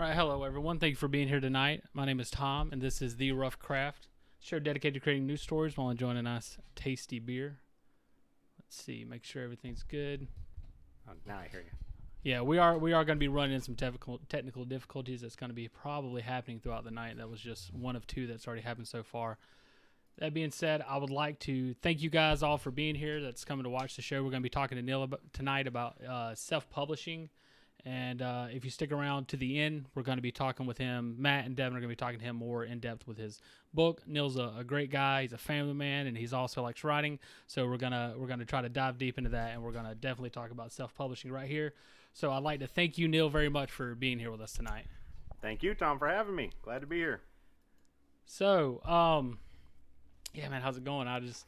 All right, hello everyone. Thank you for being here tonight. My name is Tom, and this is The Rough Craft, show dedicated to creating news stories while enjoying a nice, tasty beer. Let's see, make sure everything's good. Oh, now I hear you. Yeah, we are going to be running into some technical difficulties. That's going to be probably happening throughout the night. That was just one of two that's already happened so far. That being said, I would like to thank you guys all for being here. That's coming to watch the show. We're going to be talking to Neal tonight about self-publishing. And if you stick around to the end, we're going to be talking with him. Matt and Devin are going to be talking to him more in depth with his book. Neal's a great guy. He's a family man, and he's also likes writing. So we're gonna try to dive deep into that, and we're gonna definitely talk about self-publishing right here. So I'd like to thank you, Neal, very much for being here with us tonight. Thank you, Tom, for having me. Glad to be here. So, yeah, man, how's it going? I don't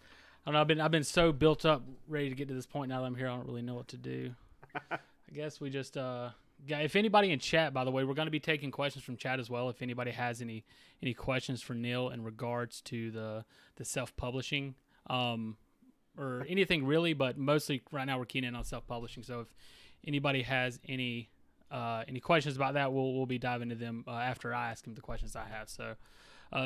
know. I've been so built up, ready to get to this point. Now that I'm here, I don't really know what to do. I guess we just if anybody in chat, by the way, we're going to be taking questions from chat as well. If anybody has any questions for Neal in regards to the self-publishing or anything really, but mostly right now we're keying in on self-publishing. So if anybody has any questions about that, we'll be diving into them after I ask them the questions I have. So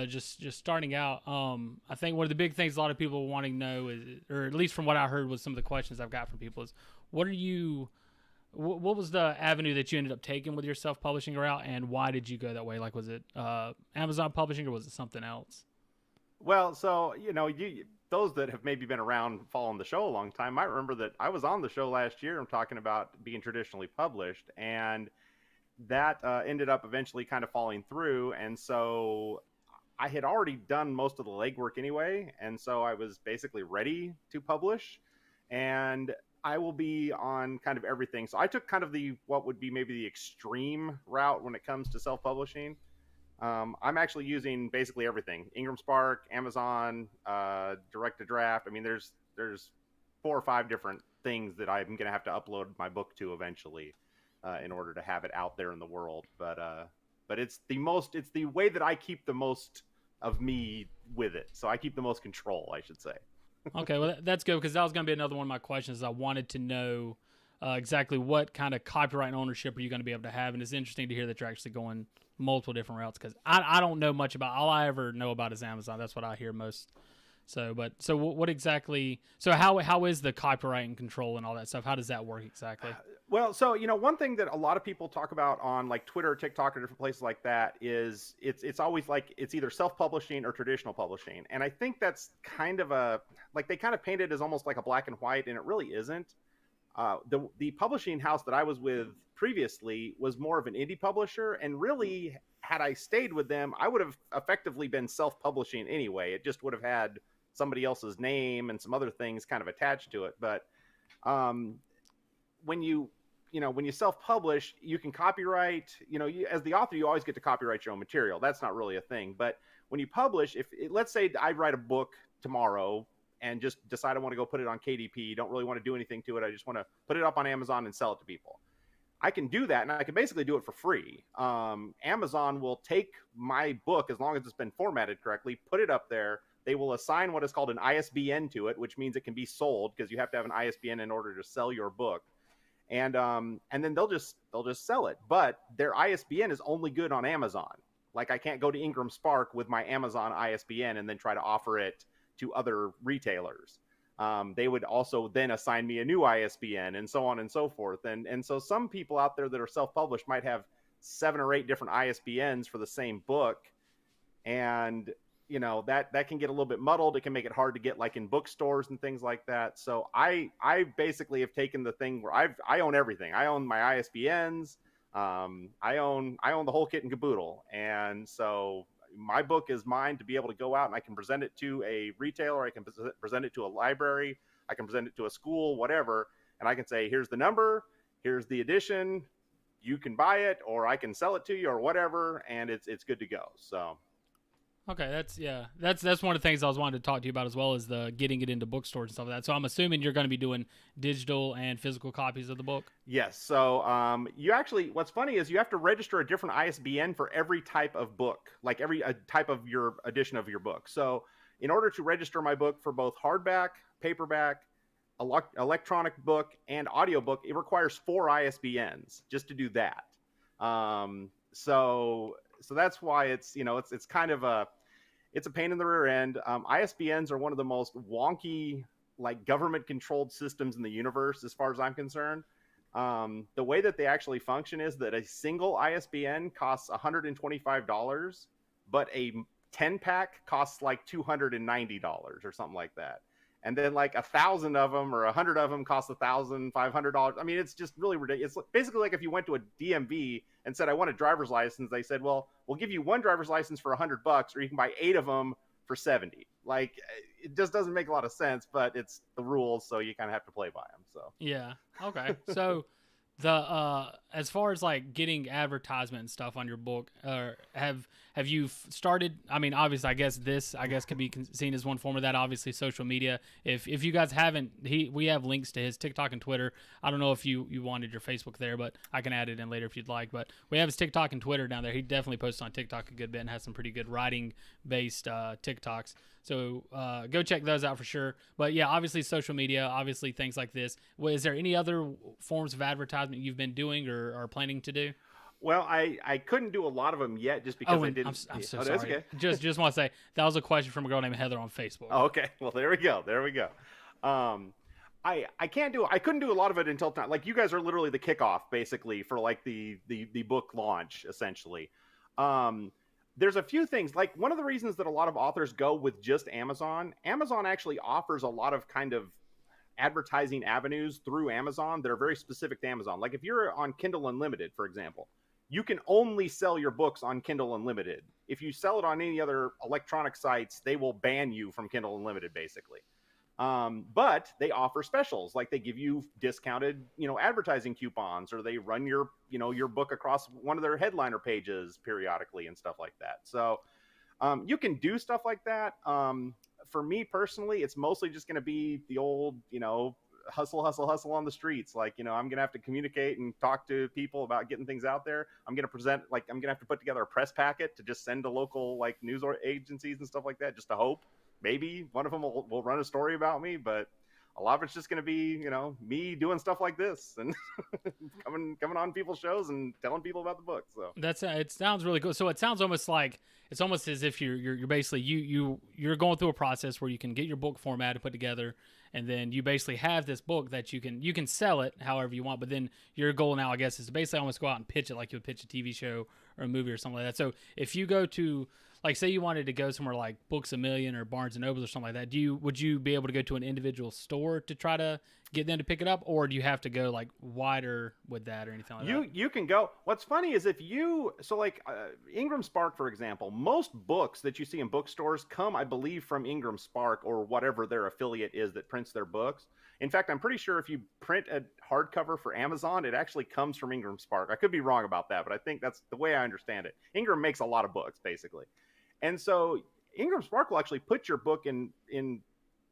just starting out, I think one of the big things a lot of people wanting to know is, or at least from what I heard with some of the questions I've got from people, is what was the avenue that you ended up taking with your self-publishing route, and why did you go that way? Like, was it Amazon publishing, or was it something else? Well, so, those that have maybe been around following the show a long time might remember that I was on the show last year. I'm talking about being traditionally published, and that ended up eventually kind of falling through. And so I had already done most of the legwork anyway, and so I was basically ready to publish. And I will be on kind of everything. So I took kind of what would be maybe the extreme route when it comes to self-publishing. I'm actually using basically everything: Ingram Spark, Amazon, direct to draft. I mean, there's 4 or 5 different things that I'm going to have to upload my book to eventually in order to have it out there in the world. But it's the way that I keep the most of me with it. So I keep the most control, I should say. Okay, well, that's good, because that was going to be another one of my questions. I wanted to know exactly what kind of copyright and ownership are you going to be able to have, and it's interesting to hear that you're actually going multiple different routes, because I don't know much about. All I ever know about is Amazon. That's what I hear most. So what exactly? So how is the copyright and control and all that stuff? How does that work exactly? Well, so one thing that a lot of people talk about on like Twitter, TikTok, or different places like that is it's always like it's either self-publishing or traditional publishing, and I think that's kind of they kind of paint it as almost like a black and white, and it really isn't. The publishing house that I was with previously was more of an indie publisher, and really, had I stayed with them, I would have effectively been self-publishing anyway. It just would have had somebody else's name and some other things kind of attached to it. But when you self-publish, you can copyright. As the author, you always get to copyright your own material. That's not really a thing. But when you publish, let's say I write a book tomorrow and just decide I want to go put it on KDP, don't really want to do anything to it, I just want to put it up on Amazon and sell it to people, I can do that, and I can basically do it for free. Amazon will take my book, as long as it's been formatted correctly, put it up there. They will assign what is called an ISBN to it, which means it can be sold, because you have to have an ISBN in order to sell your book. And then they'll just sell it. But their ISBN is only good on Amazon. Like, I can't go to Ingram Spark with my Amazon ISBN and then try to offer it to other retailers. They would also then assign me a new ISBN, and so on and so forth. And so some people out there that are self-published might have 7 or 8 different ISBNs for the same book. And, that can get a little bit muddled. It can make it hard to get like in bookstores and things like that. So I basically have taken the thing where I own everything. I own my ISBNs. I own the whole kit and caboodle. And so my book is mine to be able to go out, and I can present it to a retailer. I can present it to a library. I can present it to a school, whatever. And I can say, here's the number, here's the edition. You can buy it, or I can sell it to you, or whatever. And it's good to go. So. Okay, that's one of the things I was wanting to talk to you about as well, is the getting it into bookstores and stuff like that. So I'm assuming you're going to be doing digital and physical copies of the book. Yes. So you actually, what's funny is you have to register a different ISBN for every type of book, like every type of your edition of your book. So in order to register my book for both hardback, paperback, electronic book, and audiobook, it requires 4 ISBNs just to do that. So that's why it's, it's kind of it's a pain in the rear end. ISBNs are one of the most wonky, like, government controlled systems in the universe, as far as I'm concerned. The way that they actually function is that a single ISBN costs $125, but a 10 pack costs like $290 or something like that. And then like 1,000 of them or 100 of them cost $1,500. I mean, it's just really ridiculous. It's basically like if you went to a DMV and said, I want a driver's license, they said, well, we'll give you one driver's license for $100, or you can buy 8 of them for 70. Like, it just doesn't make a lot of sense, but it's the rules, so you kind of have to play by them. So Yeah. Okay. So the as far as like getting advertisement and stuff on your book, have you started? I mean, obviously, I guess could be seen as one form of that. Obviously, social media. If you guys haven't, we have links to his TikTok and Twitter. I don't know if you wanted your Facebook there, but I can add it in later if you'd like. But we have his TikTok and Twitter down there. He definitely posts on TikTok a good bit and has some pretty good writing based TikToks. So go check those out for sure. But yeah, obviously social media, obviously things like this. Well, is there any other forms of advertisement you've been doing or are planning to do? well, I couldn't do a lot of them yet, just because I didn't. I'm so that's sorry. okay. Just want to say that was a question from a girl named Heather on Facebook. Oh, okay. Well, there we go. There we go. I can't do. I couldn't do a lot of it until time. Like, you guys are literally the kickoff, basically, for like the book launch, essentially. There's a few things. Like, one of the reasons that a lot of authors go with just Amazon actually offers a lot of kind of advertising avenues through Amazon that are very specific to Amazon. Like, if you're on Kindle Unlimited, for example, you can only sell your books on Kindle Unlimited. If you sell it on any other electronic sites, they will ban you from Kindle Unlimited, basically. But they offer specials, like they give you discounted, advertising coupons, or they run your book across one of their headliner pages periodically and stuff like that. So you can do stuff like that. For me personally, it's mostly just going to be the old, hustle on the streets. Like, I'm going to have to communicate and talk to people about getting things out there. I'm going to present, like, I'm going to have to put together a press packet to just send to local, like, news agencies and stuff like that, just to hope maybe one of them will run a story about me. But a lot of it's just going to be, me doing stuff like this and coming on people's shows and telling people about the book. So It sounds really cool. So it sounds almost like it's almost as if you're basically you're going through a process where you can get your book formatted, put together, and then you basically have this book that you can sell it however you want. But then your goal now, I guess, is to basically almost go out and pitch it like you would pitch a TV show or a movie or something like that. So if you go to, like, say you wanted to go somewhere like Books A Million or Barnes and Noble or something like that, would you be able to go to an individual store to try to get them to pick it up, or do you have to go like wider with that or anything like that? You can go. What's funny is like Ingram Spark, for example, most books that you see in bookstores come, I believe, from Ingram Spark or whatever their affiliate is that prints their books. In fact, I'm pretty sure if you print a hardcover for Amazon, it actually comes from Ingram Spark. I could be wrong about that, but I think that's the way I understand it. Ingram makes a lot of books, basically. And so Ingram Spark will actually put your book in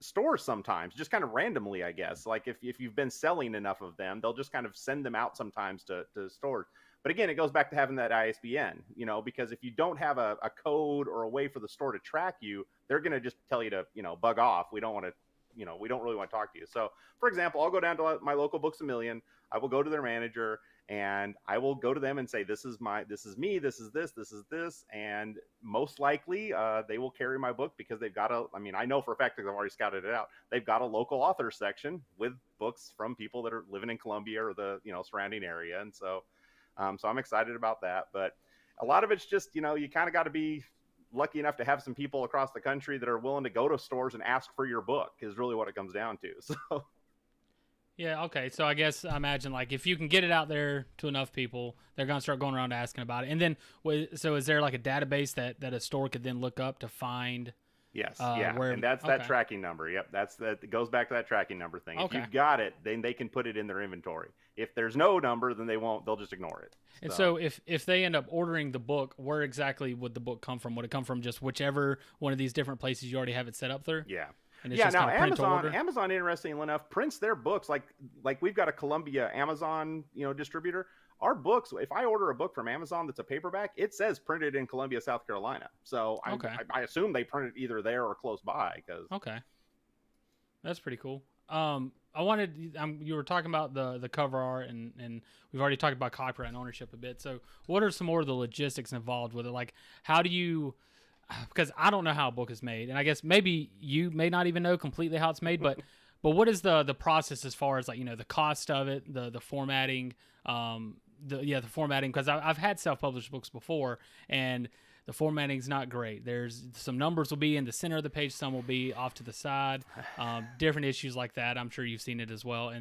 stores sometimes, just kind of randomly, I guess. Like, if you've been selling enough of them, they'll just kind of send them out sometimes to stores. But again, it goes back to having that ISBN, because if you don't have a code or a way for the store to track you, they're going to just tell you to, bug off. We don't want to, we don't really want to talk to you. So, for example, I'll go down to my local Books A Million. I will go to their manager and I will go to them and say, this is me, this is this. And most likely they will carry my book because they've got I know for a fact because I've already scouted it out. They've got a local author section with books from people that are living in Columbia or the, surrounding area. And so, so I'm excited about that. But a lot of it's just, you kind of got to be lucky enough to have some people across the country that are willing to go to stores and ask for your book is really what it comes down to. So. Yeah, okay. So I guess I imagine, like, if you can get it out there to enough people, they're going to start going around asking about it. And then, so is there like a database that a store could then look up to find? Yes, and that's that tracking number. Yep, it goes back to that tracking number thing. If you've got it, then they can put it in their inventory. If there's no number, then they'll just ignore it. And so if they end up ordering the book, where exactly would the book come from? Would it come from just whichever one of these different places you already have it set up through? Yeah. And it's just now Amazon, interestingly enough, prints their books like we've got a Columbia Amazon, distributor. Our books, if I order a book from Amazon that's a paperback, it says printed in Columbia, South Carolina. So I assume they print it either there or close by. Okay, that's pretty cool. I wanted, you were talking about the cover art, and we've already talked about copyright and ownership a bit. So what are some more of the logistics involved with it? Like, how do you, because I don't know how a book is made, and I guess maybe you may not even know completely how it's made, but what is the process as far as, like, the cost of it, the formatting, the formatting, because I've had self-published books before, and the formatting's not great. There's some numbers will be in the center of the page, some will be off to the side, different issues like that. I'm sure you've seen it as well.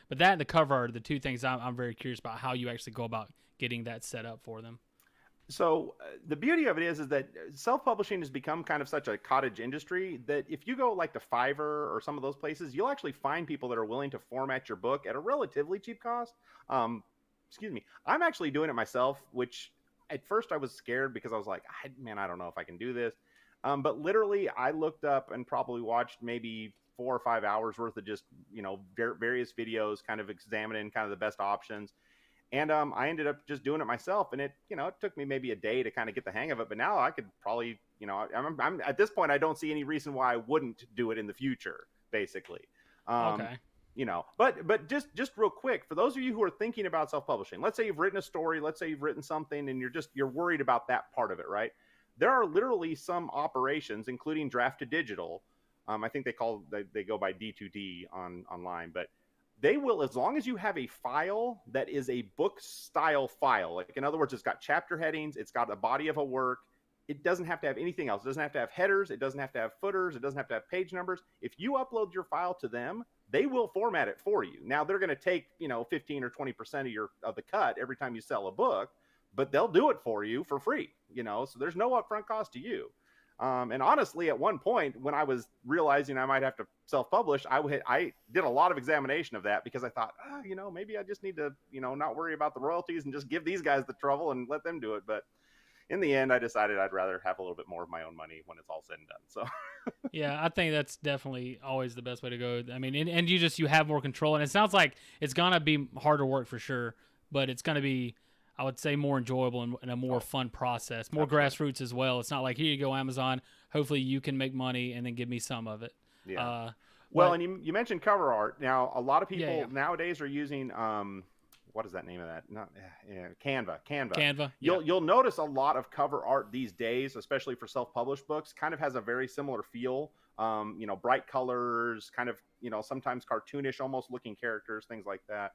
But that and the cover art are the two things I'm very curious about, how you actually go about getting that set up for them. So the beauty of it is that self-publishing has become kind of such a cottage industry that if you go like to Fiverr or some of those places, you'll actually find people that are willing to format your book at a relatively cheap cost. Excuse me. I'm actually doing it myself, which at first I was scared because I was like, man, I don't know if I can do this. But literally I looked up and probably watched maybe 4 or 5 hours worth of just, various videos, kind of examining kind of the best options. And I ended up just doing it myself, and it took me maybe a day to kind of get the hang of it. But now I could probably, I'm at this point, I don't see any reason why I wouldn't do it in the future, basically. Okay. But just real quick, for those of you who are thinking about self-publishing, let's say you've written a story, let's say you've written something, and you're worried about that part of it, right? There are literally some operations, including draft to digital. I think they go by D2D online, but they will, as long as you have a file that is a book style file, like in other words, it's got chapter headings, it's got a body of a work. It doesn't have to have anything else. It doesn't have to have headers. It doesn't have to have footers. It doesn't have to have page numbers. If you upload your file to them, they will format it for you. Now they're going to take, 15 or 20% of the cut every time you sell a book, but they'll do it for you for free, so there's no upfront cost to you. And honestly, at one point when I was realizing I might have to self-publish, I did a lot of examination of that because I thought, maybe I just need to, not worry about the royalties and just give these guys the trouble and let them do it. But in the end, I decided I'd rather have a little bit more of my own money when it's all said and done. So yeah, I think that's definitely always the best way to go. I mean, and you have more control, and it sounds like it's gonna be harder work for sure, but it's gonna be, I would say, more enjoyable and a more fun process, more grassroots as well. It's not like, here you go, Amazon, hopefully you can make money and then give me some of it. Yeah. Well, and you mentioned cover art. Now, a lot of people nowadays are using, what is that name of that? Canva. Canva. You'll notice a lot of cover art these days, especially for self-published books, kind of has a very similar feel. Bright colors, kind of, sometimes cartoonish, almost looking characters, things like that.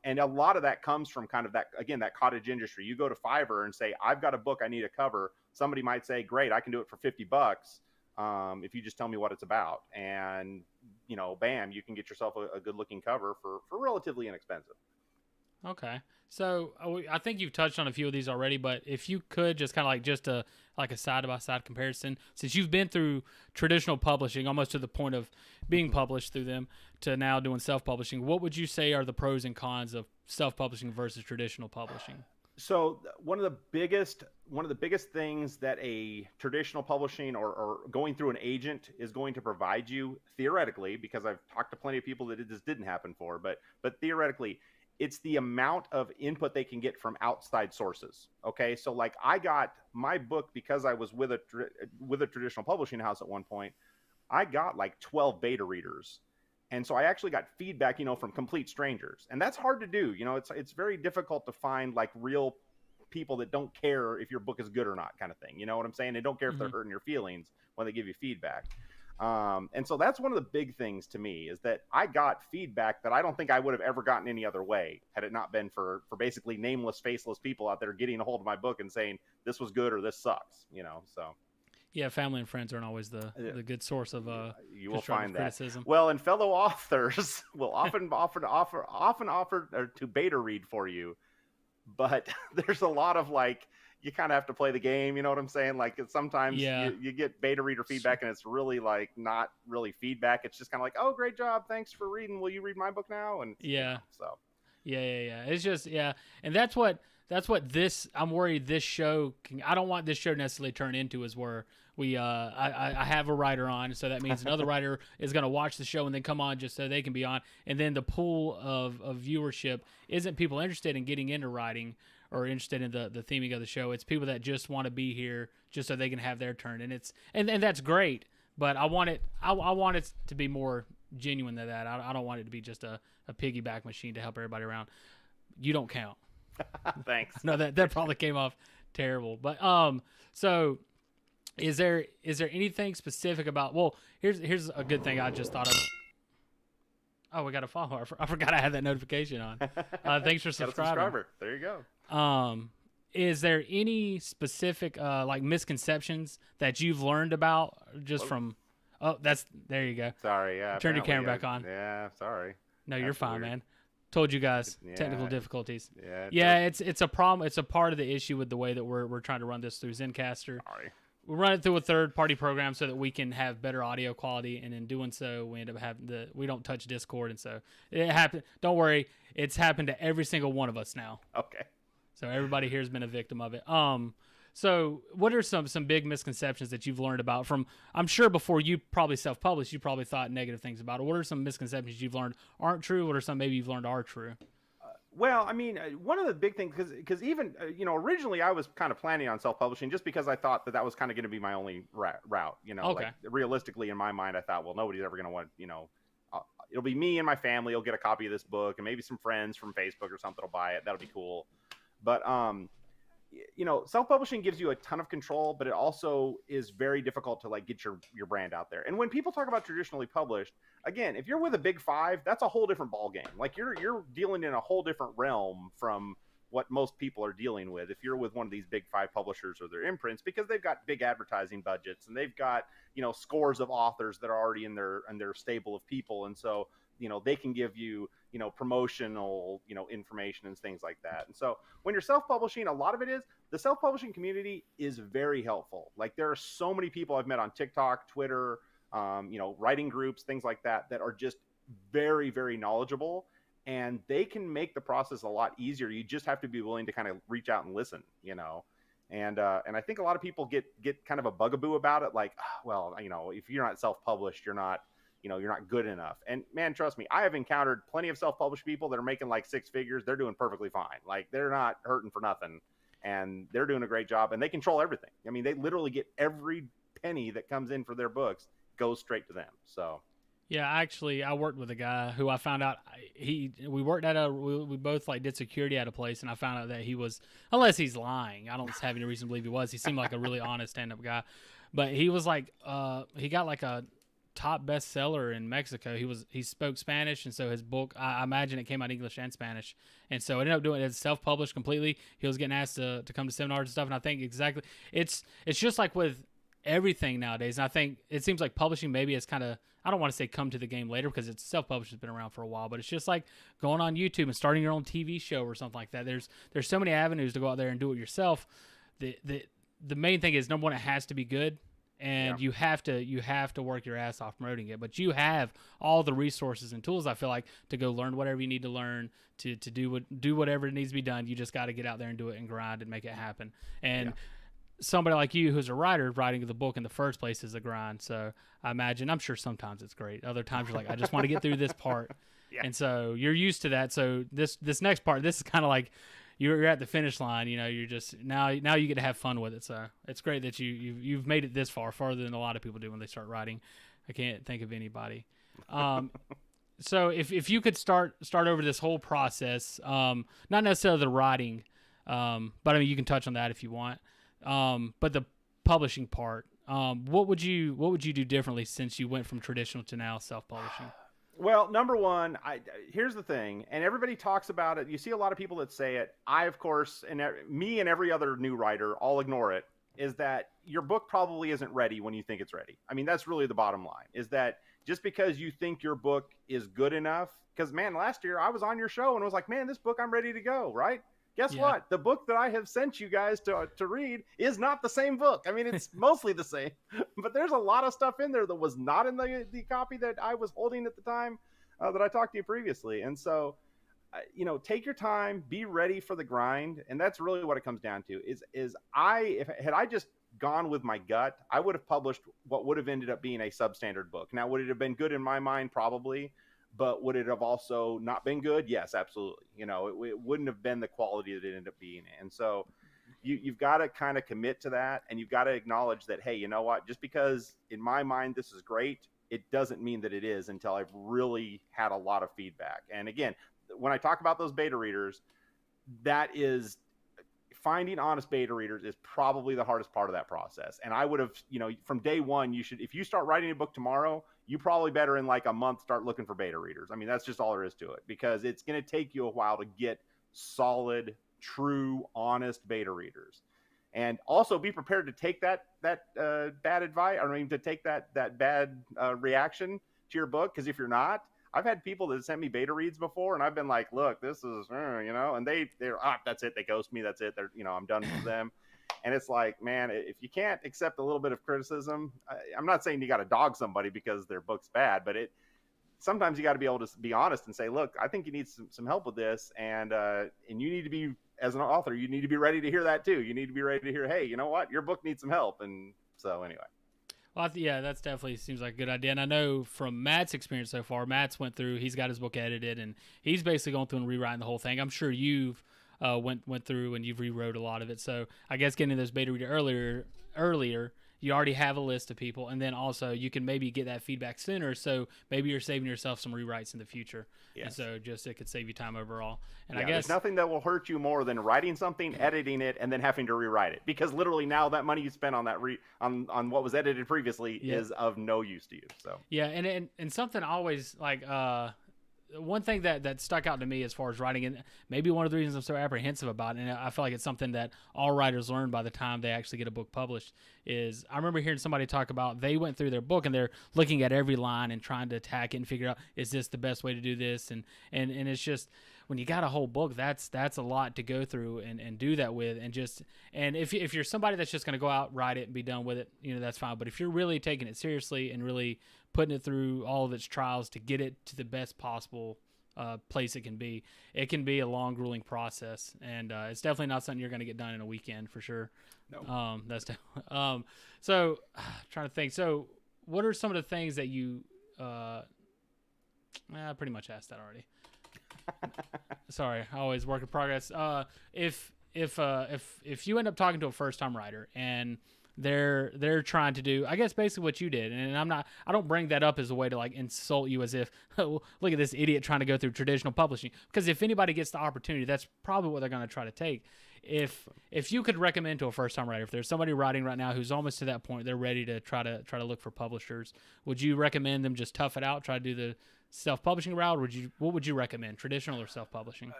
And a lot of that comes from kind of that cottage industry. You go to Fiverr and say, I've got a book I need a cover. Somebody might say, great, I can do it for $50. If you just tell me what it's about, and bam, you can get yourself a good looking cover for relatively inexpensive. Okay. So I think you've touched on a few of these already, but if you could just kind of like a side-by-side comparison, since you've been through traditional publishing almost to the point of being published through them to now doing self-publishing, what would you say are the pros and cons of self-publishing versus traditional publishing? So one of the biggest things that a traditional publishing or going through an agent is going to provide you, theoretically, because I've talked to plenty of people that this didn't happen for, but theoretically, it's the amount of input they can get from outside sources. Okay. So like I got my book because I was with a traditional publishing house at one point, I got like 12 beta readers. And so I actually got feedback, from complete strangers, and that's hard to do. It's very difficult to find like real people that don't care if your book is good or not, kind of thing. You know what I'm saying? They don't care if they're hurting your feelings when they give you feedback. And so that's one of the big things to me, is that I got feedback that I don't think I would have ever gotten any other way had it not been for basically nameless, faceless people out there getting a hold of my book and saying this was good or this sucks, so. Yeah, family and friends aren't always the good source of you will find criticism. That. Well, and fellow authors will often offer to beta read for you, but there's a lot of like, you kind of have to play the game, you know what I'm saying? Like sometimes you get beta reader feedback and it's really like not really feedback. It's just kind of like, oh, great job, thanks for reading. Will you read my book now? And so yeah. It's just and that's what this. I'm worried this show can. I don't want this show necessarily turn into is where we. I have a writer on, so that means another writer is going to watch the show and then come on just so they can be on, and then the pool of viewership isn't people interested in getting into writing or interested in the theming of the show. It's people that just want to be here just so they can have their turn, and that's great. But I want it to be more genuine to that. I don't want it to be just a piggyback machine to help everybody around. You don't count. Thanks. No, that probably came off terrible. But so is there anything specific about? Well, here's a good thing I just thought of. Oh, we got a follower. I forgot I had that notification on. Thanks for subscribing. Got a subscriber. There you go. Is there any specific like misconceptions that you've learned about just from? Oh, there you go. Sorry, yeah. Turn your camera back on. Yeah, sorry. No, you're fine, man. Told you guys, technical difficulties. Yeah, it's a problem. It's a part of the issue with the way that we're trying to run this through Zencastr. Sorry. We run it through a third-party program so that we can have better audio quality, and in doing so, we end up having we don't touch Discord, and so it happened. Don't worry, it's happened to every single one of us now. Okay. So everybody here has been a victim of it. So what are some big misconceptions that you've learned about from? I'm sure before you probably self-published, you probably thought negative things about it. What are some misconceptions you've learned aren't true? What are some maybe you've learned are true? Well, I mean, one of the big things, because even, originally I was kind of planning on self-publishing just because I thought that was kind of going to be my only route, Okay. Like realistically in my mind, I thought, well, nobody's ever going to want, it'll be me and my family will get a copy of this book and maybe some friends from Facebook or something will buy it. That'll be cool. But, self-publishing gives you a ton of control, but it also is very difficult to like get your brand out there. And when people talk about traditionally published, again, if you're with a big five, that's a whole different ball game. Like you're dealing in a whole different realm from what most people are dealing with. If you're with one of these big five publishers or their imprints, because they've got big advertising budgets and they've got, scores of authors that are already in their stable of people. And so, they can give you, promotional, information and things like that. And so when you're self-publishing, a lot of it is the self-publishing community is very helpful. Like there are so many people I've met on TikTok, Twitter, writing groups, things like that are just very, very knowledgeable, and they can make the process a lot easier. You just have to be willing to kind of reach out and listen, and I think a lot of people get kind of a bugaboo about it. Like, well, if you're not self-published, you're not good enough. And man, trust me, I have encountered plenty of self-published people that are making like six figures. They're doing perfectly fine. Like they're not hurting for nothing, and they're doing a great job, and they control everything. I mean, they literally get every penny that comes in for their books goes straight to them. So yeah, actually I worked with a guy who I found out we both like did security at a place, and I found out that he was, unless he's lying, I don't have any reason to believe he was. He seemed like a really honest stand-up guy, but he was like he got like a top bestseller in Mexico. He spoke Spanish, and so his book, I imagine it came out in English and Spanish, and so it ended up doing it as self-published completely. He was getting asked to come to seminars and stuff, and I think exactly it's just like with everything nowadays. And I think it seems like publishing maybe has kind of, I don't want to say come to the game later because it's self-published has been around for a while, but it's just like going on YouTube and starting your own TV show or something like that. There's so many avenues to go out there and do it yourself. The main thing is, number one, it has to be good. And you have to work your ass off promoting it, but you have all the resources and tools, I feel like, to go learn whatever you need to learn, to do whatever needs to be done. You just got to get out there and do it and grind and make it happen. And somebody like you who's a writer, writing the book in the first place is a grind. So I'm sure sometimes it's great. Other times you're like, I just want to get through this part. And so you're used to that. So this next part, this is kind of like, you're at the finish line, you're just now you get to have fun with it. So it's great that you've made it this far, farther than a lot of people do when they start writing. I can't think of anybody. So if you could start over this whole process, not necessarily the writing, but I mean, you can touch on that if you want. But the publishing part, what would you do differently since you went from traditional to now self-publishing? Well, number one, here's the thing, and everybody talks about it. You see a lot of people that say it. I, of course, and me and every other new writer, all ignore it, is that your book probably isn't ready when you think it's ready. I mean, that's really the bottom line, is that just because you think your book is good enough, because, man, last year I was on your show and was like, man, this book, I'm ready to go, right? Guess what? The book that I have sent you guys to read is not the same book. I mean, it's mostly the same, but there's a lot of stuff in there that was not in the copy that I was holding at the time that I talked to you previously. And so, take your time, be ready for the grind. And that's really what it comes down to if I just gone with my gut, I would have published what would have ended up being a substandard book. Now, would it have been good in my mind? Probably. But would it have also not been good? Yes, absolutely. It wouldn't have been the quality that it ended up being. And so you've got to kind of commit to that, and you've got to acknowledge that, hey, you know what? Just because in my mind this is great, it doesn't mean that it is until I've really had a lot of feedback. And again, when I talk about those beta readers, that is, finding honest beta readers is probably the hardest part of that process. And I would have, from day one, you should, if you start writing a book tomorrow, you probably better in like a month start looking for beta readers. I mean, that's just all there is to it, because it's going to take you a while to get solid, true, honest beta readers. And also be prepared to take that bad advice, I mean, to take that bad reaction to your book. Because if you're not, I've had people that sent me beta reads before, and I've been like, look, this is, and they're, that's it. They ghost me. That's it. They're, I'm done with them. And it's like, man, if you can't accept a little bit of criticism, I'm not saying you got to dog somebody because their book's bad, but sometimes you got to be able to be honest and say, look, I think you need some help with this. And you need to be, as an author, you need to be ready to hear that too. You need to be ready to hear, hey, you know what? Your book needs some help. And so anyway. Well, yeah, that's definitely seems like a good idea. And I know from Matt's experience so far, Matt's went through, he's got his book edited, and he's basically going through and rewriting the whole thing. I'm sure you've went through and you've rewrote a lot of it. So I guess getting those beta reader earlier, you already have a list of people, and then also you can maybe get that feedback sooner. So maybe you're saving yourself some rewrites in the future. Yes. And so just it could save you time overall. And I guess there's nothing that will hurt you more than writing something, editing it, and then having to rewrite it, because literally now that money you spent on that on what was edited previously is of no use to you. So yeah, and something I always like. One thing that stuck out to me as far as writing, and maybe one of the reasons I'm so apprehensive about it, and I feel like it's something that all writers learn by the time they actually get a book published, is I remember hearing somebody talk about they went through their book and they're looking at every line and trying to attack it and figure out, is this the best way to do this? And it's just, when you got a whole book, that's a lot to go through and do that with. And if you're somebody that's just going to go out, write it, and be done with it, that's fine. But if you're really taking it seriously and really putting it through all of its trials to get it to the best possible place it can be a long, grueling process. And it's definitely not something you're going to get done in a weekend for sure. No. That's definitely, so trying to think. So what are some of the things that you, I pretty much asked that already. Sorry, I always work in progress. If you end up talking to a first time writer and they're trying to do, I guess, basically what you did, and I don't bring that up as a way to like insult you, as if, oh, look at this idiot trying to go through traditional publishing, because if anybody gets the opportunity, that's probably what they're going to try to take. If you could recommend to a first time writer, if there's somebody writing right now who's almost to that point, they're ready to try to look for publishers, would you recommend them just tough it out, try to do the self-publishing route, or what would you recommend, traditional or self-publishing?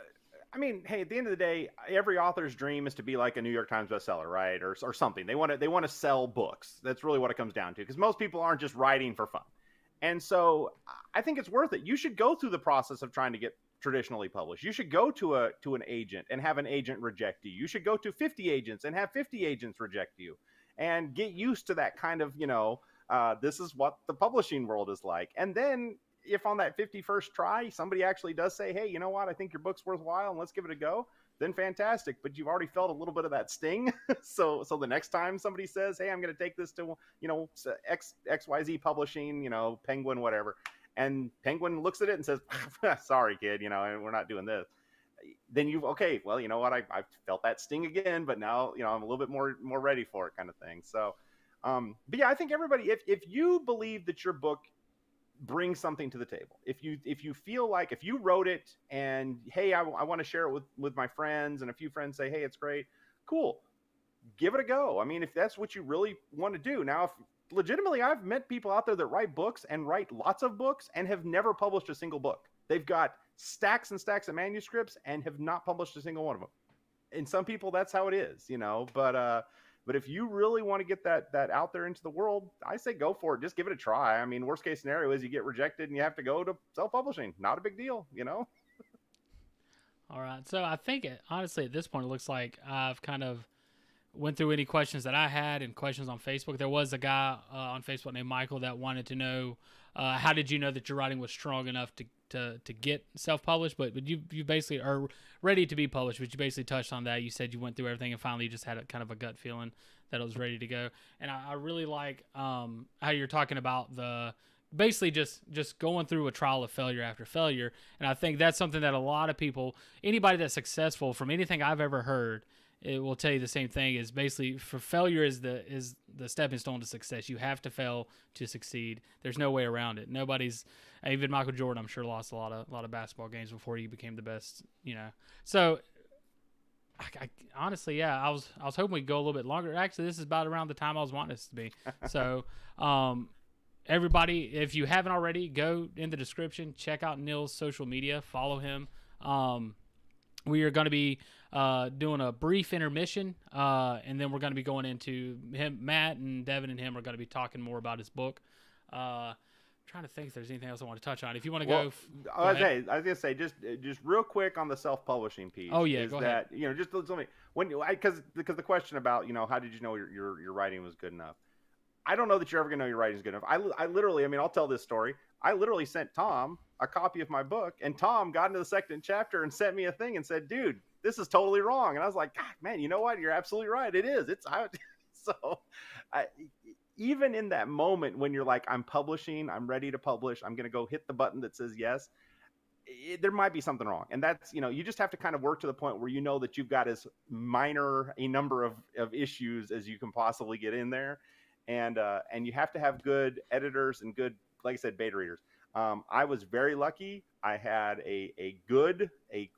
I mean, hey, at the end of the day, every author's dream is to be like a New York Times bestseller, right? Or something. They want to sell books. That's really what it comes down to, because most people aren't just writing for fun. And so I think it's worth it. You should go through the process of trying to get traditionally published. You should go to an agent and have an agent reject you. You should go to 50 agents and have 50 agents reject you, and get used to that kind of, this is what the publishing world is like. And then if on that 51st try, somebody actually does say, hey, you know what, I think your book's worthwhile and let's give it a go, then fantastic. But you've already felt a little bit of that sting. So the next time somebody says, hey, I'm going to take this to, XYZ publishing, Penguin, whatever. And Penguin looks at it and says, sorry, kid, and we're not doing this. Then okay, well, you know what, I've felt that sting again, but now, I'm a little bit more ready for it, kind of thing. So, but yeah, I think everybody, if you believe that your book bring something to the table, if you feel like, if you wrote it and, hey, I want to share it with my friends, and a few friends say, hey, it's great, cool, give it a go. I mean, if that's what you really want to do. Now, if legitimately, I've met people out there that write books and write lots of books and have never published a single book. They've got stacks and stacks of manuscripts and have not published a single one of them. And some people, that's how it is, but if you really want to get that out there into the world, I say go for it. Just give it a try. I mean, worst case scenario is you get rejected and you have to go to self-publishing. Not a big deal, All right. So I think, honestly, at this point, it looks like I've kind of went through any questions that I had and questions on Facebook. There was a guy on Facebook named Michael that wanted to know, how did you know that your writing was strong enough to get self-published, but you basically are ready to be published, but you basically touched on that. You said you went through everything and finally you just had a kind of a gut feeling that it was ready to go. And I really like how you're talking about the basically just going through a trial of failure after failure. And I think that's something that a lot of people, anybody that's successful, from anything I've ever heard, it will tell you the same thing. Is basically for failure is the stepping stone to success. You have to fail to succeed. There's no way around it. Nobody's, even Michael Jordan, I'm sure, lost a lot of basketball games before he became the best. So I honestly, yeah, I was hoping we'd go a little bit longer. Actually, this is about around the time I was wanting us to be. So, everybody, if you haven't already, go in the description, check out Neal's social media, follow him. We are going to be doing a brief intermission, and then we're going to be going into him. Matt and Devin and him are going to be talking more about his book. Trying to think if there's anything else I want to touch on. If you want to go, I was gonna say just real quick on the self-publishing piece. Oh yeah, go ahead. Just tell me because the question about how did you know your writing was good enough? I don't know that you're ever gonna know your writing is good enough. I literally, I'll tell this story. I literally sent Tom a copy of my book, and Tom got into the second chapter and sent me a thing and said, "Dude, this is totally wrong." And I was like, "God, man, you know what? You're absolutely right. It is. Even in that moment when you're like, I'm publishing, I'm ready to publish, I'm going to go hit the button that says yes, there might be something wrong. And that's, you just have to kind of work to the point where that you've got as minor a number of issues as you can possibly get in there. And you have to have good editors and good, like I said, beta readers. I was very lucky. I had a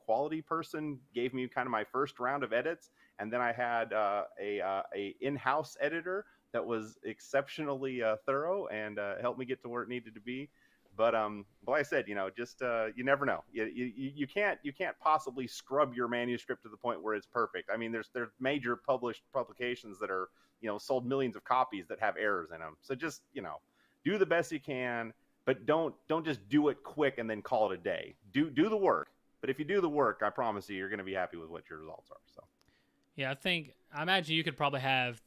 quality person gave me kind of my first round of edits. And then I had a in-house editor that was exceptionally thorough and helped me get to where it needed to be. But like I said, just you never know. You can't possibly scrub your manuscript to the point where it's perfect. I mean, there's major published publications that are sold millions of copies that have errors in them. So just do the best you can, but don't just do it quick and then call it a day. Do the work. But if you do the work, I promise you're going to be happy with what your results are. So. Yeah, I imagine you could probably have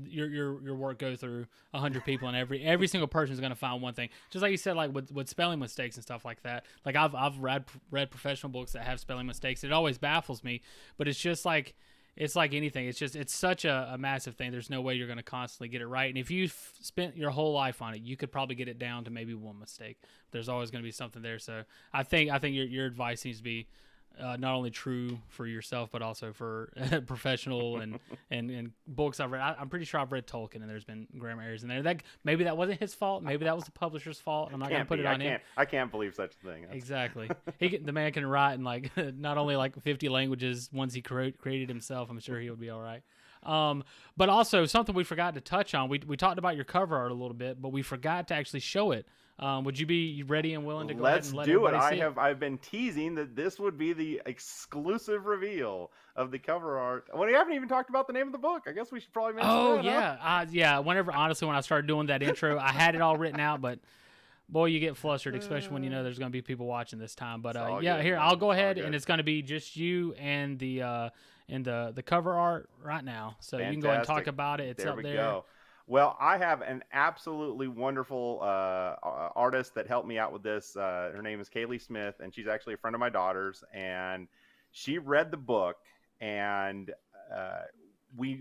your work go through 100 people, and every single person is going to find one thing. Just like you said, like with spelling mistakes and stuff like that. Like I've read professional books that have spelling mistakes. It always baffles me, but it's just like anything. It's such a massive thing. There's no way you're going to constantly get it right. And if you spent your whole life on it, you could probably get it down to maybe one mistake. There's always going to be something there. So I think your advice needs to be not only true for yourself, but also for professional and books I've read. I'm pretty sure I've read Tolkien, and there's been grammar errors in there. Maybe that wasn't his fault. Maybe that was the publisher's fault. I'm not going to put it on him. I can't believe such a thing. Exactly. The man can write in not only 50 languages once he created himself. I'm sure he would be all right. But also something we forgot to touch on. We talked about your cover art a little bit, but we forgot to actually show it. Would you be ready and willing to go ahead and let everybody see it? I've been teasing that this would be the exclusive reveal of the cover art. Well, we haven't even talked about the name of the book. I guess we should probably mention that. Oh, yeah. Yeah. When I started doing that intro, I had it all written out, but boy, you get flustered, especially when there's going to be people watching this time. But yeah, here, I'll go ahead, and it's going to be just you and the cover art right now. So Fantastic. You can go ahead and talk about it. It's there up we there. Go. Well, I have an absolutely wonderful artist that helped me out with this. Her name is Kaylee Smith, and she's actually a friend of my daughter's. And she read the book, and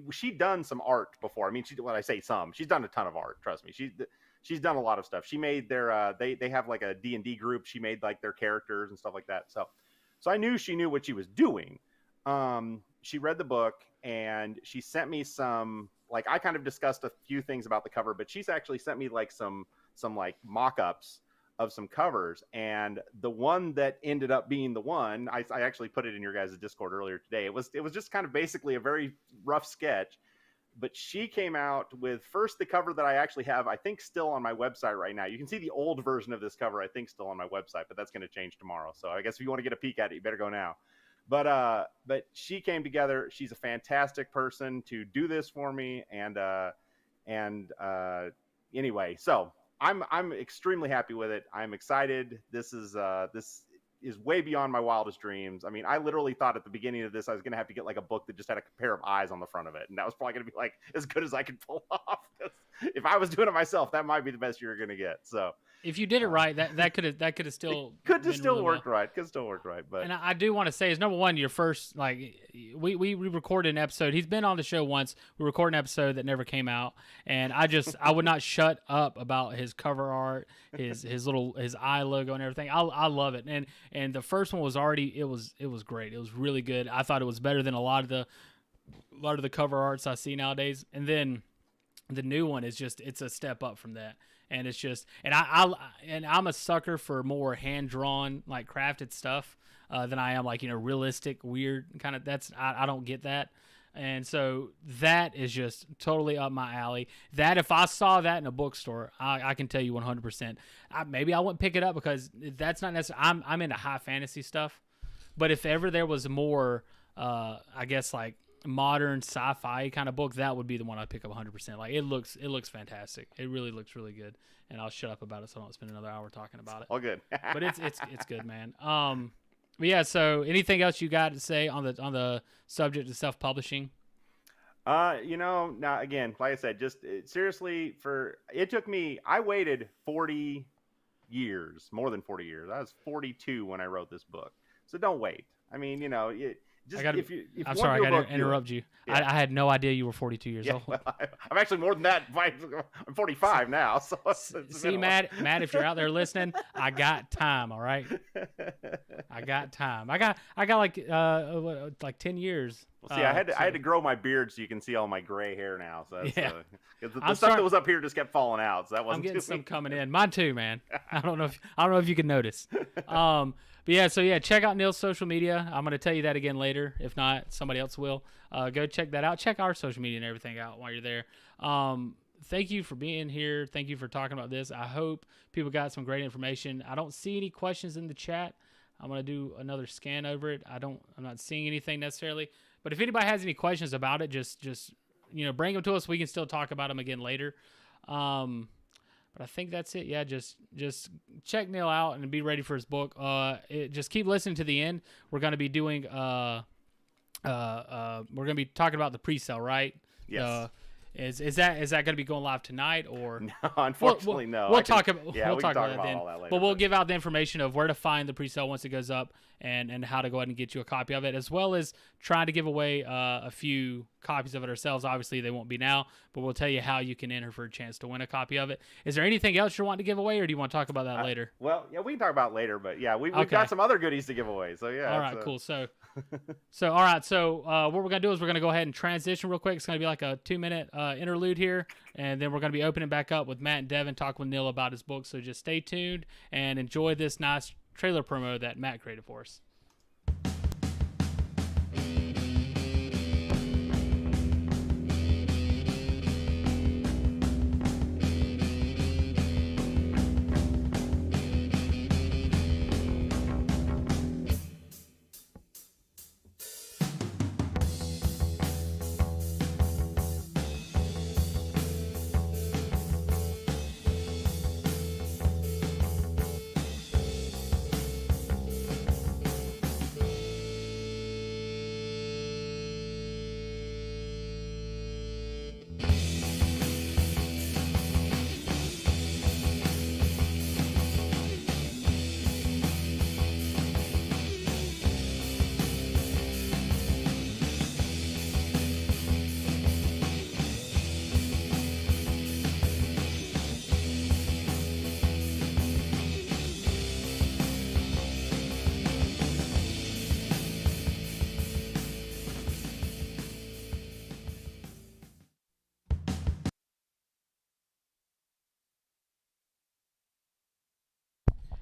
she'd done some art before. I mean, she's done a ton of art. Trust me, she's done a lot of stuff. She made their they have like a D&D group. She made like their characters and stuff like that. So I knew she knew what she was doing. She read the book, and she sent me some. Like, I kind of discussed a few things about the cover, but she's actually sent me like some like mock-ups of some covers. And the one that ended up being the one, I actually put it in your guys' Discord earlier today. It was just kind of basically a very rough sketch, but she came out with first the cover that I actually have, I think, still on my website right now. You can see the old version of this cover, I think, still on my website, but that's going to change tomorrow. So I guess if you want to get a peek at it, you better go now. But she came together. She's a fantastic person to do this for me. And anyway, so I'm extremely happy with it. I'm excited. This is way beyond my wildest dreams. I mean, I literally thought at the beginning of this, I was going to have to get like a book that just had a pair of eyes on the front of it. And that was probably going to be like as good as I could pull off. If I was doing it myself, that might be the best you're going to get. So if you did it right, that could have still worked right. Could still work right. But and I do want to say is number one, your first we recorded an episode. He's been on the show once. We recorded an episode that never came out, and I would not shut up about his cover art, his eye logo and everything. I love it. And the first one was already it was great. It was really good. I thought it was better than a lot of the a lot of the cover arts I see nowadays. And then the new one is just, it's a step up from that. And it's just, and I'm a sucker for more hand drawn, like crafted stuff than I am like, realistic, weird kind of, I don't get that. And so that is just totally up my alley. That if I saw that in a bookstore, I can tell you 100%. Maybe I wouldn't pick it up because that's not necessarily, I'm into high fantasy stuff. But if ever there was a more, I guess like modern sci-fi kind of book, that would be the one I'd pick up 100%. Like it looks fantastic. It really looks really good. And I'll shut up about it so I don't spend another hour talking about it. All good. But it's good, man. But yeah, so anything else you got to say on the subject of self-publishing? Now again, like I said, just seriously, I waited 40 years, more than 40 years. I was 42 when I wrote this book. So don't wait. I mean, I'm sorry, I got to interrupt you. Yeah. I had no idea you were 42 years old. Well, I'm actually more than that. I'm 45 now. So see, Matt, if you're out there listening, I got time. All right, I got time. I got like 10 years. Well, see, I had to grow my beard so you can see all my gray hair now. So that's, the stuff that was up here just kept falling out. So that wasn't. I'm getting some coming in. Mine too, man. I don't know if you can notice. But yeah, check out Neal's social media. I'm going to tell you that again later. If not, somebody else will. Go check that out. Check our social media and everything out while you're there. Thank you for being here. Thank you for talking about this. I hope people got some great information. I don't see any questions in the chat. I'm going to do another scan over it. I'm not seeing anything necessarily. But if anybody has any questions about it, just bring them to us. We can still talk about them again later. But I think that's it. Yeah, just check Neal out and be ready for his book. Just keep listening to the end. We're going to be doing we're going to be talking about the pre-sale, right? Yes. Is that going to be going live tonight or? No, unfortunately, no. We'll talk about that then. All that later, but we'll give out the information of where to find the pre-sale once it goes up and how to go ahead and get you a copy of it, as well as trying to give away a few copies of it ourselves. Obviously, they won't be now, but we'll tell you how you can enter for a chance to win a copy of it. Is there anything else you're wanting to give away, or do you want to talk about that later? Well, yeah, we can talk about it later, but yeah, we've got some other goodies to give away. So yeah. All right, cool. So all right. So what we're going to do is we're going to go ahead and transition real quick. It's going to be like a 2-minute interlude here, and then we're going to be opening back up with Matt and Devin talking with Neal about his book. So just stay tuned and enjoy this nice trailer promo that Matt created for us.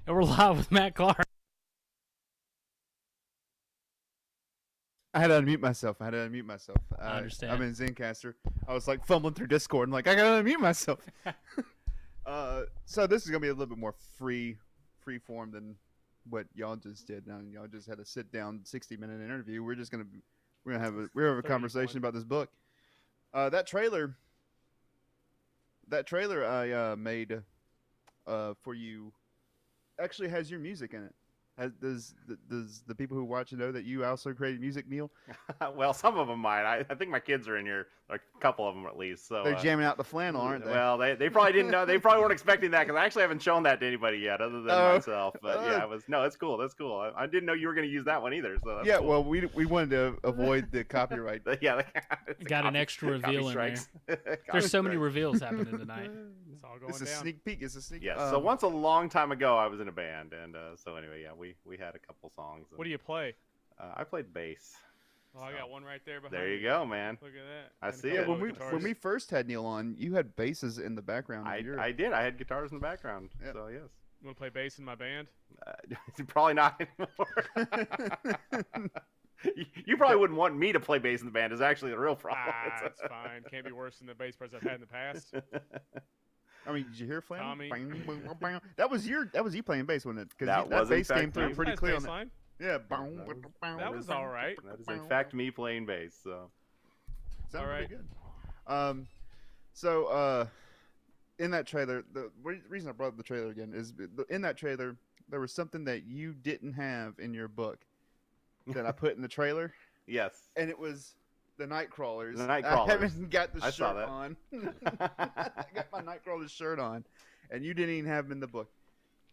And we're live with Matt Clark. I had to unmute myself. I understand. I'm in Zencaster. I was like fumbling through Discord and like, I gotta unmute myself. So this is gonna be a little bit more free form than what y'all just did. Now y'all just had a sit down 60-minute interview. We're gonna have a conversation about this book. That trailer I made for you actually has your music in it. Does the people who watch know that you also created music, Neal? Well, some of them might. I think my kids are in here, like a couple of them at least. So they're jamming out the flannel, aren't they? Well, they probably didn't know. They probably weren't expecting that because I actually haven't shown that to anybody yet, other than myself. But yeah, it's cool. That's cool. I didn't know you were going to use that one either. So that's cool. Well, we wanted to avoid the copyright. Got an extra reveal in there. There's so many reveals happening tonight. It's all going down. It's a sneak peek. Yeah. So once a long time ago, I was in a band, and so anyway, yeah, we had a couple songs. What do you play? I played bass. Oh, I got one right there behind There you me. go, man. Look at that. I And a see couple it. When of we guitars. first had Neal on, you had basses in the background. I Of did. I had guitars in the background. Yep. So yes. You want to play bass in my band? Probably not anymore. You probably wouldn't want me to play bass in the band. Is actually the real problem. It's fine. Can't be worse than the bass players I've had in the past. I mean, did you hear Flam? Tommy. That was you playing bass, wasn't it? That was, in bass came fact, through me. pretty Nice clear bass on that. line. Yeah. That was all right. That is in fact me playing bass. So Sounded All right. pretty good. So in that trailer, the reason I brought up the trailer again is in that trailer there was something that you didn't have in your book that I put in the trailer, yes. and it was the Nightcrawlers. The Nightcrawlers. I haven't got the I saw shirt that. on. I got my Nightcrawlers shirt on, and you didn't even have them in the book.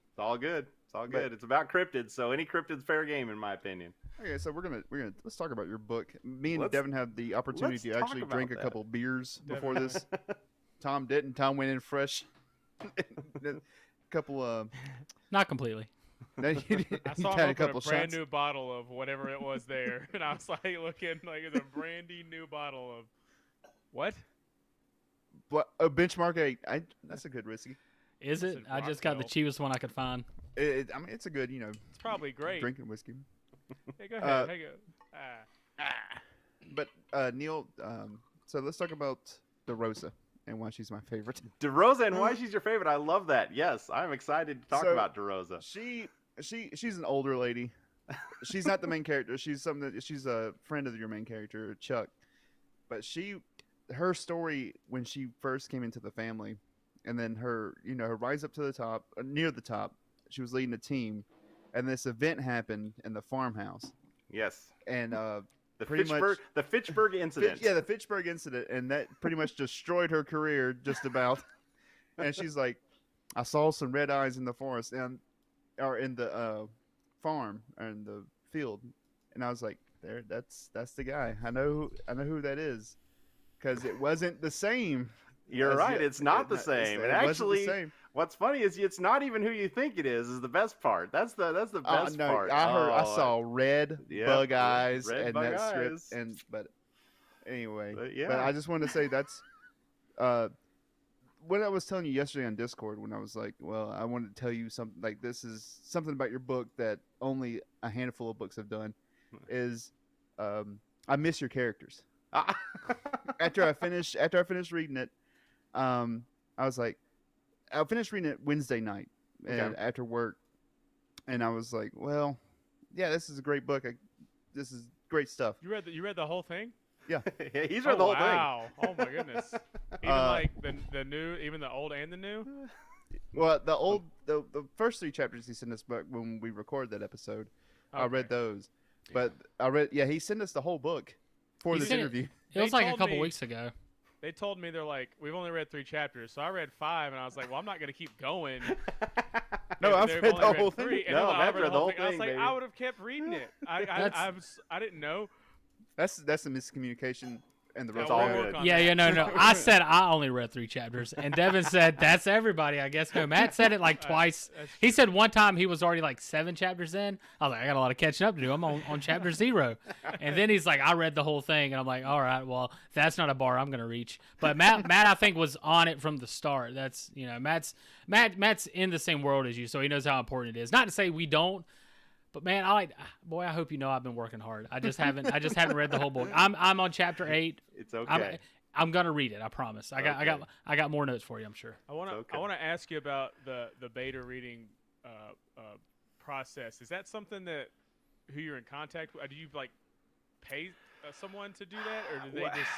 It's all good. It's all But- good. It's about cryptids, so any cryptid's fair game in my opinion. Okay, so we're gonna let's talk about your book. Me and Let's- Devin had the opportunity to talk actually about drink a that. couple beers before Devin. this. Tom didn't. Tom went in fresh. A couple Not completely. I saw had him a couple open a brand shots. new bottle of whatever it was there, and I was like looking like it's a brandy new bottle of what? Benchmark 8. That's a good whiskey. Is it? Said I just got the Rockwell. cheapest one I could find. I mean, it's a good, It's probably great. drinking whiskey. Hey, go ahead. Hey, go. But Neal, so let's talk about DeRosa and why she's my favorite. DeRosa and why she's your favorite? I love that. Yes, I'm excited to talk So- about DeRosa. She's an older lady. She's not the main character. She's she's a friend of your main character, Chuck. But her story when she first came into the family, and then her rise up to the top, near the top. She was leading a team, and this event happened in the farmhouse, Yes. and The pretty much- Fitchburg incident. the Fitchburg incident, and that pretty much destroyed her career just about. And she's like, I saw some red eyes in the forest or in the farm or in the field, and I was like, that's the guy. I know who that is, because it wasn't the same. You're as right. the- It's not the same. it And wasn't the actually, same. what's funny is it's not even who you think it is the best part. That's the best No, part. I Oh, saw red yeah, bug eyes red and bug that strip, eyes. but anyway, But yeah. But I just wanted to say that's what I was telling you yesterday on Discord when I was like, well, I wanted to tell you something like this is something about your book that only a handful of books have done. Is I miss your characters. After I finished reading it, I was like, I finished reading it Wednesday night and after work, and I was like, well, yeah, this is a great book. This is great stuff. You read the whole thing? Yeah. Yeah, he's read the whole Wow. Oh my goodness. Even like the new, even the old and the new. Well, the first 3 chapters he sent us back when we recorded that episode, I read Okay. those. But I read, he sent us the whole book for He this sent it- interview. It was They like a told couple me- weeks ago. They told me they're like, we've only read 3 chapters, so I read 5, and I was like, well, I'm not gonna keep going. No, if I've they've read only the whole thing. 3. And No, then I Matt's read the whole I was thing, like, baby. I would have kept reading it. I didn't know. That's a miscommunication and the Yeah, rest all we'll of good. work on Yeah, that. yeah, no. I said I only read 3 chapters, and Devin said that's everybody. I guess no. Matt said it like twice. That's He true. said one time he was already like 7 chapters in. I was like, I got a lot of catching up to do. I'm on chapter 0. And then he's like, I read the whole thing, and I'm like, all right, well, that's not a bar I'm gonna reach. But Matt, I think was on it from the start. That's Matt's in the same world as you, so he knows how important it is. Not to say we don't. But man, I hope you know I've been working hard. I just haven't read the whole book. I'm on chapter 8. It's okay. I'm gonna read it. I promise. I got more notes for you. I'm sure. I want to okay. I want to ask you about the beta reading process. Is that something that who you're in contact with? Do you like pay someone to do that, or do they just?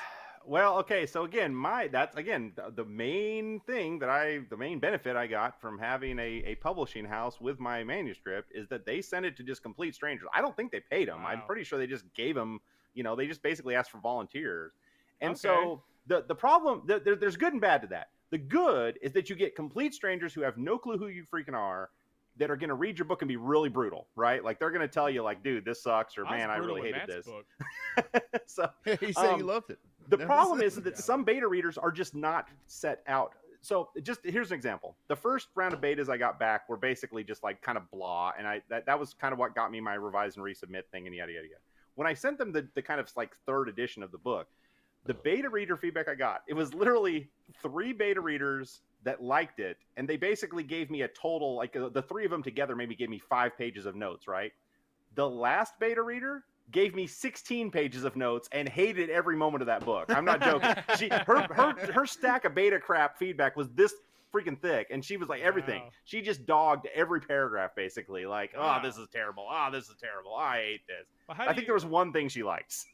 Well, okay, so again, the main thing the main benefit I got from having a publishing house with my manuscript is that they sent it to just complete strangers. I don't think they paid them. I'm Wow. pretty sure they just gave them, they just basically asked for volunteers. And Okay. so the problem, there's good and bad to that. The good is that you get complete strangers who have no clue who you freaking are, that are going to read your book and be really brutal, right? Like they're going to tell you like, dude, this sucks, or man, I really hated this. So he said he loved it. the That problem was- is that some beta readers are just not set out. So just here's an example. The first round of betas I got back were basically just like kind of blah. And that was kind of what got me my revise and resubmit thing and yada, yada, yada. when I sent them the kind of like third edition of the book, the beta reader feedback I got, it was literally 3 beta readers that liked it, and they basically gave me a total, like the 3 of them together maybe gave me 5 pages of notes, right? The last beta reader gave me 16 pages of notes and hated every moment of that book. I'm not joking. Her stack of beta crap feedback was this freaking thick, and she was like everything. Wow. She just dogged every paragraph basically, like, Wow. oh, this is terrible. Oh, this is terrible. I hate this. Well, how I do think you- there was one thing she liked.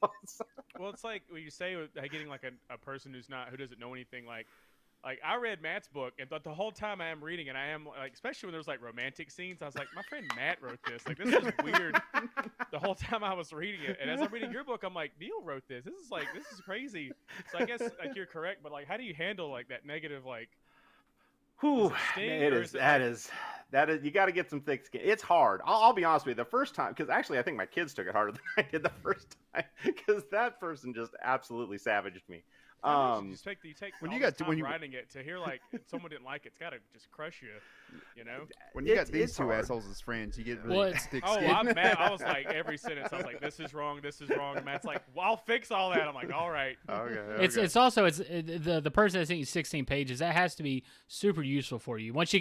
Well, it's like when you say getting like a person who doesn't know anything, like I read Matt's book, and the whole time I am reading it, I am like, especially when there's like romantic scenes, I was like, my friend Matt wrote this. Like, this is weird. The whole time I was reading it, and as I'm reading your book, I'm like, Neal wrote this. This is crazy. So I guess like you're correct, but like, how do you handle like that negative like? Whew, sting, it or is. is it That is. You got to get some thick skin. It's hard. I'll be honest with you. The first time, because actually, I think my kids took it harder than I did the first time, because that person just absolutely savaged me. You take when all you this got to- time when you- writing it to hear like someone didn't like it, it's gotta just crush you, you know. When you got It's these two hard. assholes as friends, you get really Well, it's- thick Oh, skin. I'm mad. I was like every sentence. I was like, "This is wrong. This is wrong." And Matt's like, "Well, I'll fix all that." I'm like, "All right." Okay. It's also the person that sent you 16 pages, that has to be super useful for you. Once you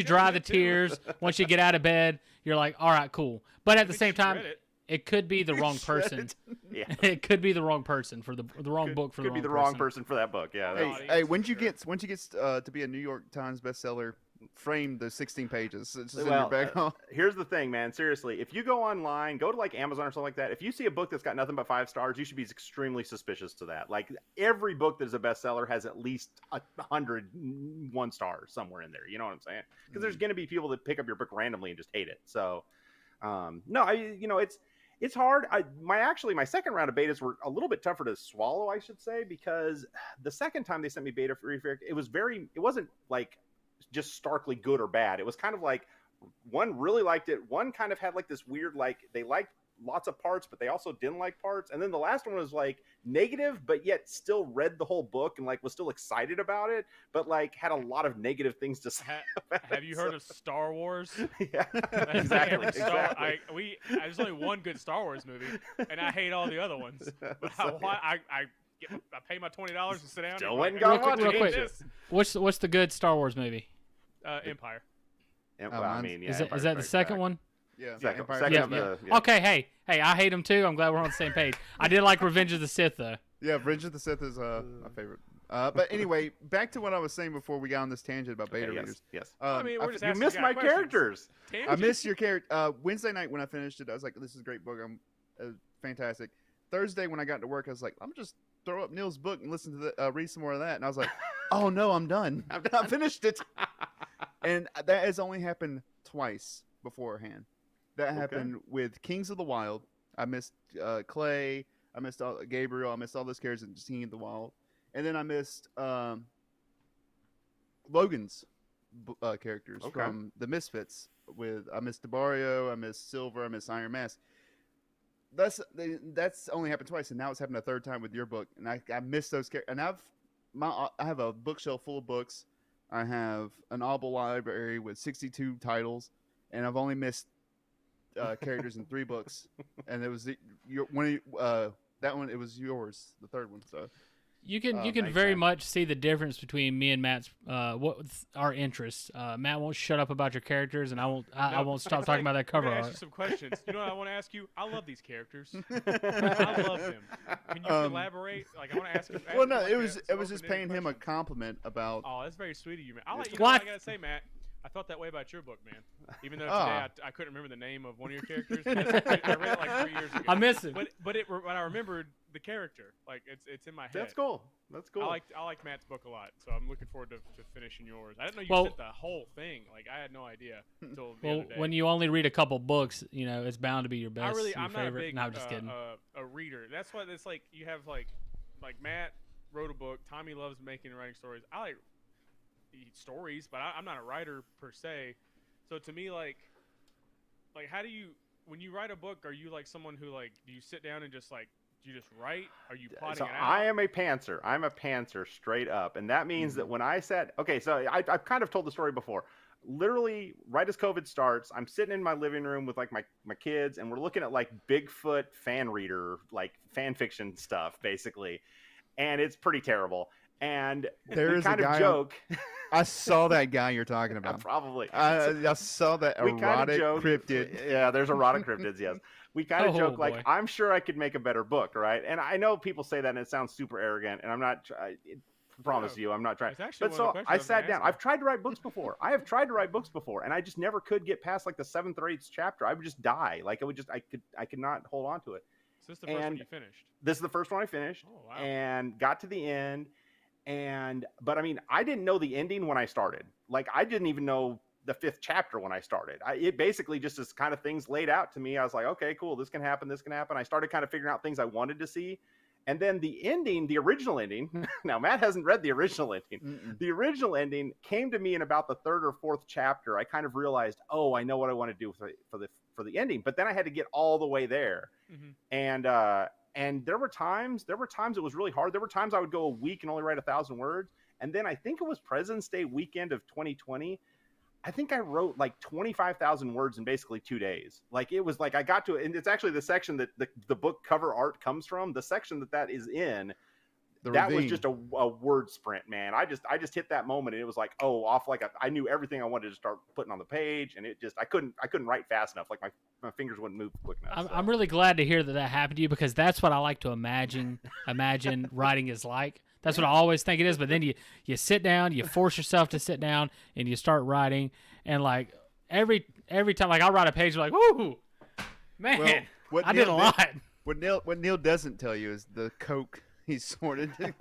dry the tears, once you get out of bed, you're like, all right, cool. But at the same time, it could be the wrong person. Yeah. It could be the wrong person for the wrong book for the Could wrong be the person. wrong person for that book. Yeah. Hey, that's- hey, once you get to be a New York Times bestseller, frame the 16 pages. It's just in your back home. Here's the thing, man. Seriously, if you go online, go to like Amazon or something like that. If you see a book that's got nothing but 5 stars, you should be extremely suspicious to that. Like every book that is a bestseller has at least 100 1 stars somewhere in there. You know what I'm saying? Because there's going to be people that pick up your book randomly and just hate it. So, no, it's hard. My second round of betas were a little bit tougher to swallow, I should say, because the second time they sent me beta feedback, it wasn't like just starkly good or bad. It was kind of like one really liked it, one kind of had like this weird, like they liked lots of parts, but they also didn't like parts. And then the last one was like negative, but yet still read the whole book and like was still excited about it, but like had a lot I negative things to say. Have you heard of Star Wars? Yeah, exactly. There's only one good Star Wars movie, and I hate all the other ones. But I pay my $20 to sit down. Still and went like, and Real got quick, real watching quick. this. What's the good Star Wars movie? Empire. Well, I mean, yeah, Is that Empire the Strikes second Back. one? Yeah. Second, Empire second Yeah, of Strikes the. Back. Yeah. Okay, hey, I hate them too. I'm glad we're on the same page. I did like Revenge of the Sith though. Yeah, Bridge of the Sith is my favorite. But anyway, back to what I was saying before we got on this tangent about beta Okay, readers. yes. I mean, we're just You asking missed guy my questions. characters. I missed your character. Wednesday night when I finished it, I was like, "This is a great book. I'm fantastic." Thursday when I got to work, I was like, "I'm just throw up Neal's book and listen to read some more of that." And I was like, "Oh no, I'm done. I finished it." And that has only happened twice beforehand. That happened with Kings of the Wild. I missed Clay. I missed Gabriel. I missed all those characters in King of the Wild. And then I missed Logan's characters from the Misfits. I missed DeBario. I missed Silver. I missed Iron Mask. That's only happened twice, and now it's happened a third time with your book. And I missed those characters. And I have a bookshelf full of books. I have an Audible library with 62 titles, and I've only missed characters in 3 books. And it was that one. It was yours, the third one. So You can Thanks, very man. much see the difference between me and Matt's our interests. Matt won't shut up about your characters, and I won't stop talking about that cover I'm gonna ask art. you some questions. You know what I want to ask you? I love these characters. I love them. Can you elaborate? Like I want to ask you. well, no, like it was some just open-ended paying him a questions. compliment about. Oh, that's very sweet of you, man. I'll let you It's know what I what? gotta say, Matt. I felt that way about your book, man. Even though Ah. today I couldn't remember the name of one of your characters. But I read it like 3 years ago. I miss it. But I remembered the character. Like it's in my head. That's cool. That's cool. I like Matt's book a lot, so I'm looking forward to finishing yours. I didn't know you Well- sent the whole thing. Like I had no idea until the Well, other day. when you only read a couple books, it's bound to be your best, your I'm not a favorite. big No, I'm just kidding. a reader. That's why it's like you have like Matt wrote a book. Tommy loves making and writing stories. I like stories, but I'm not a writer per se. So to me, like how do you when you write a book? Are you like someone who like do you sit down and just like do you just write? Are you plotting So it out? I am a pantser. I'm a pantser straight up, and that means that when I said, okay, so I've kind of told the story before. literally right as COVID starts, I'm sitting in my living room with like my kids, and we're looking at like Bigfoot fan reader, like fan fiction stuff, basically. And it's pretty terrible. And There we is a kind of guy joke. I saw that guy you're talking about. Probably. I saw that We kind of erotic joke. cryptid. Yeah, there's erotic cryptids, yes. We kind of Oh, joke like, boy. I'm sure I could make a better book, right? And I know people say that and it sounds super arrogant, and I'm not, promise you, I'm not trying. It's actually But one of so the questions I I was sat gonna down. ask you. I've tried to write books before. I have tried to write books before, and I just never could get past like the 7th or 8th chapter. I would just die. Like I could not hold on to it. So this is the first one and- you finished. This is the first one I finished, Oh, wow. and got to the end. But I mean, I didn't know the ending when I started. Like, I didn't even know the 5th chapter when I started. It basically just as kind of things laid out to me. I was like, okay, cool. This can happen. This can happen. I started kind of figuring out things I wanted to see. And then the ending, the original ending. Now, Matt hasn't read the original ending. Mm-mm. The original ending came to me in about the 3rd or 4th chapter. I kind of realized, oh, I know what I want to do for the ending. But then I had to get all the way there. Mhm. And there were times it was really hard. There were times I would go a week and only write 1,000 words. And then I think it was President's Day weekend of 2020. I think I wrote like 25,000 words in basically 2 days. Like, it was like I got to it, and it's actually the section that the book cover art comes from. The section that is in, that was ravine. just a word sprint, man. I just hit that moment, and it was like, oh, off like I knew everything I wanted to start putting on the page, and it just I couldn't write fast enough. Like my fingers wouldn't move quick enough. I'm really glad to hear that happened to you, because that's what I like to imagine writing is like. That's what I always think it is. But then you sit down, you force yourself to sit down, and you start writing. And like every time, like I'll write a page, like, woo, man, Well, what I did a Neil lot. What Neil doesn't tell you is the coke he sorted to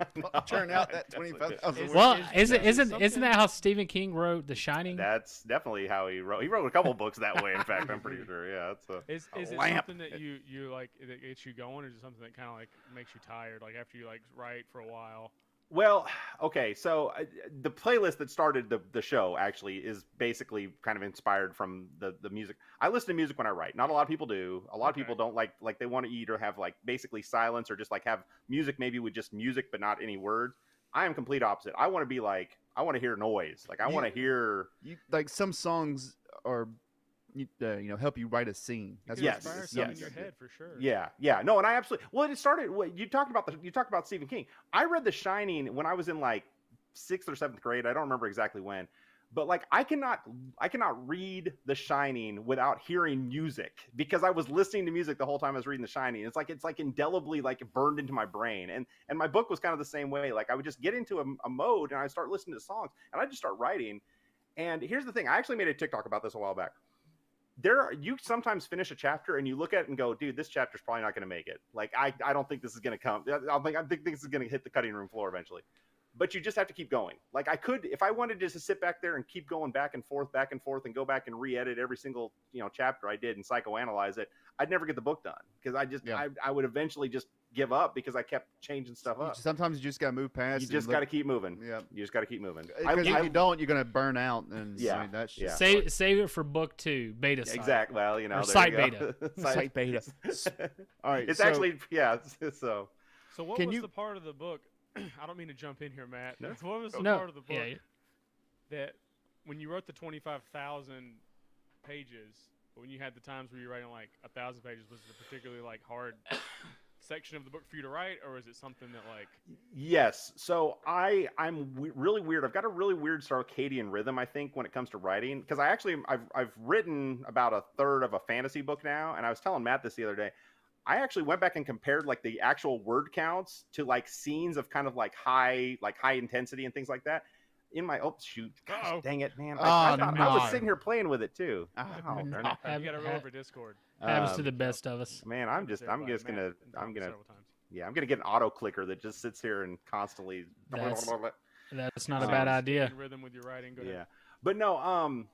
turn out that 25,000 words. Well, Is isn't something- that how Stephen King wrote The Shining? That's definitely how he wrote. He wrote a couple books that way. In fact, I'm pretty sure. Yeah, it's a Is it lamp. something that you like that gets you going, or is it something that kind of like makes you tired, like after you like write for a while? Well, okay, so the playlist that started the show actually is basically kind of inspired from the music. I listen to music when I write. Not a lot of people do. A lot of Okay. people don't like they want to either have like basically silence or just like have music maybe with just music but not any words. I am complete opposite. I want to be like, I want to hear noise. Like I want to hear. You, like some songs are, help you write a scene. That's You Yes, inspire yes. something in your head for sure. Yeah. No, and I absolutely. Well, it started. You talked about Stephen King. I read The Shining when I was in like 6th or 7th grade. I don't remember exactly when, but like I cannot read The Shining without hearing music, because I was listening to music the whole time I was reading The Shining. It's like indelibly like burned into my brain. And my book was kind of the same way. Like I would just get into a mode and I start listening to songs and I just start writing. And here's the thing. I actually made a TikTok about this a while back. You sometimes finish a chapter and you look at it and go, dude, this chapter's probably not going to make it. Like, I don't think this is going to come. I think this is going to hit the cutting room floor eventually. But you just have to keep going. Like I could, if I wanted just to sit back there and keep going back and forth and go back and re-edit every single, chapter I did and psychoanalyze it, I'd never get the book done, because I would eventually just give up because I kept changing stuff up. Sometimes you just gotta move past. You just got to keep moving. Yeah. You just got to keep moving. Because if you don't, you're gonna burn out. And Yeah, I mean, that's yeah. just Save it for book 2, beta site. Exactly. Well, Or there site you go. beta. Site beta. All right. It's so- actually, yeah. So So what Can was you- the part of the book? I don't mean to jump in here, Matt. No. What was the No, part of the book yeah. that when you wrote the 25,000 pages, but when you had the times where you're writing like 1,000 pages, was it a particularly like hard section of the book for you to write, or is it something that like? yes. So I'm really weird. I've got a really weird circadian rhythm, I think, when it comes to writing, because I've written about a third of a fantasy book now, and I was telling Matt this the other day. I actually went back and compared like the actual word counts to like scenes of kind of like high intensity and things like that. In my shoot, gosh, Uh-oh. dang it, man! Oh, I thought I was no. sitting here playing with it too. Oh, darn it. You got to roll over Discord. Happens to Um, the best of us. Man, I'm just gonna Matt get an auto clicker that just sits here and constantly. That's not a Um, bad idea. In rhythm with your writing. Go Yeah, ahead. but no.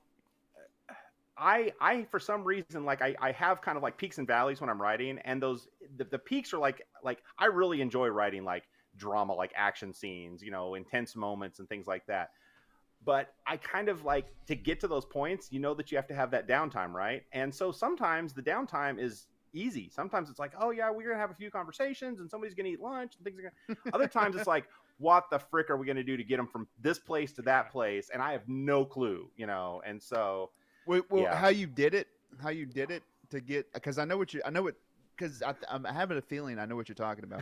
I for some reason like I have kind of like peaks and valleys when I'm writing, and the peaks are like I really enjoy writing like drama, like action scenes, intense moments and things like that. But I kind of like to get to those points, that you have to have that downtime, right? And so sometimes the downtime is easy. Sometimes it's like, oh yeah, we're gonna have a few conversations and somebody's gonna eat lunch and things are gonna. Other times it's like, what the frick are we gonna do to get them from this place to that place? And I have no clue, you know. And so, Well, yeah. how you did it to get, because I know because I'm having a feeling I know what you're talking about.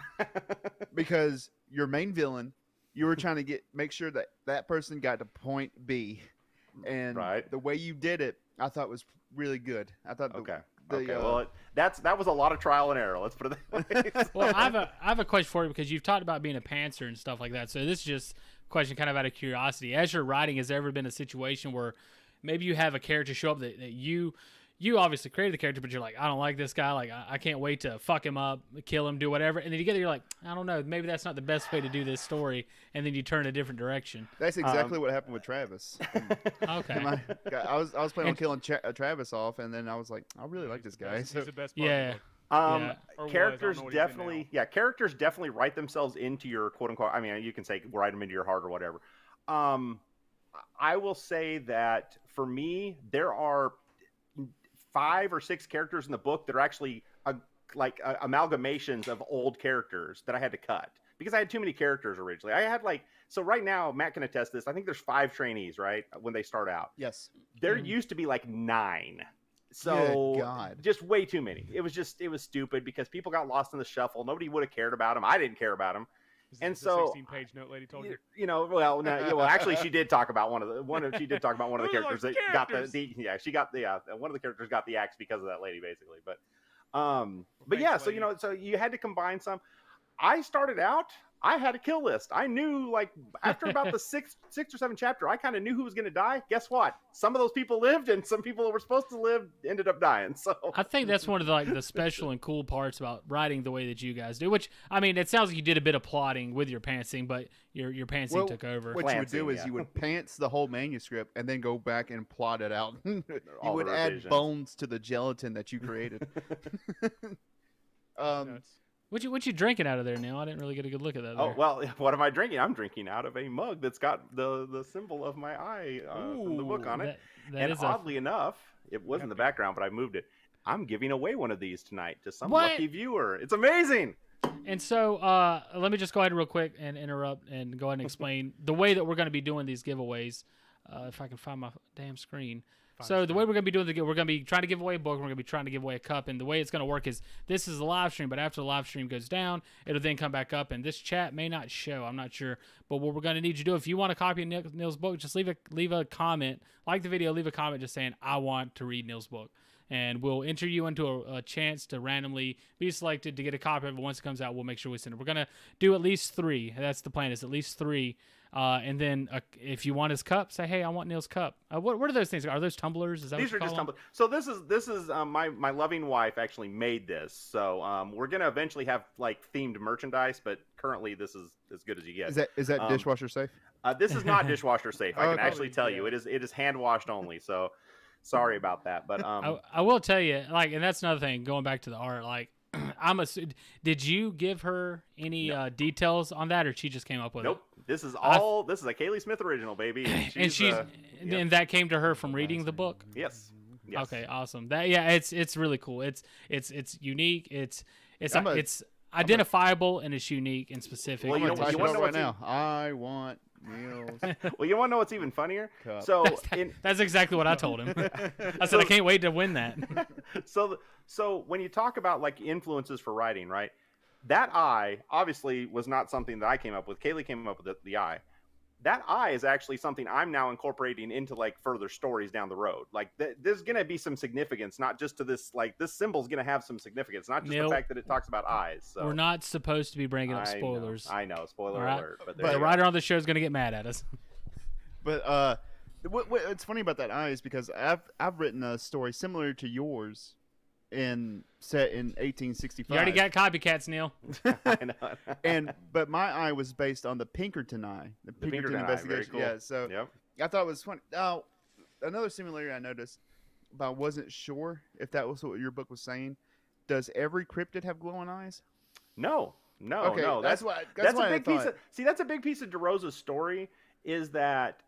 Because your main villain, you were trying to make sure that that person got to point B, and the way you did it, I thought was really good. I thought well, that was a lot of trial and error. Let's put it that way. Well, I have a question for you, because you've talked about being a pantser and stuff like that. So this is just a question kind of out of curiosity. As you're writing, has there ever been a situation where maybe you have a character show up that you obviously created the character, but you're like, I don't like this guy. Like, I can't wait to fuck him up, kill him, do whatever. And then you get there, you're like, I don't know, maybe that's not the best way to do this story. And then you turn a different direction. That's exactly what happened with Travis. Okay. I was planning on killing Travis off, and then I was like, I really like this guy. He's the best part Yeah. of the book. Characters definitely write themselves into your quote unquote. I mean, you can say write them into your heart or whatever. I will say that for me, there are 5 or 6 characters in the book that are actually amalgamations of old characters that I had to cut because I had too many characters originally. I had so right now, Matt can attest this. I think there's 5 trainees, right? When they start out. Yes. There used to be 9. So God. Just way too many. It was stupid because people got lost in the shuffle. Nobody would have cared about them. I didn't care about them. And so, 16-page note lady told you. You know, well, actually, she did talk about one of the characters that got one of the characters got the axe because of that lady, basically. But yeah, so so you had to combine some. I started out, I had a kill list. I knew after about the sixth or 7th chapter, I kind of knew who was going to die. Guess what? Some of those people lived, and some people that were supposed to live ended up dying. So I think that's one of the special and cool parts about writing the way that you guys do. Which, I mean, it sounds like you did a bit of plotting with your pantsing, but your pantsing took over. What you would do is you would pants the whole manuscript and then go back and plot it out. You would add bones to the gelatin that you created. What you drinking out of there, Neal? I didn't really get a good look at that. Oh, well, what am I drinking? I'm drinking out of a mug that's got the symbol of my eye from the book on it. And oddly enough, it was in the background, but I moved it. I'm giving away one of these tonight to some lucky viewer. It's amazing. And so let me just go ahead real quick and interrupt and go ahead and explain the way that we're going to be doing these giveaways. If I can find my damn screen. So the way we're going to be doing we're going to be trying to give away a book. We're going to be trying to give away a cup. And the way it's going to work is this is a live stream, but after the live stream goes down, it'll then come back up. And this chat may not show. I'm not sure. But what we're going to need you to do, if you want a copy of Neal's book, just leave a comment. Like the video, leave a comment just saying, I want to read Neal's book. And we'll enter you into a chance to randomly be selected to get a copy of it. Once it comes out, we'll make sure we send it. We're going to do at least 3. That's the plan, is at least 3. And then if you want his cup, say, hey, I want Neal's cup. What are those things? Are those tumblers? Is that These what are just tumblers. So this is my loving wife actually made this. So we're going to eventually have themed merchandise, but currently this is as good as you get. Is that dishwasher safe? This is not dishwasher safe. I can actually tell you. It is hand washed only. So sorry about that. But I will tell you, and that's another thing, going back to the art, did you give her any details on that, or she just came up with it? Nope. This is a Kaylee Smith original, baby. And that came to her from reading the book. Yes. Okay, awesome. It's really cool. It's unique. It's identifiable and it's unique and specific. Well, you want to know right now. I want Neal's. Well, you want to know what's even funnier? Cup. So that's exactly what I told him. I said I can't wait to win that. So when you talk about influences for writing, right? That eye obviously was not something that I came up with. Kaylee came up with the eye. That eye is actually something I'm now incorporating into further stories down the road. There's going to be some significance, not just to this, this symbol's going to have some significance, not just Neal, the fact that it talks about eyes. So. We're not supposed to be bringing up spoilers. I know, spoiler alert. But the writer on the show is going to get mad at us. But what's funny about that eye is because I've written a story similar to yours set in 1865. You already got copycats, Neal. I know. But my eye was based on the Pinkerton eye, the Pinkerton investigation. Very cool. Yeah, so yep. I thought it was funny. Now, another similarity I noticed, but I wasn't sure if that was what your book was saying. Does every cryptid have glowing eyes? No. Okay, no. That's a big piece of. See, that's a big piece of DeRosa's story. Is that.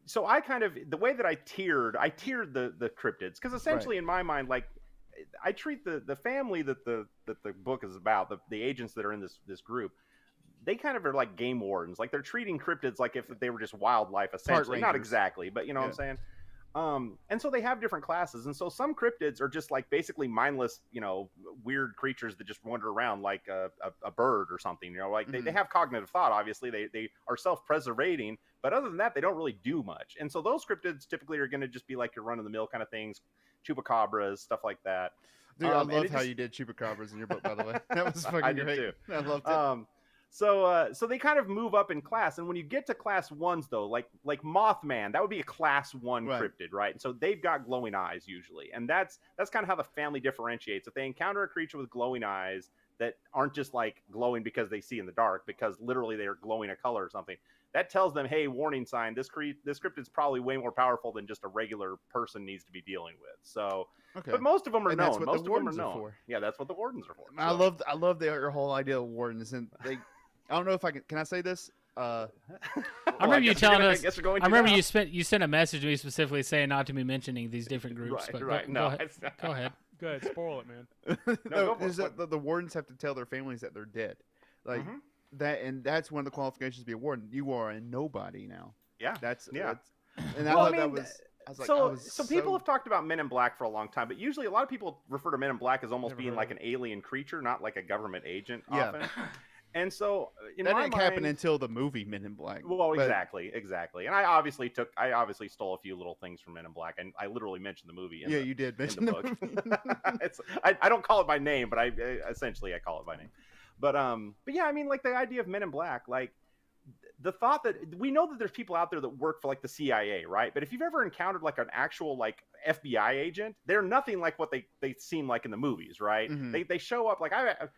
So I kind of the way that I tiered the cryptids, because essentially in my mind, I treat the family that the book is about, the agents that are in this group, they kind of are like game wardens. Like they're treating cryptids like if they were just wildlife, essentially. Not exactly, but you know what I'm saying. And so they have different classes, and so some cryptids are just like basically mindless, weird creatures that just wander around like a bird or something. Like they have cognitive thought. Obviously, they are self-preservating, but other than that, they don't really do much. And so those cryptids typically are going to just be like your run-of-the-mill kind of things, chupacabras, stuff like that. Dude, I love how you did chupacabras in your book, by the way. That was fucking great. Too. I loved it. So they kind of move up in class, and when you get to class 1s though, like Mothman, that would be a class 1 cryptid, right? And so they've got glowing eyes usually, and that's kind of how the family differentiates. If they encounter a creature with glowing eyes that aren't just like glowing because they see in the dark, because literally they are glowing a color or something, that tells them, hey, warning sign, this cryptid's probably way more powerful than just a regular person needs to be dealing with. So, but most of them are known. Most of them are known. Yeah, that's what the wardens are for. So. I love your whole idea of wardens, and they. I don't know if I can I say this? I remember you telling us. I remember you sent a message to me specifically saying not to be mentioning these different groups. Right. Go ahead. Go ahead. Go ahead. Spoil it, man. The wardens have to tell their families that they're dead, like that, and that's one of the qualifications to be a warden. You are a nobody now. Yeah. And I thought that was. So people have talked about Men in Black for a long time, but usually a lot of people refer to Men in Black as almost being like an alien creature, not like a government agent. Often. And so in that my didn't mind, happen until the movie Men in Black. Well, exactly. And I obviously stole a few little things from Men in Black, and I literally mentioned the movie. You did mention the book. I don't call it by name, but I essentially call it by name. But yeah, I mean, like the idea of Men in Black, like the thought that we know that there's people out there that work for like the CIA, right? But if you've ever encountered like an actual like FBI agent, they're nothing like what they seem like in the movies, right? They show up like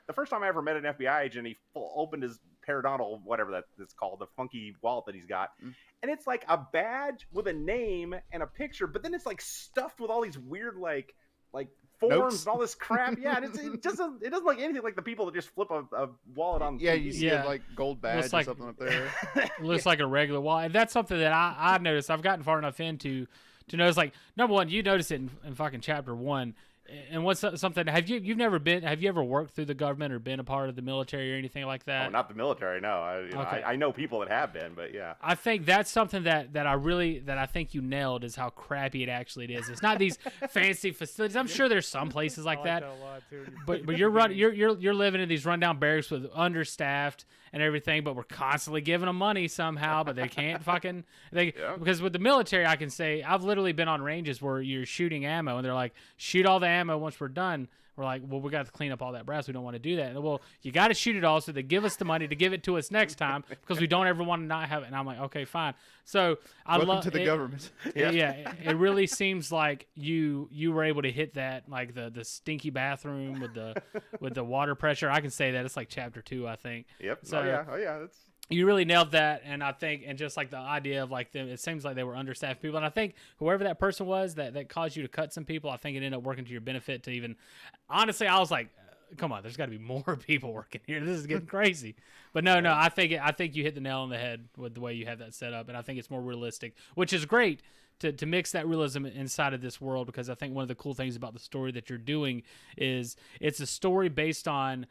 the first time I ever met an FBI agent, he opened his periodontal, whatever that's called, the funky wallet that he's got, and it's like a badge with a name and a picture, but then it's like stuffed with all these weird like forms and all this crap. Yeah, and it doesn't look anything like the people that just flip a wallet on. Yeah, you see a like gold badge or something up there. It looks like a regular wallet. And that's something that I noticed. I've gotten far enough into to notice. Like, number one, you notice it in fucking chapter 1. And what's something? Have you ever worked through the government or been a part of the military or anything like that? Oh, not the military, no. I know people that have been, but yeah. I think that's something that I think you nailed, is how crappy it actually is. It's not these fancy facilities. I'm sure there's some places like that. A lot too. But you're living in these rundown barracks with understaffed and everything, but we're constantly giving them money somehow, but they can't because with the military, I can say I've literally been on ranges where you're shooting ammo and they're like, shoot all the ammo once we're done. We're like, well, we got to clean up all that brass. We don't want to do that. And, well, you got to shoot it all so they give us the money to give it to us next time because we don't ever want to not have it. And I'm like, okay, fine. So welcome to the government. Yeah, it really seems like you were able to hit that, like the stinky bathroom with the water pressure. I can say that it's like chapter 2, I think. Yep. So, oh yeah. That's. You really nailed that, and I think, and just like the idea of like them, it seems like they were understaffed people, and I think whoever that person was that caused you to cut some people, I think it ended up working to your benefit. To even, honestly, I was like, come on, there's got to be more people working here. This is getting crazy. But no, I think you hit the nail on the head with the way you have that set up, and I think it's more realistic, which is great to mix that realism inside of this world, because I think one of the cool things about the story that you're doing is it's a story based on.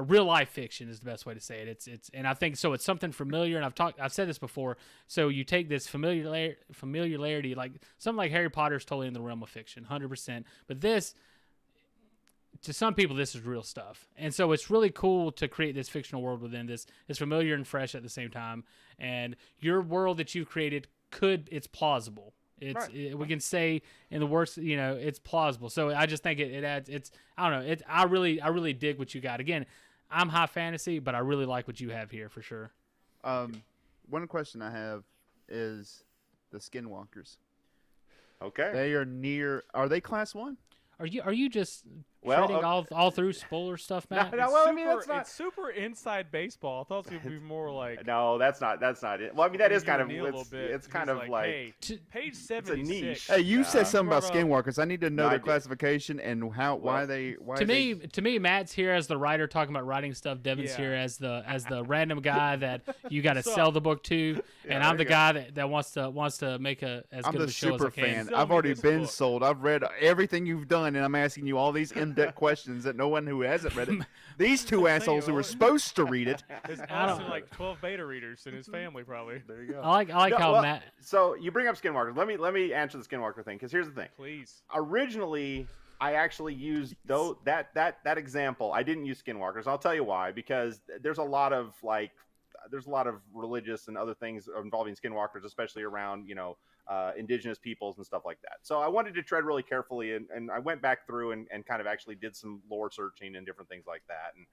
Real life fiction is the best way to say it. It's and I think so. It's something familiar, and I've said this before. So you take this familiarity, like something like Harry Potter is totally in the realm of fiction, 100%. But this, to some people, this is real stuff, and so it's really cool to create this fictional world within this. It's familiar and fresh at the same time, and your world that you've created it's plausible. We can say in the worst, it's plausible. So I just think it adds. I don't know. I really dig what you got. Again, I'm high fantasy, but I really like what you have here for sure. One question I have is the Skinwalkers. Okay. They are near. Are they class 1? Are you just? Well, treading all through spoiler stuff, Matt? No, well, I mean, that's not. It's super inside baseball. I thought it would be more like. No, that's not it. Well, I mean, that is kind of. Neal a little bit. It's kind of like, like. hey, page It's a 76. niche. Hey, you said something about brought up- skinwalkers. I need to know No, I their did. classification and why they. To me, Matt's here as the writer talking about writing stuff. Devin's Yeah. here as the random guy that you got to So- sell the book to, Yeah, and there I'm the you go. guy that wants to make as I'm good the of a show as I super can. fan. Sell I've me already this been book. sold. I've read everything you've done, and I'm asking you all these in-depth questions that no one who hasn't read it. These two assholes who were supposed to read it. There's I don't- also like 12 beta readers in his family, probably. There you go. I like No, how well, Matt. So you bring up skinwalkers. Let me answer the skinwalker thing, because here's the thing. Please. Originally, I actually used that example. I didn't use skinwalkers. I'll tell you why. Because there's a lot of religious and other things involving skinwalkers, especially around indigenous peoples and stuff like that. So I wanted to tread really carefully, and I went back through and kind of actually did some lore searching and different things like that. And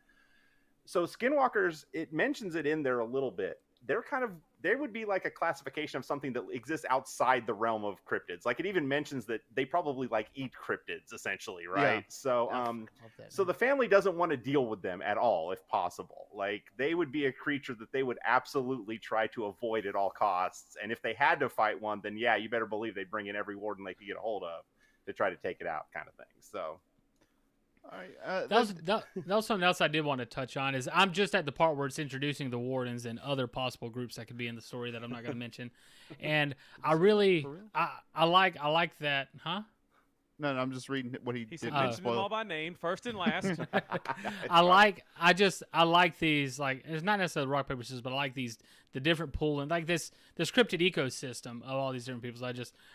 so skinwalkers, it mentions it in there a little bit. They would be like a classification of something that exists outside the realm of cryptids. Like, it even mentions that they probably like eat cryptids, essentially, right? Yeah. So so the family doesn't want to deal with them at all, if possible. Like, they would be a creature that they would absolutely try to avoid at all costs. And if they had to fight one, then yeah, you better believe they'd bring in every warden they could get a hold of to try to take it out, kind of thing. So All right, That was something else I did want to touch on. Is I'm just at the part where it's introducing the wardens and other possible groups that could be in the story that I'm not going to mention, and I really I like that, huh? No, I'm just reading what he He did. said not mention them all spoil. by name, first and last. I like these, like, it's not necessarily rock paper scissors, but I like the different pool and like this cryptid ecosystem of all these different people. So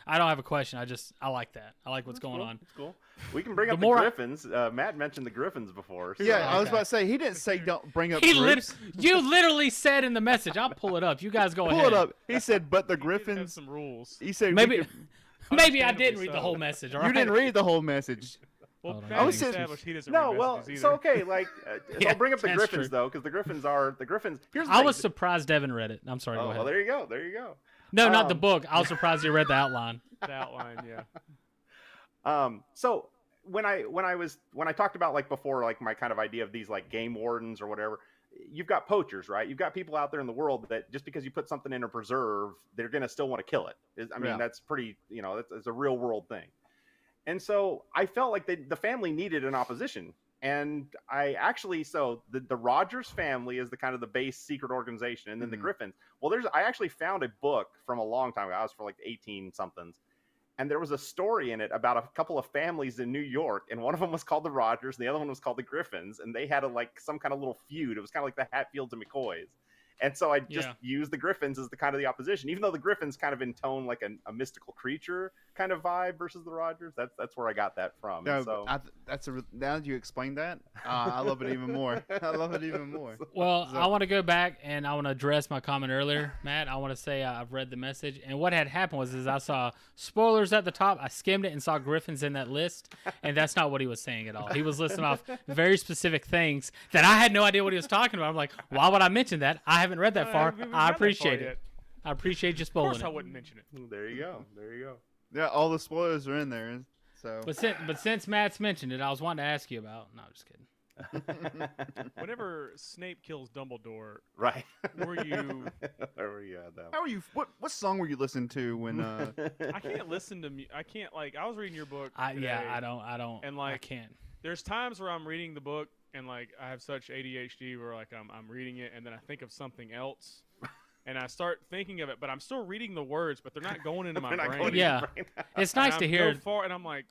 I don't have a question. I like that. I like what's going on. That's cool. We can bring up the more Griffins. Matt mentioned the Griffins before. So. Yeah, I was Okay. about to say he didn't say don't bring up You groups. literally said in the message. I'll pull it up. You guys go Pull ahead. it up. He said, but the Have Griffins. some rules. He said Maybe we could- maybe I didn't Understandably read the so. whole message. All you right? didn't read the whole message. Well, Hold on. Pat I was established he doesn't No, read well, messages so either. okay, like Yeah, I'll bring up the that's Griffins true. though, because the Griffins. Here's the I thing. was surprised Devin read it. I'm sorry. Oh, Go well, ahead. there you go. There you go. No, not the um, book. I was surprised you read the outline. The outline, yeah. So when I talked about, like, before, like, my kind of idea of these like game wardens or whatever, you've got poachers, right? You've got people out there in the world that just because you put something in a preserve, they're gonna still want to kill it. I mean, Yeah. that's pretty, it's a real world thing. And so I felt like the family needed an opposition. And I actually, so the Rogers family is the kind of the base secret organization, and then the Mhm. Griffins. Well, I actually found a book from a long time ago. I was for like 18 somethings. And there was a story in it about a couple of families in New York, and one of them was called the Rogers, and the other one was called the Griffins, and they had some kind of little feud. It was kind of like the Hatfields and McCoys. And so I just Yeah. used the Griffins as the kind of the opposition, even though the Griffins kind of intone like a mystical creature kind of vibe versus the Rogers. That's where I got that from. No, And so now that you explain that, I love it even more. I love it even more. Well, So- I want to go back and I want to address my comment earlier, Matt. I want to say I've read the message, and what had happened was I saw spoilers at the top. I skimmed it and saw Griffins in that list, and that's not what he was saying at all. He was listing off very specific things that I had no idea what he was talking about. I'm like, why would I mention that? I haven't read that far. We haven't I read that far appreciate yet. it. I appreciate you Of spoiling course, I it. wouldn't mention it. there you go. There you go. Yeah, all the spoilers are in there. So But since Matt's mentioned it, I was wanting to ask you about. No, I'm just kidding. Whenever Snape kills Dumbledore, Right. were you? Where were you at that? how are you? What song were you listening to when? I can't listen to. I can't like. I was reading your book. I today, don't. And, I like, can't. there's times where I'm reading the book and like I have such ADHD where like I'm reading it and then I think of something else. And I start thinking of it, but I'm still reading the words, but they're not going into my They're not brain. going to Yeah. your brain. It's And nice I'm to hear. go far, and I'm like,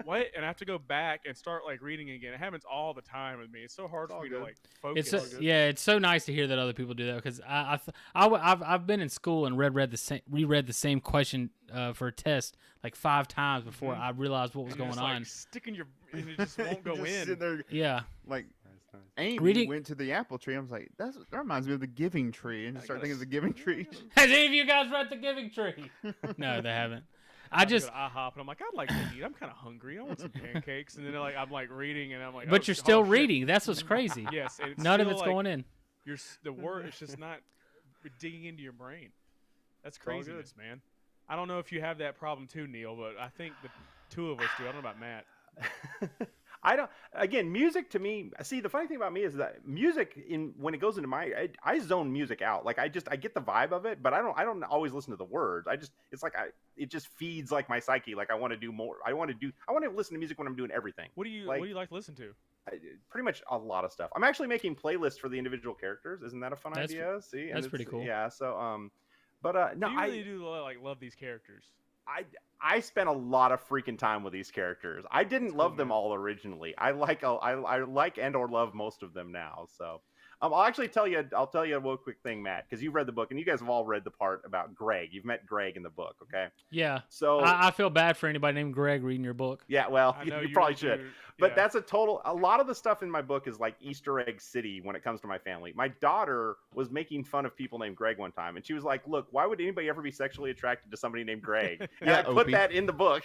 what? And I have to go back and start like reading again. It happens all the time with me. It's so hard It's for all me good. to like focus. It's so nice to hear that other people do that because I've been in school and reread the same question for a test like 5 times before I realized what was And you're going just, like, on. sticking your, and it just won't go just in. sitting there, Yeah. like Nice. Amy Reading- went to the apple tree. I was like, that reminds me of the Giving Tree, and just start thinking of the Giving Tree. Has any of you guys read The Giving Tree? No, they haven't. I go just. to IHOP and I'm like, I'd like to eat. I'm kind of hungry. I want some pancakes. And then like I'm like reading and I'm like, But oh, you're still oh, shit. reading. That's what's crazy. Yes, and it's None of still, it's like, going in. The word it's just not digging into your brain. That's all good. craziness, man. I don't know if you have that problem too, Neil, but I think the two of us do. I don't know about Matt. I don't. Again, music to me. See, the funny thing about me is that music when it goes into I zone music out. Like I get the vibe of it, but I don't always listen to the words. It's like it just feeds like my psyche. Like I want to do more. I want to listen to music when I'm doing everything. What do you like to listen to? Pretty much a lot of stuff. I'm actually making playlists for the individual characters. Isn't that a fun idea? See, that's pretty cool. Yeah. So no, so you really do like love these characters. I spent a lot of freaking time with these characters. I didn't love them all originally. I like and or love most of them now. So I'll tell you one quick thing, Matt, because you've read the book and you guys have all read the part about Greg. You've met Greg in the book, okay? Yeah. So I feel bad for anybody named Greg reading your book. Yeah, well, you probably should. But yeah. that's a lot of the stuff in my book is like Easter egg city when it comes to my family. My daughter was making fun of people named Greg one time, and she was like, "Look, why would anybody ever be sexually attracted to somebody named Greg?" And I put that in the book.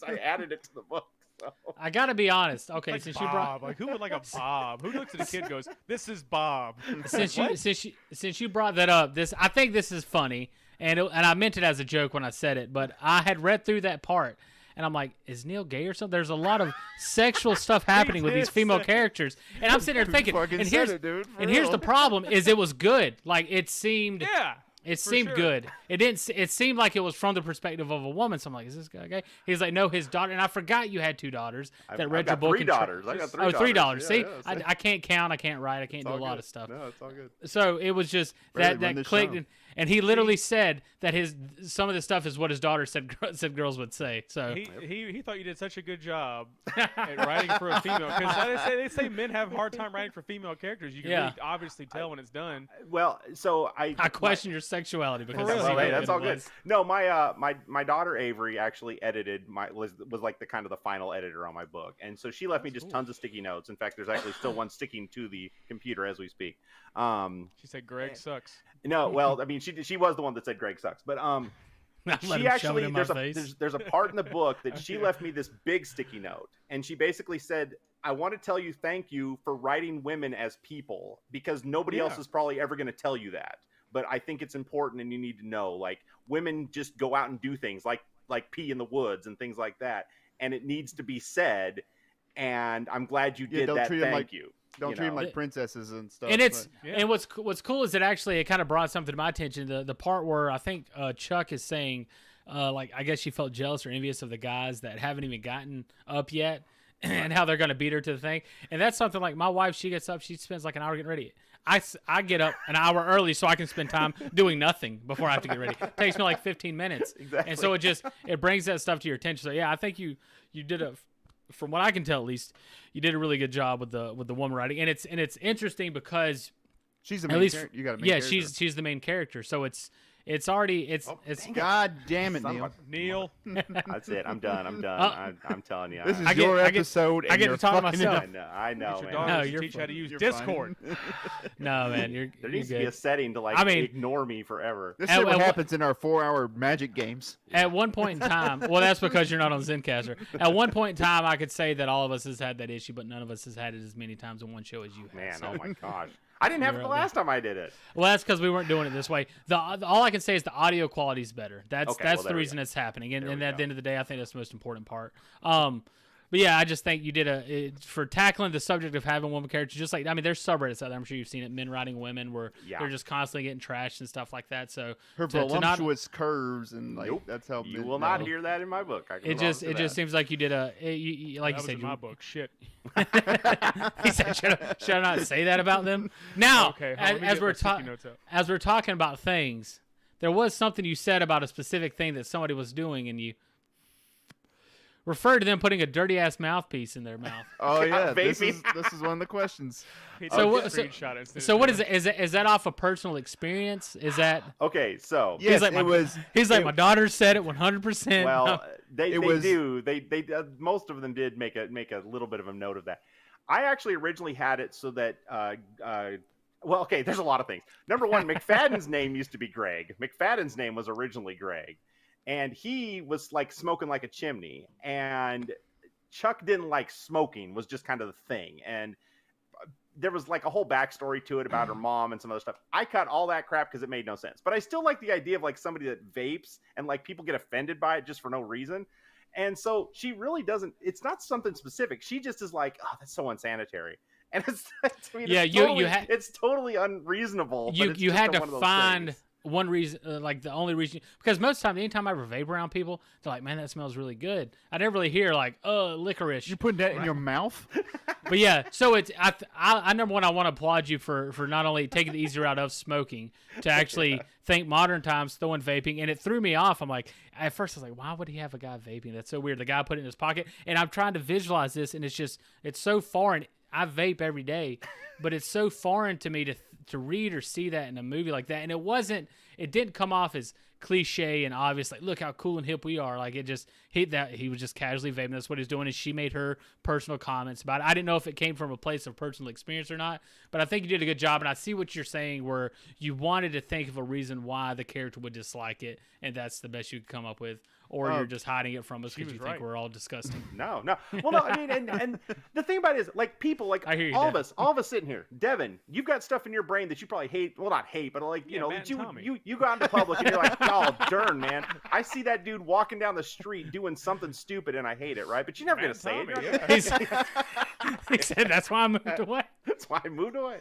I added it to the book. So. I gotta be honest. Okay, like since Bob. you brought like who would like a Bob? Who looks at a kid and goes, "This is Bob." since you brought that up, I think this is funny, and I meant it as a joke when I said it, but I had read through that part. And I'm like, is Neal gay or something? There's a lot of sexual stuff happening with these female characters. And I'm sitting there thinking, and here's the problem, is it was good. Like, it seemed... Yeah. It seemed good. It seemed like it was from the perspective of a woman. So I'm like, is this guy gay? He's like, no, his daughter. And I forgot you had 2 daughters that read your book. I got 3 daughters. See, I can't count. I can't write. I can't do a lot of stuff. No, it's all good. So it was just that clicked. And he literally said that some of the stuff is what his daughter said girls would say. So he thought you did such a good job at writing for a female. Because they say men have a hard time writing for female characters. You can really obviously tell when it's done. Well, so I question your sexuality because that's all good. No, my daughter Avery actually edited was like the kind of the final editor on my book, and so she left me just tons of sticky notes. In fact, there's actually still one sticking to the computer as we speak. She said Greg sucks. No, well, I mean, she was the one that said Greg sucks, but she actually there's a part in the book that she left me this big sticky note, and she basically said, I want to tell you thank you for writing women as people, because nobody else is probably ever going to tell you that, but I think it's important and you need to know, like, women just go out and do things like pee in the woods and things like that, and it needs to be said, and I'm glad you did that. Thank you. Don't treat them like princesses and stuff. And and what's cool is that actually it kind of brought something to my attention. The part where I think Chuck is saying, like, I guess she felt jealous or envious of the guys that haven't even gotten up yet, and how they're going to beat her to the thing. And that's something like my wife, she gets up, she spends like an hour getting ready. I get up an hour early so I can spend time doing nothing before I have to get ready. It takes me like 15 minutes. Exactly. And so it brings that stuff to your attention. So yeah, I think you did from what I can tell at least, you did a really good job with the woman writing. And it's interesting because she's the main character. You got a main character. Yeah, she's the main character. So it's already God damn it, Neal. That's it. I'm done. I'm telling you. This is your episode. I get to talk to myself. I know, man. Your daughter teach how to use Discord. No, man, there needs to be a setting to ignore me forever. This is what happens in our 4-hour Magic games. At one point in time, well, that's because you're not on Zencaster. At one point in time, I could say that all of us has had that issue, but none of us has had it as many times in one show as you have. Man, oh my gosh. I didn't have it the last time I did it. Well, that's because we weren't doing it this way. All I can say is the audio quality is better. That's the reason it's happening. And at the end of the day, I think that's the most important part. But yeah, I just think you did for tackling the subject of having woman characters. Just like, I mean, there's subreddits out there. I'm sure you've seen it. Men writing women, where they're just constantly getting trashed and stuff like that. So her voluptuous curves and that's how you will not hear that in my book. It just seems like you did like you said, in my book. Shit. He said, should I not say that about them? Now, as we're talking about things, there was something you said about a specific thing that somebody was doing, and you referred to them putting a dirty ass mouthpiece in their mouth. Oh yeah, this is one of the questions. So what is it? Is that off a personal experience? Is that okay? So yes, he's like my daughter said it 100%. Well, they most of them did make a little bit of a note of that. I actually originally had it so that well, okay, there's a lot of things. Number one, McFadden's name used to be Greg. McFadden's name was originally Greg. And he was like smoking like a chimney, and Chuck didn't like smoking, was just kind of the thing. And there was like a whole backstory to it about her mom and some other stuff. I cut all that crap because it made no sense. But I still like the idea of like somebody that vapes and like people get offended by it just for no reason. And so she really doesn't. It's not something specific. She just is like, oh, that's so unsanitary. And it's, I mean, Yeah, it's totally unreasonable. But it's you just had to one of those find things. one reason, like the only reason, because most of the time, anytime I ever vape around people, they're like, man, that smells really good. I never really hear like, licorice. You putting that in your mouth? But yeah, so it's I number one, I want to applaud you for not only taking the easy route of smoking to actually think modern times throwing vaping, and it threw me off. I'm like, at first I was like, why would he have a guy vaping? That's so weird. The guy put it in his pocket, and I'm trying to visualize this, and it's so foreign. I vape every day, but it's so foreign to me to read or see that in a movie like that, and it didn't come off as cliche and obvious, like, look how cool and hip we are. Like, he was just casually vaping. That's what he's doing. And she made her personal comments about it. I didn't know if it came from a place of personal experience or not, but I think you did a good job. And I see what you're saying, where you wanted to think of a reason why the character would dislike it, and that's the best you could come up with. Or you're just hiding it from us because you think we're all disgusting. No. Well, no, I mean, and the thing about it is, like, people, like, I hear you, all Devin. of us sitting here, Devin, you've got stuff in your brain that you probably hate. Well, not hate, but like, you know, Matt that and Tommy. you go out into public and you're like, oh, darn, man, I see that dude walking down the street doing something stupid and I hate it, right? But you're never Matt gonna say and it. Tommy, yeah. He said, that's why I moved away. That's why I moved away.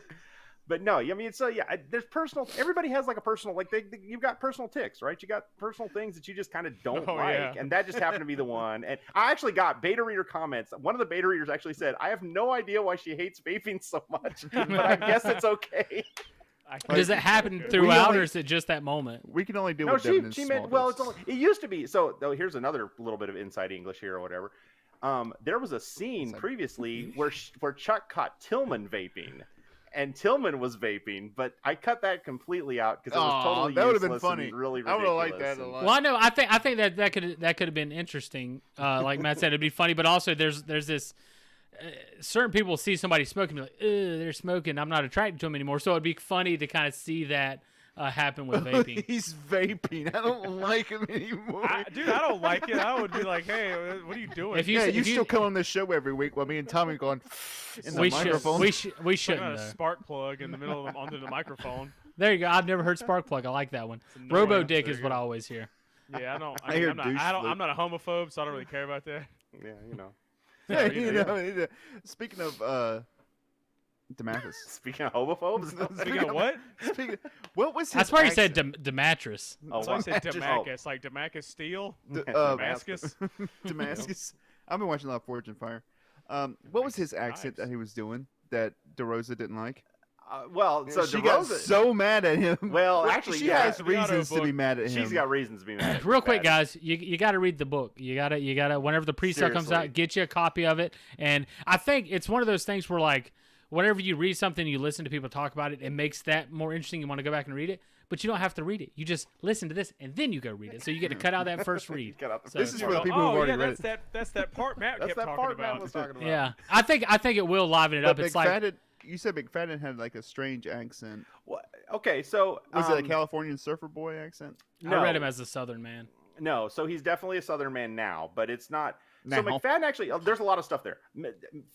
But no, I mean, so yeah, there's personal. Everybody has like a personal, like you've got personal tics, right? You got personal things that you just kind of don't like, yeah. and that just happened to be the one. And I actually got beta reader comments. One of the beta readers actually said, "I have no idea why she hates vaping so much, but I guess it's okay." Does it happen throughout, or is it just that moment? We can only do No, what Devin she is meant. small Well, does. it used to be. So though, here's another little bit of inside English here or whatever. There was a scene previously where Chuck caught Tillman vaping. And Tillman was vaping, but I cut that completely out because it was totally that would have been useless funny. and really I ridiculous. would have liked that a lot. Well, I know. I think that could have been interesting. Like Matt said, it'd be funny. But also, there's this certain people see somebody smoking, and be like, ugh, they're smoking. I'm not attracted to them anymore. So it'd be funny to kind of see that happen with vaping. He's vaping. I don't like him anymore. Dude, I don't like it. I would be like, hey, what are you doing? If you- Yeah, if you you- still come on this show every week while me and Tommy going in the we microphone. we Putting on shouldn't. a Though. spark plug in the middle of onto the microphone. There you go. I've never heard spark plug. I like that one. annoying. Robo dick There is you what go. I always hear. Yeah, I don't. I hear I'm not. douche flute. I'm not a homophobe, so I don't really care about that. Yeah, you know. Yeah, you you know, know, speaking of Damascus. Speaking of homophobes, Speaking of what? What was his That's why he said accent? Dematris. Oh, So I wow. said Damascus. Damascus, like Damascus Steel, Damascus. Damascus. Damascus. I've been watching a lot of Forge and Fire. What was his accent that he was doing that DeRosa didn't like? Well, so she got DeRosa, so mad at him. Well, actually, she yeah, has the reasons to be audiobook. mad at him. she's got reasons to be mad. Real quick, Bad. guys, you got to read the book. You gotta. Whenever the pre-sale comes Seriously. out, get you a copy of it. And I think it's one of those things where, like, whenever you read something, you listen to people talk about it, it makes that more interesting. You want to go back and read it, but you don't have to read it. You just listen to this, and then you go read it. So you get to cut out that first read. Cut out the So- This is for the people oh, who've already yeah, read that's it. that's that part Matt That's kept that talking part Matt about. was talking about. Yeah, I think it will liven it up. But It's like you said McFadden had like a strange accent. Okay, so Was it a Californian surfer boy accent? I read him as a Southern man. No, so he's definitely a Southern man now, but it's not. Now. So McFadden actually, there's a lot of stuff there.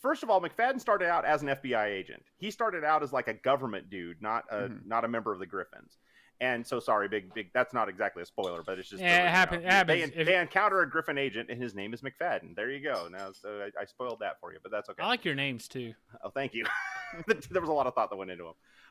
First of all, McFadden started out as an FBI agent. He started out as like a government dude, not a member of the Griffins. And so, sorry, big. That's not exactly a spoiler, but it's just Yeah, it happens. They encounter a Griffin agent, and his name is McFadden. There you go. Now, so I spoiled that for you, but that's okay. I like your names too. Oh, thank you. There was a lot of thought that went into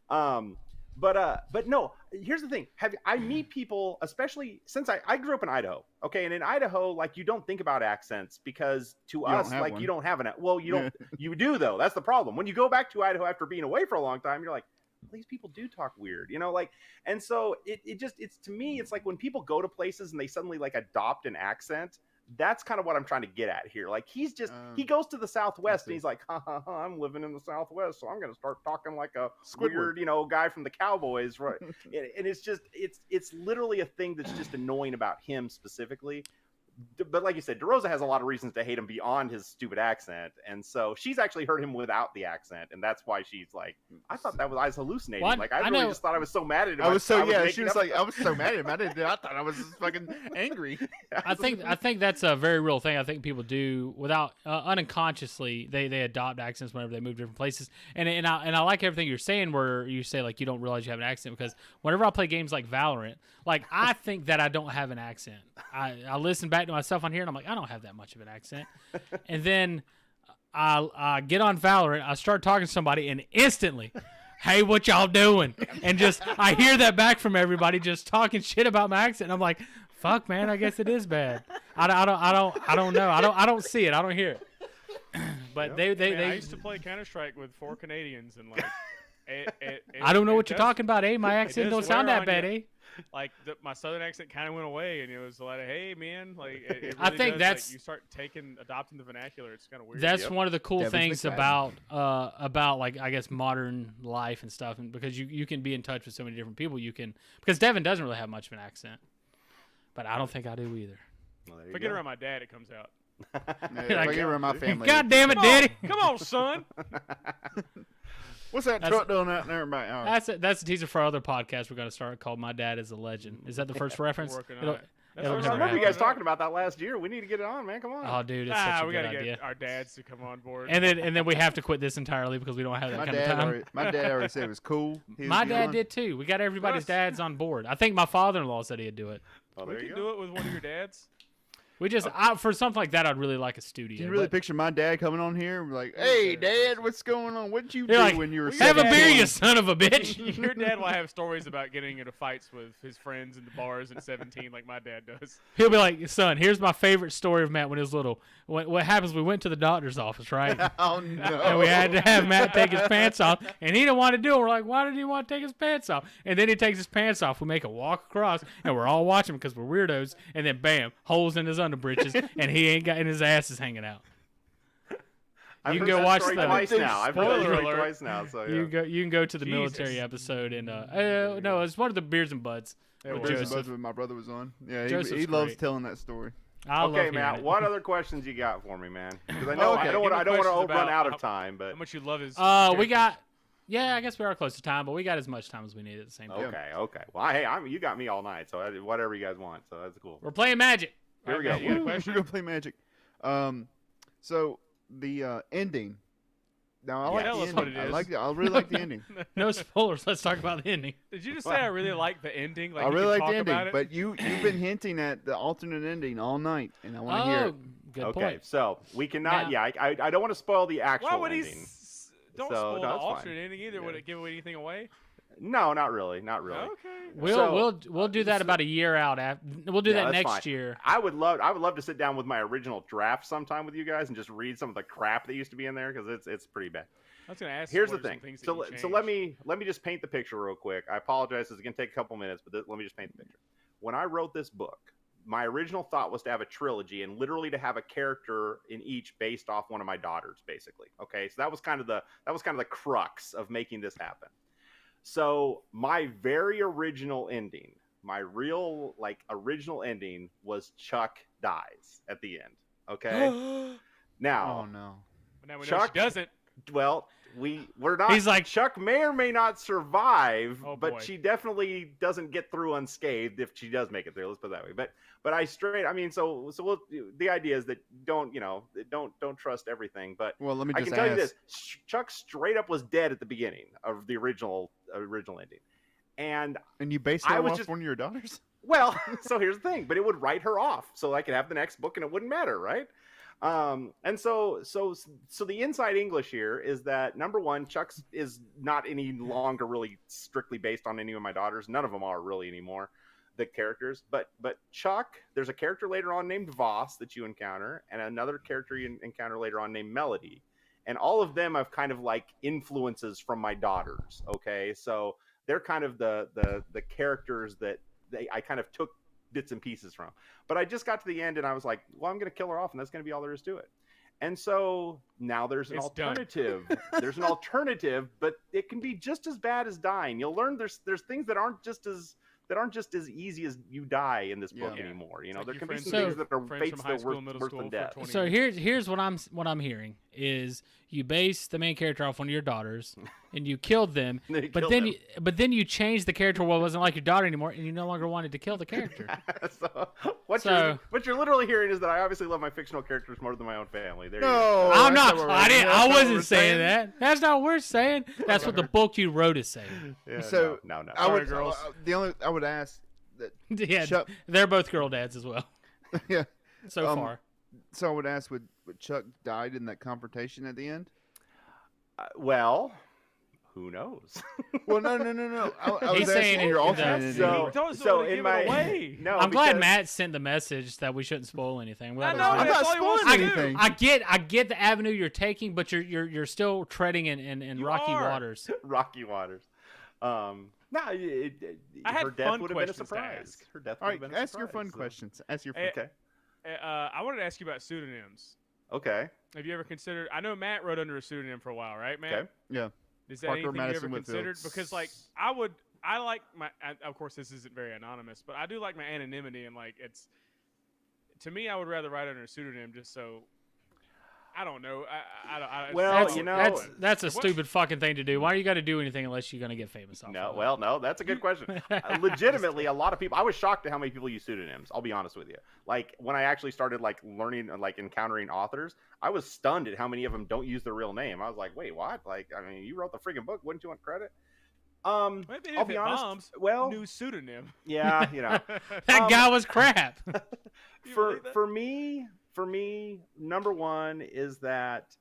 them. But no, here's the thing. I meet people, especially since I grew up in Idaho. Okay. And in Idaho, like, you don't think about accents because to don't us, have like, one. you don't have you don't, you do though. That's the problem. When you go back to Idaho after being away for a long time, you're like, these people do talk weird, like, and so it's to me, it's like when people go to places and they suddenly like adopt an accent. That's kind of what I'm trying to get at here. Like, he goes to the Southwest and he's like, I'm living in the Southwest, so I'm going to start talking like a Squidward. weird, guy from the Cowboys, right? And it's just, it's literally a thing that's just annoying about him specifically. But like you said, DeRosa has a lot of reasons to hate him beyond his stupid accent, and so she's actually heard him without the accent, and that's why she's like, I thought I was hallucinating. Well, like, I I really know- just thought I was so mad at him. I was so yeah. making She was up like, stuff. I was so mad at him. I thought I was just fucking angry. I think that's a very real thing. I think people do without unconsciously they adopt accents whenever they move to different places. And I like everything you're saying where you say like you don't realize you have an accent, because whenever I play games like Valorant, like I think that I don't have an accent. I listen back to to myself on here, and I'm like, I don't have that much of an accent. And then I get on Valorant, I start talking to somebody, and instantly, hey, what y'all doing? And just I hear that back from everybody, just talking shit about my accent. And I'm like, fuck, man, I guess it is bad. I don't know. I don't see it. I don't hear it. But Man, they I used to play Counter-Strike with 4 Canadians, and like, I don't know what you're does- talking about, eh? My accent does don't sound wear that on bad, you. eh? Like my southern accent kind of went away, and it was like, hey, man, like it I really think does, that's- like, you start adopting the vernacular. It's kind of weird. That's Yep. one of the cool Devin's things McFadden. about like I guess modern life and stuff, and because you can be in touch with so many different people. You can because Devin doesn't really have much of an accent, but I don't think I do either. Well, there you If I get go. around my dad, it comes out. Yeah, if I get around my family. God damn it, Come on, Daddy! come on, son. What's that That's- truck doing out there? That's a teaser for our other podcast we're gonna start called "My Dad Is a Legend." Is that the first reference? Working on It'll- it. it'll I never remember you happen. guys talking about that last year. We need to get it on, man. Come on. Oh, dude, it's such a we good gotta idea. get our dads to come on board. And then we have to quit this entirely because we don't have that My kind of dad, time. my dad already said it was cool. He was My good dad on. did too. We got everybody's Russ. dads on board. I think my father-in-law said he'd do it. Oh, we there you can go. do it with one of your dads. We just for something like that, I'd really like a studio. Can you really but- picture my dad coming on here and be like, "Hey, Dad, what's going on? What did you do You're like, when you were Have a 17?" beer, you son of a bitch. Your dad will have stories about getting into fights with his friends in the bars at 17, like my dad does. He'll be like, son, here's my favorite story of Matt when he was little. What happens, we went to the doctor's office, right? Oh no! And we had to have Matt take his pants off. And he didn't want to do it. We're like, why did he want to take his pants off? And then he takes his pants off. We make a walk across, and we're all watching because we're weirdos. And then, bam, holes in his underbreeches, and he ain't got, and his ass is hanging out. I've You can heard go that watch story the- twice now. I've heard that Spoiler story alert. twice now. So yeah. You can go to the Jesus. military episode, and no, it's one of the Beers and Buds. It with was. Beers and Joseph. Buds when my brother was on. Yeah, Joseph's he loves great. telling that story. I love Okay, hearing Matt. it. What other questions you got for me, man? Because I know Okay. I don't Give want me to questions run about out of how- time, but How much you love his. We characters. got, yeah, I guess we are close to time, but we got as much time as we need at the same time. okay. Well, hey, you got me all night, so whatever you guys want. So that's cool. We're playing Magic. Here we go. Matt, you got a We're question? gonna play Magic. So the ending. Now I like Tell the us ending. what it is. I really like the ending. No spoilers. Let's talk about the ending. Did you just say I really like the ending? Like I you really can like the talk about ending, it? but you've been hinting at the alternate ending all night, and I want to hear it. Good Okay, point. so we cannot. Now- Yeah, I don't want to spoil the actual Why would he? ending. Don't So, spoil no, the it's fine. alternate ending either. Would Yeah. it give anything away? No, not really. Not really. Okay. We'll do that about a year out. We'll do Yeah, that that's next fine. year. I would love to sit down with my original draft sometime with you guys and just read some of the crap that used to be in there because it's pretty bad. I was gonna ask. Here's the what are some thing. things that So you so let changed? me just paint the picture real quick. I apologize. This is gonna take a couple minutes, but let me just paint the picture. When I wrote this book, my original thought was to have a trilogy and literally to have a character in each based off one of my daughters, basically. Okay, so that was kind of the crux of making this happen. So my very original ending, my real original ending was Chuck dies at the end. Okay, now. Oh no! But now we know Chuck- she doesn't. Well, we're not. He's like- Chuck may or may not survive, Oh, but boy. she definitely doesn't get through unscathed if she does make it through. Let's put it that way. But I mean, so the idea is that don't trust everything. But Well, let me I just can tell you ask. this: Chuck straight up was dead at the beginning of the original ending, and And you based I that was off just- one of your daughters? well, so here's the thing, but it would write her off, so I could have the next book, and it wouldn't matter, right? And so the inside English here is that number one, Chuck is not any longer really strictly based on any of my daughters. None of them are really anymore, the characters. But Chuck, there's a character later on named Voss that you encounter, and another character you encounter later on named Melody, and all of them have kind of like influences from my daughters. Okay, so they're kind of the characters that I kind of took bits and pieces from. But I just got to the end and I was like, well, I'm going to kill her off and that's going to be all there is to it. And so now there's an It's done. alternative. There's an alternative, but it can be just as bad as dying. You'll learn there's things that aren't just as easy as you die in this book Yeah. anymore. You It's know, like there your can be friends- some So- things that are friends fates from high that school, are middle worse school than for death. 20 So here's what I'm hearing is you base the main character off one of your daughters, and you killed them. Then you But killed then them. you changed the character what wasn't like your daughter anymore, and you no longer wanted to kill the character. So what you're literally hearing is that I obviously love my fictional characters more than my own family. There you go. No, I'm that's not. what I didn't. that's I not what wasn't we're saying that. That's not what we're saying. That's what the book you wrote is saying. Yeah, So, no. I Sorry, would girls. I would ask that. Yeah, Chuck- they're both girl dads as well. Yeah, so far. So I would ask, would Chuck died in that confrontation at the end? Well, who knows? Well, no. I He's was saying asking your it- alternate that's- ending. He told us so to in give my it away. no, I'm glad because- Matt sent the message that we shouldn't spoil anything. Well, I that know, was I'm good. that's not all he wants spoiling to do. anything. I get the avenue you're taking, but you're still treading in You rocky are. waters. Rocky Waters. No, I had her death fun would have been a questions to surprise. ask. Her death All would right, have been a ask your surprise, fun so- questions. Ask your Eh, fun. Okay. I wanted to ask you about pseudonyms. Okay. Have you ever considered? I know Matt wrote under a pseudonym for a while, right, Matt? Okay. Yeah. Is that Parker anything you Madison ever Whitfield. considered? Because like I like my. Of course, this isn't very anonymous, but I do like my anonymity, and like it's. To me, I would rather write under a pseudonym just so. I don't know. I Well, That's, you know- that's a What? stupid fucking thing to do. Why are you got to do anything unless you're gonna get famous off No, of it? well, no, that's a good question. Legitimately, a lot of people. I was shocked at how many people use pseudonyms. I'll be honest with you. Like when I actually started like learning, like encountering authors, I was stunned at how many of them don't use their real name. I was like, wait, what? Like, I mean, you wrote the freaking book. Wouldn't you want credit? Maybe I'll if be it honest. bombs, Well, new pseudonym. yeah, you know, That guy was crap. You for believe that? for me, number one is that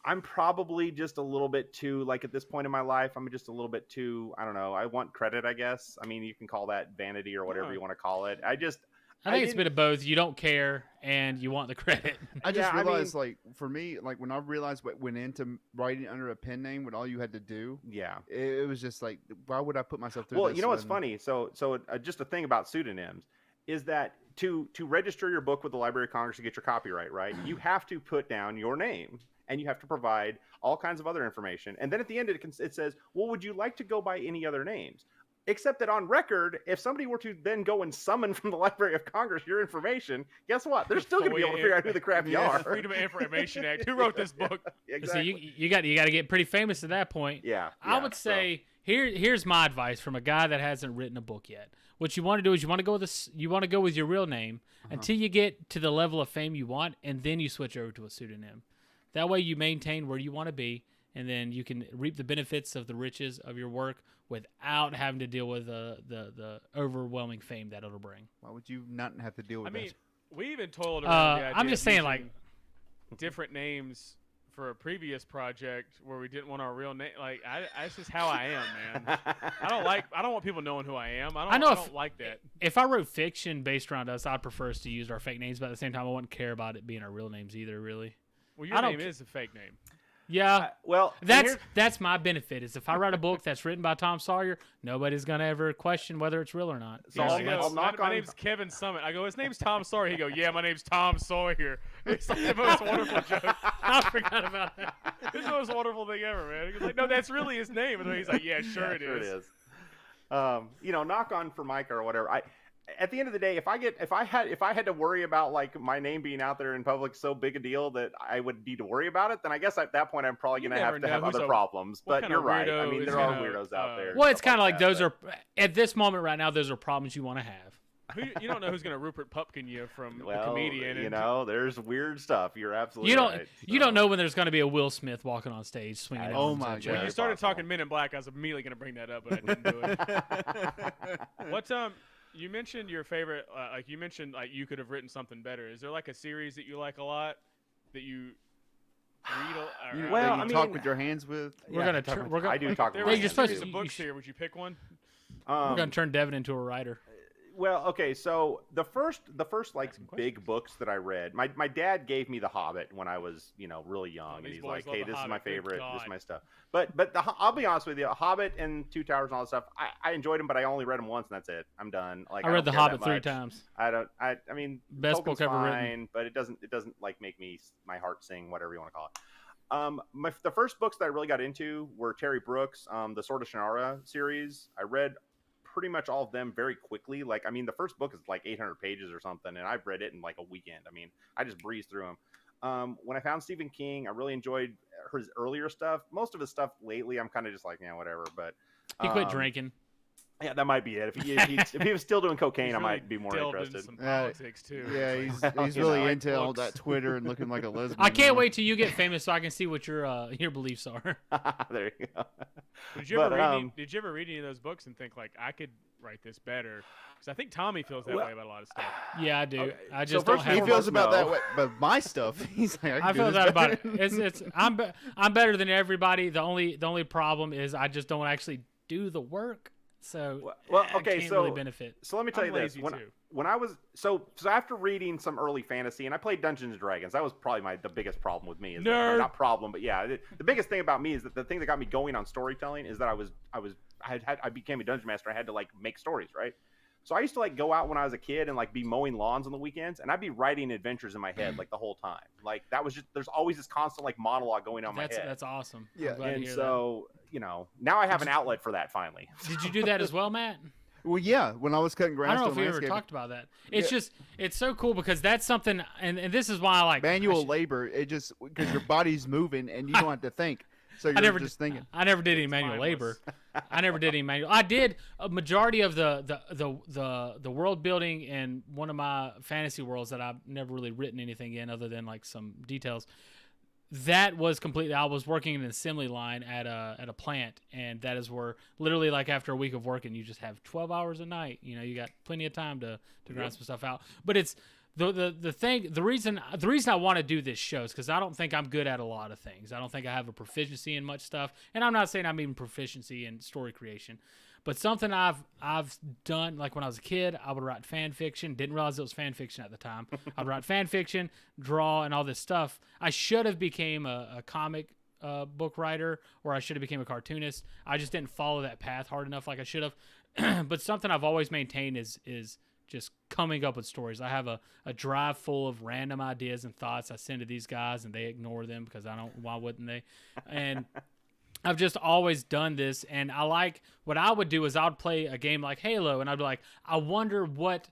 I'm probably just a little bit too, like at this point in my life, I'm just a little bit too, I don't know, I want credit, I guess. I mean, you can call that vanity or whatever Yeah. you want to call it. I I think it's a didn't- bit of both. You don't care and you want the credit. I just Yeah, I realized, like, for me, like, when I realized what went into writing under a pen name, what all you had to do, yeah. it was just like, why would I put myself through Well, this you know what's when- funny? So just a thing about pseudonyms is that to register your book with the Library of Congress to get your copyright, right? You have to put down your name and you have to provide all kinds of other information. And then at the end, it says, well, would you like to go by any other names? Except that on record, if somebody were to then go and summon from the Library of Congress your information, guess what? They're still going to be able to figure out who the crap you Yeah. are. Freedom of Information Act. Who wrote this book? Exactly. So you got to get pretty famous at that point. yeah. I would say here's my advice from a guy that hasn't written a book yet. What you want to do is you want to go with your real name until you get to the level of fame you want, and then you switch over to a pseudonym. That way you maintain where you want to be, and then you can reap the benefits of the riches of your work without having to deal with the overwhelming fame that it'll bring. Why would you not have to deal with I mean, that? we even toiled around the idea I'm just of saying, like- using different names for a previous project where we didn't want our real name. Like, that's just how I am, man. I don't want people knowing who I am. I don't like that. If I wrote fiction based around us, I'd prefer us to use our fake names, but at the same time, I wouldn't care about it being our real names either, really. Well, your I don't name ca- is a fake name. Yeah. well, and That's my benefit is if I write a book that's written by Tom Sawyer, nobody's gonna ever question whether it's real or not. So Yeah, I'll- I go, I'll knock my on- name's Kevin Summit. I go, his name's Tom Sawyer. He go, yeah, my name's Tom Sawyer. It's like the most wonderful joke. I forgot about that. It's the most wonderful thing ever, man. He's like, no, that's really his name. And then he's like, yeah, sure it Sure is. it is. You know, knock on for Micah or whatever. At the end of the day, if I had to worry about like my name being out there in public so big a deal that I would need to worry about it, then I guess at that point I'm probably You going to never have know who's other problems. what But kind you're of right. I weirdo mean, is there are gonna, weirdos out there. and Well, it's stuff kind of like that, those are at this moment right now. Those are problems you want to have. You don't know who's going to Rupert Pupkin you from Well, a comedian. you and know, there's weird stuff. You're absolutely You don't right. you don't know when there's going to be a Will Smith walking on stage swinging. I- Oh arms my at God. you. When Very you started possible. talking Men in Black, I was immediately going to bring that up, but I didn't do it. What you mentioned your favorite, like you mentioned, like you could have written something better. Is there like a series that you like a lot that you read? You, Well, that you I talk mean- with your hands with. We're Yeah, gonna turn. We're I gonna. do talk. There with Hey, my you're hands, supposed series too. of books here. Would you pick one? We're gonna turn Devin into a writer. Well, okay, so the first like Asking big books that I read, my dad gave me The Hobbit when I was, you know, really young, and these he's boys like, love "Hey, The this is my Hobbit, good favorite, this is God." my stuff." But I'll be honest with you, Hobbit and Two Towers and all that stuff, I enjoyed them, but I only read them once, and that's it. I'm done. Like I read don't The care that Hobbit 3 much. times. I mean, Best Tolkien's book ever written. fine, but it doesn't like make my heart sing, whatever you want to call it. The first books that I really got into were Terry Brooks, the Sword of Shannara series. I read pretty much all of them very quickly. Like, I mean, the first book is like 800 pages or something, and I've read it in like a weekend. I mean, I just breezed through them. When I found Stephen King, I really enjoyed his earlier stuff. Most of his stuff lately, I'm kind of just like, yeah, whatever. But He quit drinking. yeah, that might be it. If he was still doing cocaine, He's I really might be more delved interested. into some Yeah. politics too. Yeah, he's You really know, into all books. that Twitter and looking like a lesbian. I can't now. wait till you get famous so I can see what your beliefs are. There you go. Did you ever But, read? Did you ever read any of those books and think like I could write this better? Because I think Tommy feels that way about a lot of stuff. Yeah, I do. Okay, I so just don't first have. He and feels foremost, about no. that way, but my stuff, he's like, I can do feel this that about better. it. I'm better than everybody. The only problem is I just don't actually do the work. So Well, I okay, can't so really benefit. So let me tell I'm you this: lazy too. when I was so after reading some early fantasy, and I played Dungeons and Dragons, that was probably the biggest problem with me. Is that, Nerd. or not problem, but yeah, the biggest thing about me is that the thing that got me going on storytelling is that I became a dungeon master. I had to like make stories, right? So I used to like go out when I was a kid and like be mowing lawns on the weekends, and I'd be writing adventures in my head like the whole time. Like that was just there's always this constant like monologue going on in my head. That's awesome. I'm Yeah, glad to And hear so you know now I have an outlet for that finally. that. Did you do that as well, Matt? Well, yeah, when I was cutting grass, I don't know if doing we ever landscaping, talked about that. It's Yeah. just it's so cool because that's something, and this is why I like manual I should- labor, it just because your body's moving and you don't have to think, so you're never just thinking. I never did any manual labor. I never did any manual. I did a majority of the world building in one of my fantasy worlds that I've never really written anything in other than like some details. That was completely. I was working in an assembly line at a plant, and that is where literally like after a week of working, you just have 12 hours a night. You know, you got plenty of time to grind some stuff out. But it's the reason I want to do this show is because I don't think I'm good at a lot of things. I don't think I have a proficiency in much stuff, and I'm not saying I'm even proficiency in story creation. But something I've done, like when I was a kid, I would write fan fiction. Didn't realize it was fan fiction at the time. I'd write fan fiction, draw, and all this stuff. I should have became a comic book writer, or I should have became a cartoonist. I just didn't follow that path hard enough like I should have. But something I've always maintained is just coming up with stories. I have a drive full of random ideas and thoughts I send to these guys, and they ignore them because I don't. Why wouldn't they? And I've just always done this, and I like what I would do is I would play a game like Halo, and I'd be like, I wonder what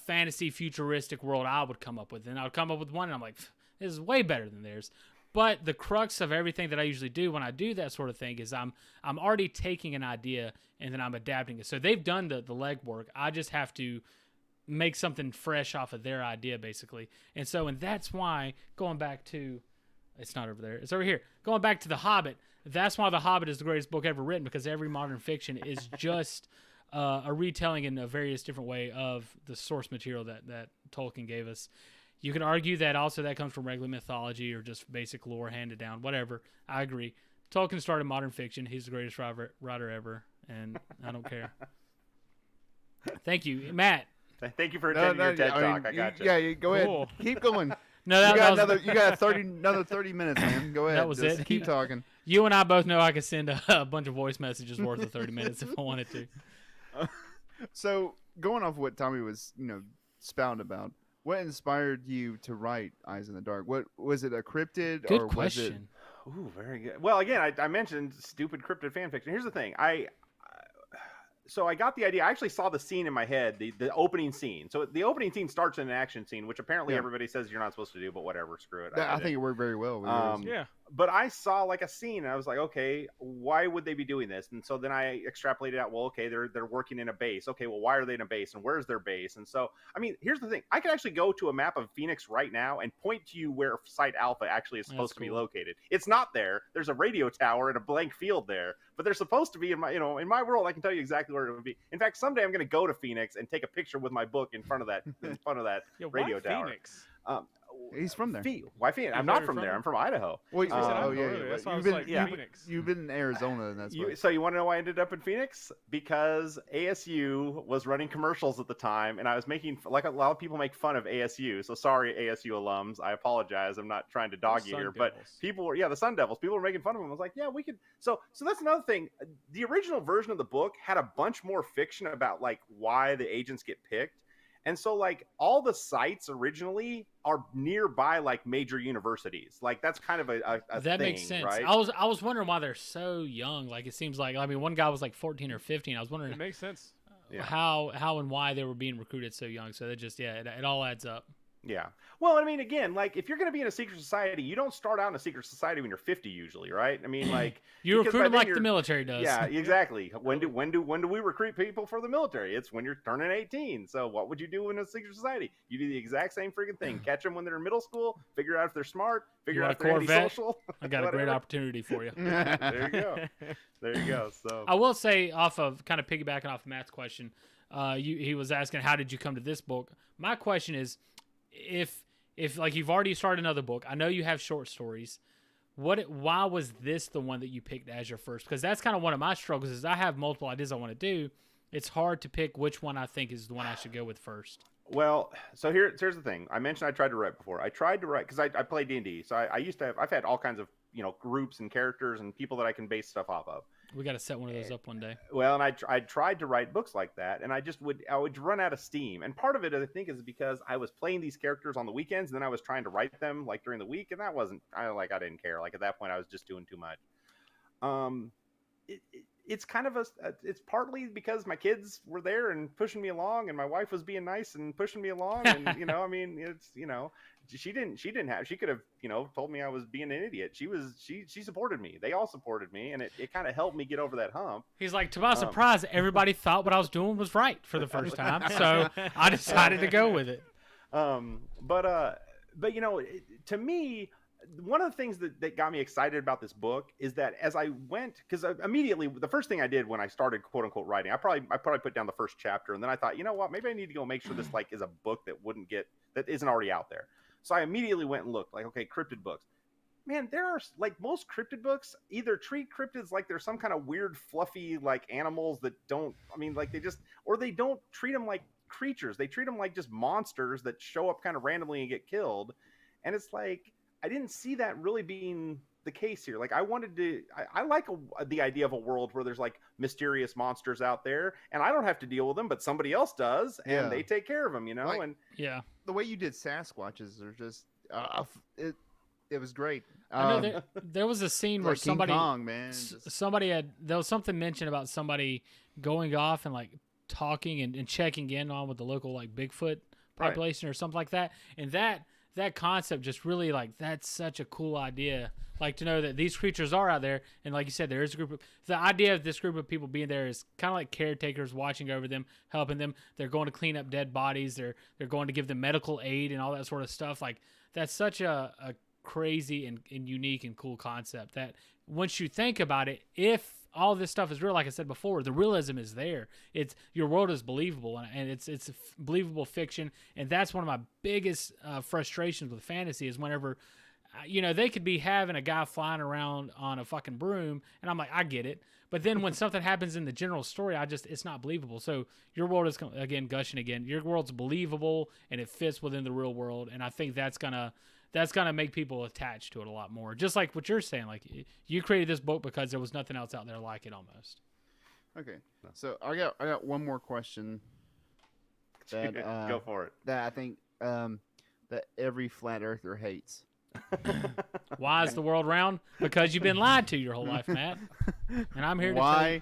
fantasy futuristic world I would come up with, and I would come up with one, and I'm like, this is way better than theirs. But the crux of everything that I usually do when I do that sort of thing is I'm already taking an idea and then I'm adapting it. So they've done the legwork. I just have to make something fresh off of their idea, basically. And that's why going back to, it's not over there, it's over here. Going back to The Hobbit. That's why The Hobbit is the greatest book ever written, because every modern fiction is just a retelling in a various different way of the source material that Tolkien gave us. You can argue that also that comes from regular mythology or just basic lore handed down, whatever. I agree. Tolkien started modern fiction. He's the greatest writer ever, and I don't care. Thank you, Matt. Thank you for attending your TED Talk. I got you. Yeah, you go Cool. ahead. Keep going. No, You got that was, another 30 minutes, man. Go ahead. That was Just it. Keep talking. you and I both know I could send a bunch of voice messages worth of 30 minutes if I wanted to. So, going off what Tommy was, spouting about, what inspired you to write Eyes in the Dark? What was it, a cryptid Good or question. Ooh, very good. Well, again, I mentioned stupid cryptid fan fiction. Here's the thing. So I got the idea. I actually saw the scene in my head, the opening scene. So the opening scene starts in an action scene, which apparently Yeah. everybody says you're not supposed to do, but whatever, screw it. I did think it. it worked very well. With Um, yours. Yeah. But I saw like a scene, and I was like, okay, why would they be doing this? And so then I extrapolated out, well, okay, they're working in a base. Okay, well, why are they in a base, and where's their base? And so, I mean, here's the thing: I could actually go to a map of Phoenix right now and point to you where Site Alpha actually is supposed to be cool. located. It's not there. There's a radio tower and a blank field there, but they're supposed to be in my world. I can tell you exactly where it would be. In fact, someday I'm going to go to Phoenix and take a picture with my book in front of that Yeah, why radio tower. Phoenix? He's from there. Why Phoenix? I'm Is not that from where there. you're I'm from Idaho. Well, He said Idaho yeah. earlier. That's why I You've was been, like, yeah. Phoenix. you've been in Arizona, and that's why. So you want to know why I ended up in Phoenix? Because ASU was running commercials at the time, and I was making, like a lot of people make fun of ASU. So sorry, ASU alums. I apologize. I'm not trying to dog you Sun here, but Devils. people were, the Sun Devils. People were making fun of them. I was like, yeah, we could. So that's another thing. The original version of the book had a bunch more fiction about like why the agents get picked. And so, like, all the sites originally are nearby, like, major universities. Like, that's kind of a That thing, makes sense. right? I was wondering why they're so young. Like, it seems like, I mean, one guy was like 14 or 15. I was wondering It makes sense. Yeah. how and why they were being recruited so young. So that just, it all adds up. Yeah. Well, I mean, again, like if you're going to be in a secret society, you don't start out in a secret society when you're 50 usually, right? I mean, like You because recruit by them then like the you're military does. yeah, exactly. When do we recruit people for the military? It's when you're turning 18. So what would you do in a secret society? You do the exact same freaking thing. Catch them when they're in middle school, figure out if they're smart, figure out if they're antisocial. I got a great opportunity for you. There you go. There you go. So I will say, off of kind of piggybacking off Matt's question, he was asking, how did you come to this book? My question is, if like you've already started another book, I know you have short stories. Why was this the one that you picked as your first? Because that's kind of one of my struggles. Is I have multiple ideas I want to do. It's hard to pick which one I think is the one I should go with first. Well, so here's the thing. I mentioned I tried to write before. I tried to write because I play D&D. So I used to have. I've had all kinds of groups and characters and people that I can base stuff off of. We got to set one of those up one day. Well, and I tried to write books like that, and I would run out of steam. And part of it, I think, is because I was playing these characters on the weekends, and then I was trying to write them like during the week, and that wasn't. I didn't care. Like at that point, I was just doing too much. It's kind of it's partly because my kids were there and pushing me along, and my wife was being nice and pushing me along, and I mean, it's she could have told me I was being an idiot. She supported me. They all supported me, and it kind of helped me get over that hump. He's like, to my surprise, everybody thought what I was doing was right for the first time, so I decided to go with it. But to me, one of the things that got me excited about this book is that as I went, because immediately the first thing I did when I started quote unquote writing, I probably put down the first chapter, and then I thought, you know what, maybe I need to go make sure this like is a book that isn't already out there. So I immediately went and looked, like, okay, cryptid books. Man, there are, like, most cryptid books either treat cryptids like they're some kind of weird, fluffy, like, animals that don't, I mean, like, they don't treat them like creatures. They treat them like just monsters that show up kind of randomly and get killed. And it's like, I didn't see that really being the case here. Like, I like the idea of a world where there's, like, mysterious monsters out there, and I don't have to deal with them, but somebody else does, and they take care of them, Like, and yeah. The way you did Sasquatches are just it was great. I know there was a scene where like somebody King Kong, man. There was something mentioned about somebody going off and like talking and checking in on with the local like Bigfoot population or something like that, and that concept just really, like, that's such a cool idea. Like, to know that these creatures are out there, and like you said, there is the idea of this group of people being there is kind of like caretakers watching over them, helping them. They're going to clean up dead bodies. They're going to give them medical aid and all that sort of stuff. Like, that's such a crazy and unique and cool concept that once you think about it, if all this stuff is real, like I said before, the realism is there. It's your world is believable, and it's a believable fiction, and that's one of my biggest frustrations with fantasy is whenever, they could be having a guy flying around on a fucking broom, and I'm like, I get it, but then when something happens in the general story, it's not believable. So your world is again gushing again. Your world's believable and it fits within the real world, and I think that's gonna make people attached to it a lot more. Just like what you're saying, like you created this book because there was nothing else out there like it almost. Okay, so I got one more question. That, go for it. That I think that every flat earther hates. Why is the world round? Because you've been lied to your whole life, Matt. And I'm here to tell you.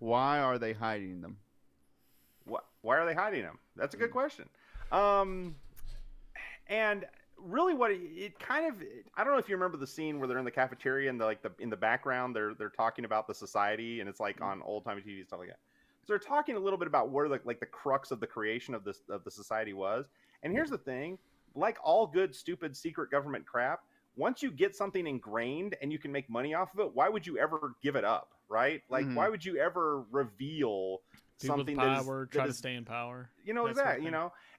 Why are they hiding them? Why are they hiding them? That's a good question. And really what it kind of, I don't know if you remember the scene where they're in the cafeteria and in the background they're talking about the society, and it's like on old timey TV stuff like that. So they're talking a little bit about where the crux of the creation of the society was. And here's the thing, like all good stupid secret government crap, once you get something ingrained and you can make money off of it, why would you ever give it up, right? Like why would you ever reveal people something with power try to stay in power?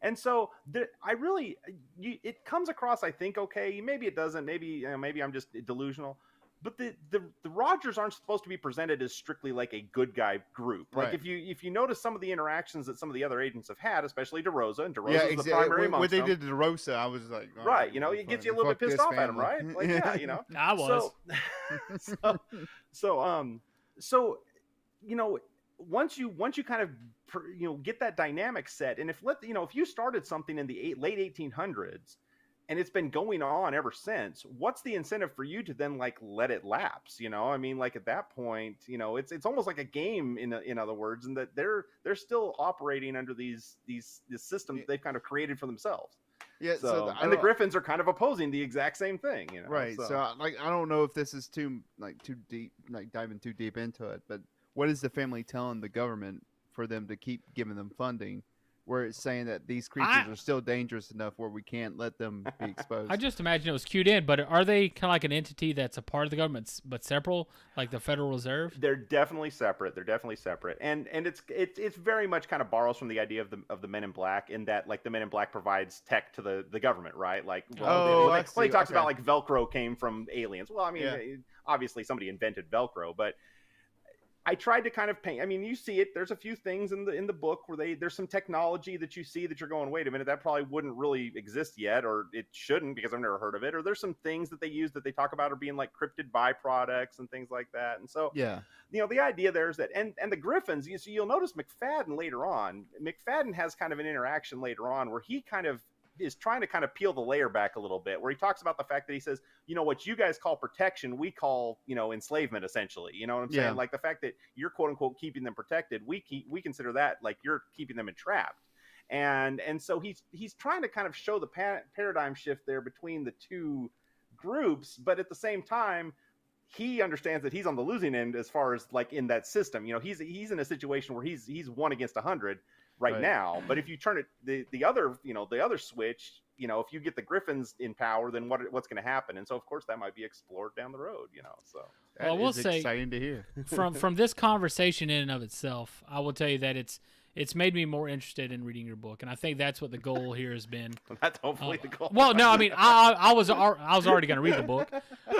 And so it comes across, I think, okay, maybe it doesn't, maybe I'm just delusional, but the Rogers aren't supposed to be presented as strictly like a good guy group. Like if you notice some of the interactions that some of the other agents have had, especially DeRosa, and DeRosa's the primary amongst them. What they did to DeRosa, I was like, right, it gets you a little bit pissed off at him, right? Like, I was. So once you kind of get that dynamic set, and if you started something in the late 1800s and it's been going on ever since, what's the incentive for you to then like let it lapse? I mean, like at that point, it's almost like a game in other words, and that they're still operating under these systems they've kind of created for themselves. Yeah. So, and the Griffins are kind of opposing the exact same thing, Right. So I don't know if this is too deep, like diving too deep into it, but what is the family telling the government for them to keep giving them funding, where it's saying that these creatures are still dangerous enough where we can't let them be exposed? I just imagine it was cued in, but are they kind of like an entity that's a part of the government but separate, like the Federal Reserve? They're definitely separate. And it's very much kind of borrows from the idea of the Men in Black, in that like the Men in Black provides tech to the government, right? Like he talks about like Velcro came from aliens. Well, I mean, obviously somebody invented Velcro, but I tried to kind of paint. I mean, you see it. There's a few things in the book where there's some technology that you see that you're going, wait a minute, that probably wouldn't really exist yet, or it shouldn't because I've never heard of it. Or there's some things that they use that they talk about are being like cryptid byproducts and things like that. And so, the idea there is that, and the Griffins, you'll notice McFadden later on. McFadden has kind of an interaction later on where he kind of is trying to kind of peel the layer back a little bit, where he talks about the fact that he says, what you guys call protection, we call, enslavement, essentially. You know what I'm saying? Like the fact that you're quote unquote keeping them protected, we consider that like you're keeping them entrapped. And so he's trying to kind of show the paradigm shift there between the two groups, but at the same time, he understands that he's on the losing end as far as like in that system. He's in a situation where he's 1 against 100 right now. But if you turn it the other switch, if you get the Griffins in power, then what's going to happen? And so of course that might be explored down the road. So well, I will say, exciting to hear. from this conversation in and of itself, I will tell you that it's made me more interested in reading your book, and I think that's what the goal here has been. That's hopefully the goal. Well, no, I mean, I was already going to read the book,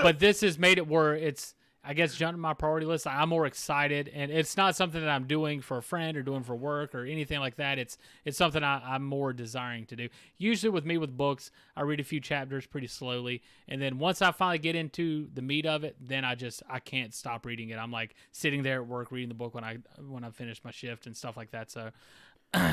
but this has made it where it's, I guess, jumping my priority list. I'm more excited, and it's not something that I'm doing for a friend or doing for work or anything like that. It's something I'm more desiring to do. Usually with me with books, I read a few chapters pretty slowly, and then once I finally get into the meat of it, then I can't stop reading it. I'm like sitting there at work reading the book when I finish my shift and stuff like that. So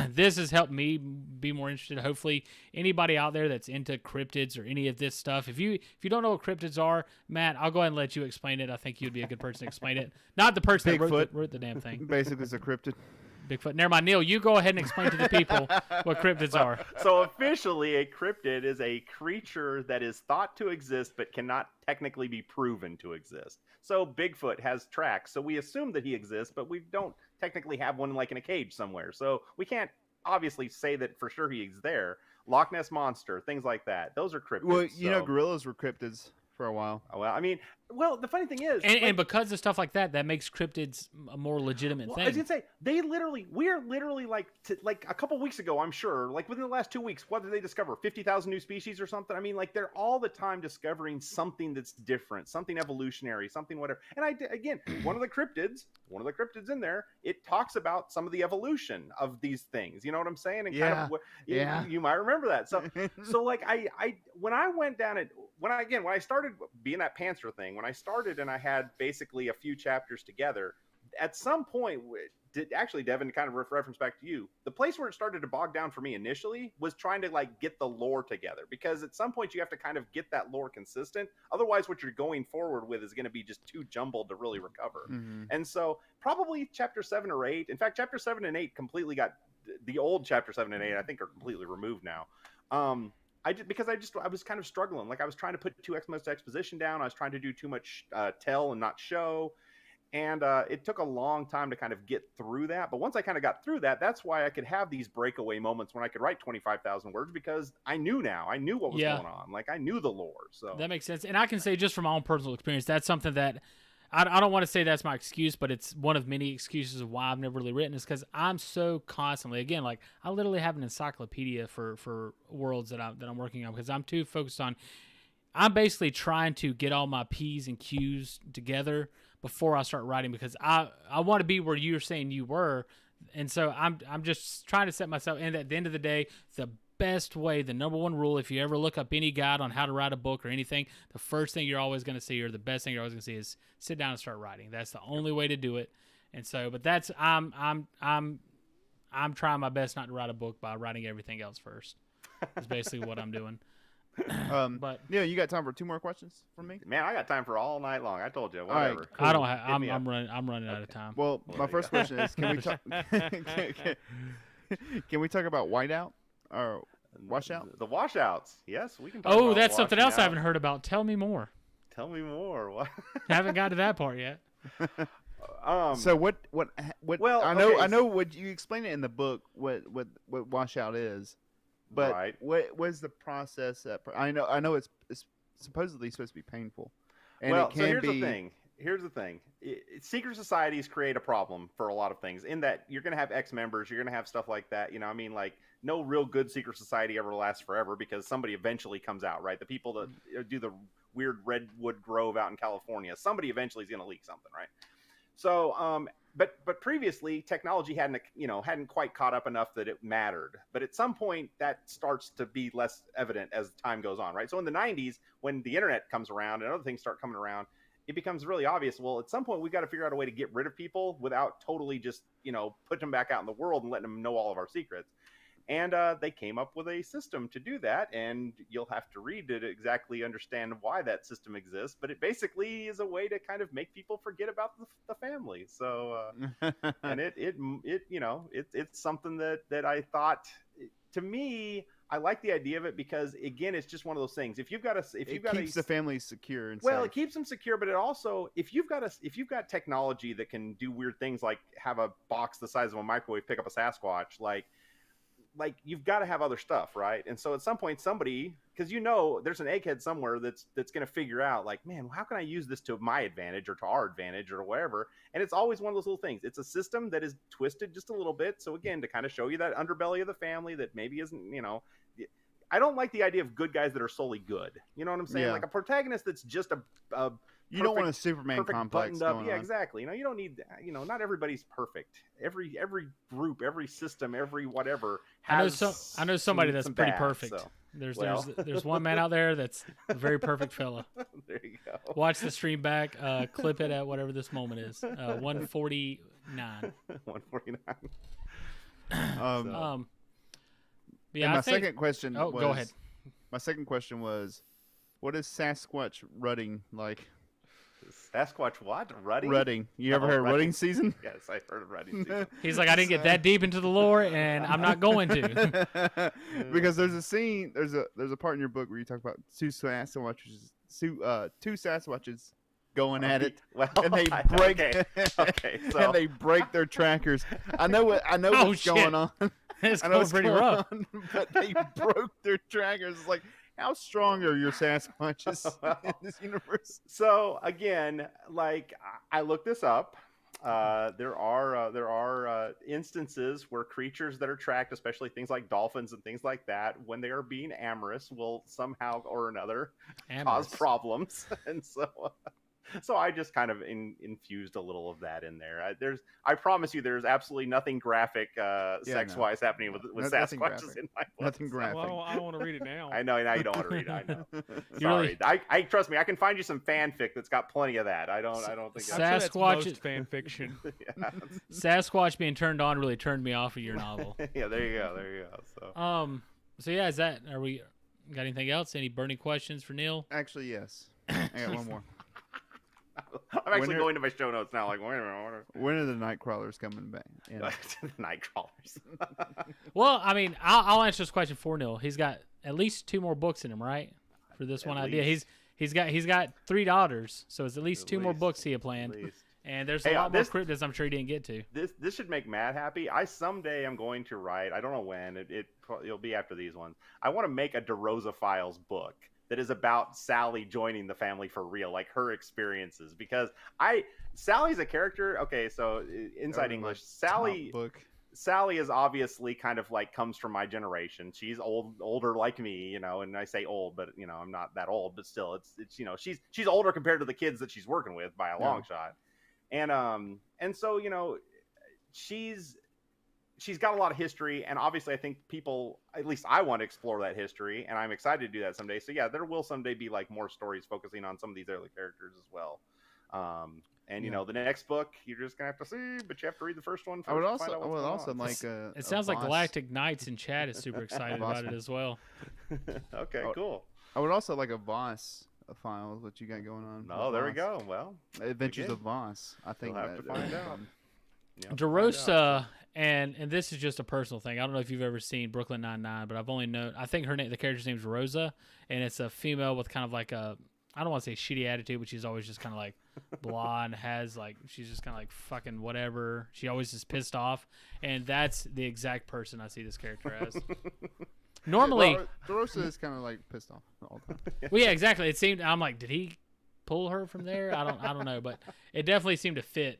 this has helped me be more interested. Hopefully anybody out there that's into cryptids or any of this stuff, if you don't know what cryptids are, Matt, I'll go ahead and let you explain it. I think you'd be a good person to explain it. Not the person that wrote the damn thing. Basically, it's a cryptid. Bigfoot. Never mind. Neal, you go ahead and explain to the people what cryptids are. So officially, a cryptid is a creature that is thought to exist but cannot technically be proven to exist. So Bigfoot has tracks, so we assume that he exists, but we don't technically have one like in a cage somewhere. So we can't obviously say that for sure he's there. Loch Ness Monster, things like that. Those are cryptids. Well, gorillas were cryptids for a while. Well, I mean, the funny thing is, and because of stuff like that makes cryptids a more legitimate thing. I was gonna say we're literally like a couple weeks ago, I'm sure, like within the last 2 weeks, what did they discover? 50,000 new species or something? I mean, like they're all the time discovering something that's different, something evolutionary, something whatever. And again, one of the cryptids in there, it talks about some of the evolution of these things. You know what I'm saying? And kind of, you might remember that. So like when I started being that pantser thing, when I started and I had basically a few chapters together, at some point, Devin, kind of reference back to you, the place where it started to bog down for me initially was trying to like get the lore together, because at some point you have to kind of get that lore consistent. Otherwise, what you're going forward with is going to be just too jumbled to really recover. Mm-hmm. And so probably chapter 7 or 8, in fact, chapter 7 and 8 completely got, the old chapter 7 and 8, I think, are completely removed now. I was kind of struggling. Like I was trying to put too much exposition down. I was trying to do too much tell and not show. And it took a long time to kind of get through that. But once I kind of got through that, that's why I could have these breakaway moments when I could write 25,000 words, because I knew what was going on. Like I knew the lore. So that makes sense. And I can say just from my own personal experience, that's something that I don't want to say that's my excuse, but it's one of many excuses of why I've never really written, is because I'm so constantly, again, like I literally have an encyclopedia for worlds that I'm working on, because I'm too focused on, I'm basically trying to get all my P's and Q's together before I start writing, because I want to be where you're saying you were. And so I'm just trying to set myself, and at the end of the day, the best way, the number one rule, if you ever look up any guide on how to write a book or anything, the first thing you're always going to see, or the best thing you're always going to see, is sit down and start writing. That's the only way to do it. And so, but that's, I'm trying my best not to write a book by writing everything else first. That's basically what I'm doing. But yeah, you got time for 2 more questions from me? Man, I got time for all night long. I told you, whatever. Right, cool. I don't have. I'm running out of time. Well, my first question is, can we talk? Can we talk about whiteout? Or Washout? The washouts. Yes, we can talk Oh, about that's something washing else I out. haven't heard about. Tell me more. Tell me more. What? Haven't got to that part yet. So what? Well, I know. okay, I know what you explain it in the book. What washout is, but right. what was the process? I know it's supposedly supposed to be painful, and Well, it can so here's be. the thing. Here's the thing. Secret societies create a problem for a lot of things. In that you're going to have ex-members, you're going to have stuff like that. You know, I mean, like no real good secret society ever lasts forever because somebody eventually comes out, right? The people that do the weird redwood grove out in California, somebody eventually is going to leak something, right? So, but previously technology hadn't quite caught up enough that it mattered. But at some point that starts to be less evident as time goes on, right? So in the 90s, when the internet comes around and other things start coming around, it becomes really obvious. Well, at some point we've got to figure out a way to get rid of people without totally just, putting them back out in the world and letting them know all of our secrets. And they came up with a system to do that, and you'll have to read to exactly understand why that system exists. But it basically is a way to kind of make people forget about the family. So, and it's something that I thought, to me, I like the idea of it because again, it's just one of those things. If you've got It keeps the family secure and well, safe. it keeps them secure, but it also, if you've got technology that can do weird things like have a box the size of a microwave pick up a Sasquatch, like you've got to have other stuff, right? And so at some point somebody, because there's an egghead somewhere that's going to figure out, like, man, how can I use this to my advantage or to our advantage or whatever? And it's always one of those little things. It's a system that is twisted just a little bit, so again, to kind of show you that underbelly of the family that maybe isn't, I don't like the idea of good guys that are solely good. You know what I'm saying? Yeah. Like a protagonist that's just a You don't want a Superman perfect complex buttoned up. going Yeah, on. exactly. You don't need. Not everybody's perfect. Every group, every system, every whatever has. I know somebody that's some pretty bad, perfect. so. There's one man out there that's a very perfect fella. There you go. Watch the stream back. Clip it at whatever this moment is. 149. 149. Yeah. And I my think, second question. Oh, was, go ahead. My second question was, what is Sasquatch rutting like? Sasquatch what? Rutting? Rutting. You ever heard of rutting season? Yes, I've heard of rutting season. He's like, I didn't get that deep into the lore, and I'm not going to. Because there's a scene, there's a part in your book where you talk about two Sasquatches going at it, Well, and they break, okay, so and they break their trackers. I know Oh, what's shit. going on. It's I know going what's pretty going rough. on, but they broke their trackers. It's like, how strong are your Sasquatches in this universe? So again, like I looked this up. There are instances where creatures that are tracked, especially things like dolphins and things like that, when they are being amorous, will somehow or another cause problems. And so I just kind of infused a little of that in there. I promise you, there's absolutely nothing graphic sex-wise happening with Sasquatches in my book. Nothing graphic. Well, I don't want to read it now. I know now you don't want to read it. I know. You really- Sorry. I trust me. I can find you some fanfic that's got plenty of that. I don't think. I'm That's, sure that's Sasquatch- most fan fiction. yeah. Sasquatch being turned on really turned me off of your novel. Yeah. There you go. So yeah, are we got anything else? Any burning questions for Neal? Actually, yes. I got one more. I'm actually going to my show notes now. Like, wait a minute. When are the Nightcrawlers coming back? Yeah. Night crawlers. Well, I mean, I'll answer this question for Neal. He's got at least 2 more books in him, right? For this one idea, least. he's got 3 daughters, so it's at least At 2 more least. books he had planned. At least. And there's Hey, a lot more this- cryptids I'm sure he didn't get to. This should make Matt happy. Someday I'm going to write. I don't know when. It'll be after these ones. I want to make a DeRosa Files book that is about Sally joining the family for real, like her experiences. Because Sally's a character. Okay, so inside English, Sally. Top book. Sally is obviously kind of like comes from my generation. She's older like me, and I say old, but I'm not that old, but still it's she's older compared to the kids that she's working with by a long shot. And so, she's got a lot of history, and obviously I think people, at least I want to explore that history, and I'm excited to do that someday. So yeah, there will someday be like more stories focusing on some of these early characters as well. The next book you're just gonna have to see, but you have to read the first one first. I would to find out what's also going on. like a. It sounds like Voss. Galactic Knights in chat is super excited about it as well. Okay, cool. I would also like a Voss Files. What you got going on? Oh, there we go. Well, Adventures again, of Voss. I think you'll have to that, find out. Yeah, DeRosa And this is just a personal thing. I don't know if you've ever seen Brooklyn Nine-Nine, but I've only known, I think the character's name's Rosa, and it's a female with kind of like a, I don't want to say shitty attitude, but she's always just kind of like blah and has like, she's just kind of like fucking whatever. She always is pissed off, and that's the exact person I see this character as. Normally, well, DeRosa is kind of like pissed off all the time. well, yeah, exactly. It seemed, I'm like, did he pull her from there? I don't know, but it definitely seemed to fit.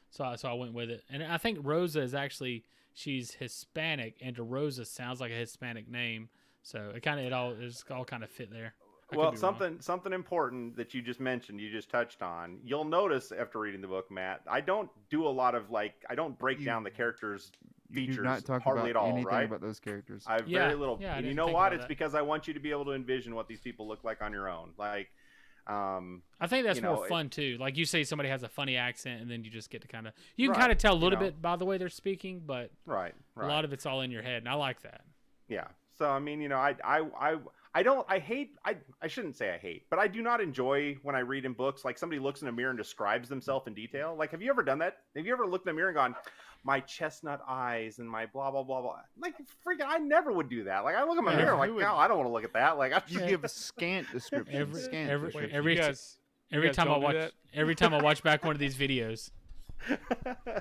So I went with it, and I think Rosa is actually, she's Hispanic, and DeRosa sounds like a Hispanic name, so it all kind of fit there. Well, something important that you just mentioned, you just touched on. You'll notice after reading the book, Matt, I don't do a lot of I don't break down the characters' features You do not talk hardly about at all, anything right? about those characters. I have Yeah, very little. yeah, I and you didn't know think what? about It's that. because I want you to be able to envision what these people look like on your own. Like, I think that's you know, more fun too. Like you say, somebody has a funny accent, and then you just get to kind of, you can Right, kind of tell a you little know. bit by the way they're speaking, but right. a lot of it's all in your head, and I like that. Yeah. So I mean, I shouldn't say I hate, but I do not enjoy when I read in books like somebody looks in a mirror and describes themselves in detail. Like, have you ever done that? Have you ever looked in a mirror and gone, my chestnut eyes and my blah blah blah blah? Like, freaking, I never would do that. Like, I look in my Yeah, mirror, who like, would- no, I don't want to look at that. Like, You give a scant description. Every- scant every- description. every- you guys Time I don't do watch, that? every time I watch back one of these videos,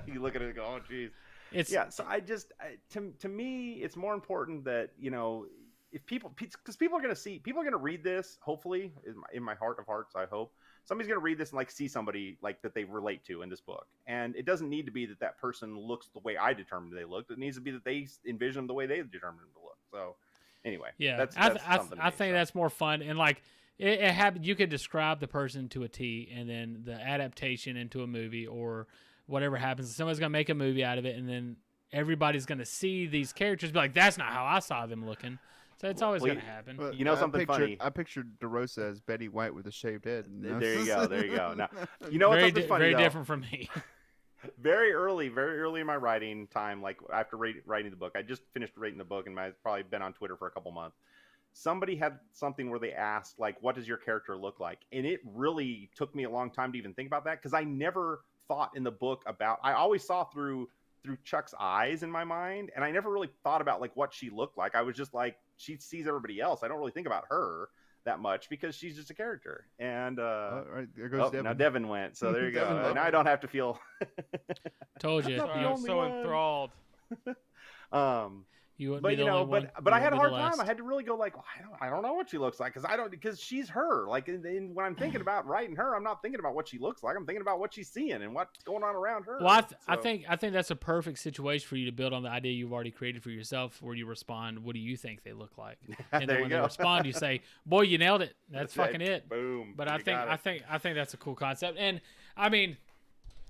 you look at it and go, oh, geez. it's Yeah. So to me, it's more important that, you know, if because people are going to read this, hopefully, in my heart of hearts, I hope somebody's going to read this and like see somebody like that they relate to in this book. And it doesn't need to be that person looks the way I determined they looked. It needs to be that they envision them the way they determined them to look. So anyway, yeah. that's I something to me, think so. that's more fun, and like it happened. You could describe the person to a T, and then the adaptation into a movie or whatever happens. Somebody's gonna make a movie out of it, and then everybody's gonna see these characters, be like, "That's not how I saw them looking." So it's always Well, gonna happen. But You know something funny? I pictured DeRosa as Betty White with a shaved head. and There you go. There you go. Now, you know what's very something funny, very though? different from me. Very early in my writing time, like after writing the book, I just finished writing the book, and I've probably been on Twitter for a couple months. Somebody had something where they asked, like, what does your character look like? And it really took me a long time to even think about that, because I never thought in the book about, I always saw through Chuck's eyes in my mind, and I never really thought about like what she looked like. I was just like, she sees everybody else. I don't really think about her that much because she's just a character. And right, there goes Devin. now Devin went, so there you Devin go. left. Now I don't have to feel Told you. Not the I was only so one. enthralled. You wouldn't but be you the know, only one. but I You had a wouldn't hard be the time. last. I had to really go like, well, I don't know what she looks like, because she's her. Like, and when I'm thinking about writing her, I'm not thinking about what she looks like. I'm thinking about what she's seeing and what's going on around her. Well, I So- think that's a perfect situation for you to build on the idea you've already created for yourself, where you respond, "What do you think they look like?" And There then you when go. they respond, you say, "Boy, you nailed it. That's fucking it." Boom. But You I got it. think that's a cool concept, and I mean,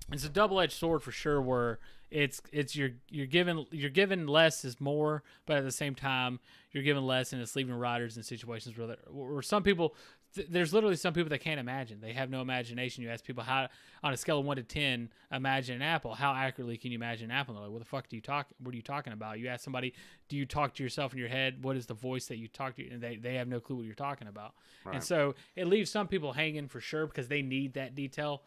it's a double-edged sword for sure. Where it's you're given less is more, but at the same time you're given less, and it's leaving writers in situations where some people. There's literally some people that can't imagine. They have no imagination. You ask people how, on a scale of 1 to 10, imagine an apple. How accurately can you imagine an apple? And they're like, what the fuck do you talk? What are you talking about? You ask somebody, do you talk to yourself in your head? What is the voice that you talk to? And they have no clue what you're talking about. Right. And so it leaves some people hanging for sure because they need that detail.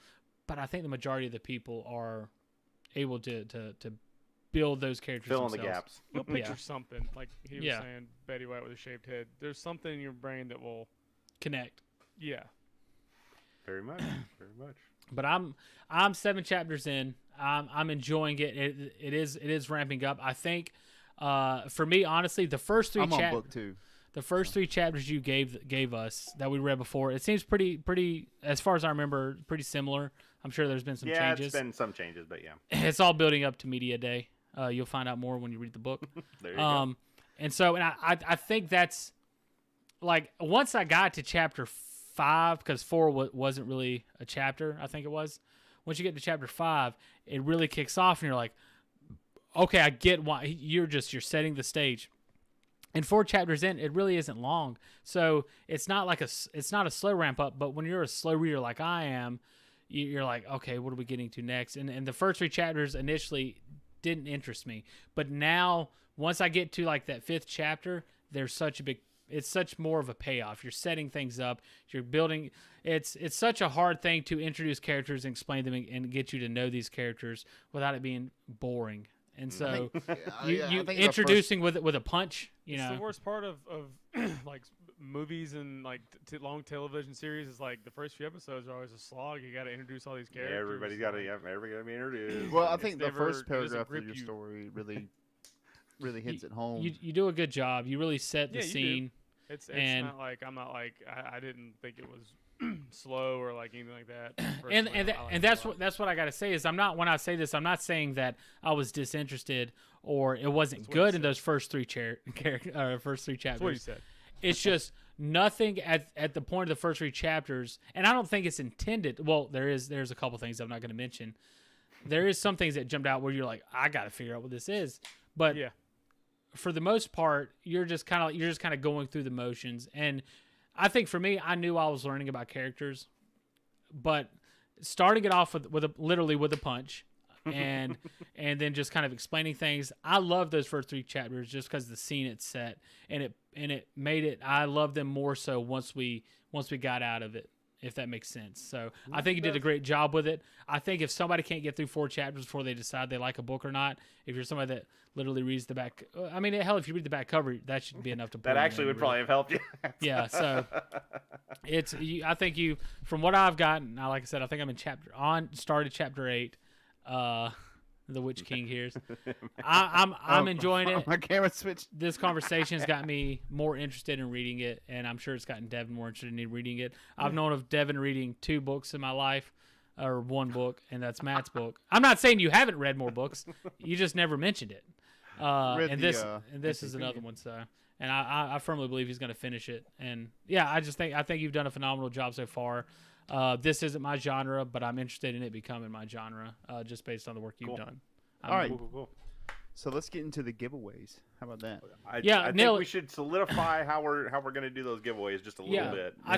But I think the majority of the people are able to build those characters Fill in the themselves. gaps. You'll picture Yeah. something like he was Yeah. saying, Betty White with a shaved head. There's something in your brain that will, Connect. yeah. Very much. Very much. But I'm 7 chapters in. I'm enjoying it. It is ramping up. I think for me, honestly, the first 3 I'm on book 2. the first 3 chapters you gave us that we read before, it seems pretty as far as I remember, pretty similar. I'm sure there's been some Yeah, changes. it's been some changes, but yeah. It's all building up to Media Day. You'll find out more when you read the book. There you go. And so, and I think that's like once I got to chapter 5, because 4 wasn't really a chapter, I think it was. Once you get to chapter 5, it really kicks off, and you're like, okay, I get why you're setting the stage. And 4 chapters in, it really isn't long, so it's not a slow ramp up. But when you're a slow reader like I am, you're like, okay, what are we getting to next? And the first 3 chapters initially didn't interest me, but now once I get to like that 5th chapter, there's it's such more of a payoff. You're setting things up. You're building. It's such a hard thing to introduce characters and explain them and get you to know these characters without it being boring. And so Yeah, you I think introducing with a punch, It's the worst part of like movies and like long television series is like the first few episodes are always a slog. You got to introduce all these characters. Yeah, everybody's got to be introduced. Well, I It's think the never- first it doesn't paragraph of grip your you. story really hits it home. you do a good job. You really set the Yeah, you do. scene. It's And- not like I didn't think it was slow or like anything like that. And Personally, I like and it a that's lot. what I got to say is when I say this, I'm not saying that I was disinterested or it wasn't That's what you good in said. those first three first three That's what you chapters. said. It's just nothing at the point of the first three chapters, and I don't think it's intended. Well, there's a couple things I'm not going to mention. There is some things that jumped out where you're like, I got to figure out what this is, but Yeah. for the most part, you're just kind of going through the motions. And I think for me, I knew I was learning about characters, but starting it off literally with a punch, and then just kind of explaining things. I love those first three chapters just because the scene it's set, and it made it. I love them more so once we got out of it, if that makes sense. So I think you did a great job with it. I think if somebody can't get through 4 chapters before they decide they like a book or not, if you're somebody that literally reads the back, I mean, hell, if you read the back cover, that should be enough to. That actually would probably have helped you. Yeah, so I think you, from what I've gotten, like I said, I think I'm started chapter 8, the Witch King hears. I'm enjoying it. My camera switched. This conversation has got me more interested in reading it, and I'm sure it's gotten Devin more interested in reading it. I've known of Devin reading 2 books in my life, or 1 book, and that's Matt's book. I'm not saying you haven't read more books, you just never mentioned it. And this is another one. So, and I firmly believe he's going to finish it. And yeah, I think you've done a phenomenal job so far. This isn't my genre, but I'm interested in it becoming my genre, just based on the work you've done. All right. Cool. So let's get into the giveaways. How about that? I Neal, think we should solidify how we're going to do those giveaways just a little bit. I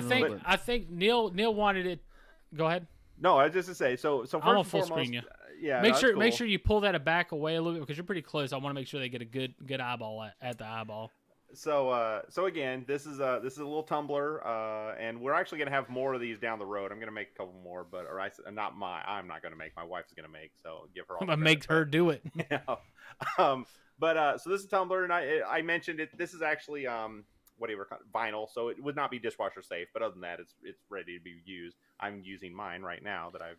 think Neal wanted it. Go ahead. No, I was just to say. So first I'm on and full foremost, screen you. Yeah, Make no, sure you pull that back away a little bit because you're pretty close. I want to make sure they get a good eyeball at the eyeball. So again, this is a little tumbler, and we're actually going to have more of these down the road. I'm going to make a couple more, I'm not going to make. My wife's going to make, so give her all. I'm gonna make her do it. Yeah. So this is tumbler, and I mentioned it. This is actually vinyl, so it would not be dishwasher safe. But other than that, it's ready to be used. I'm using mine right now that I've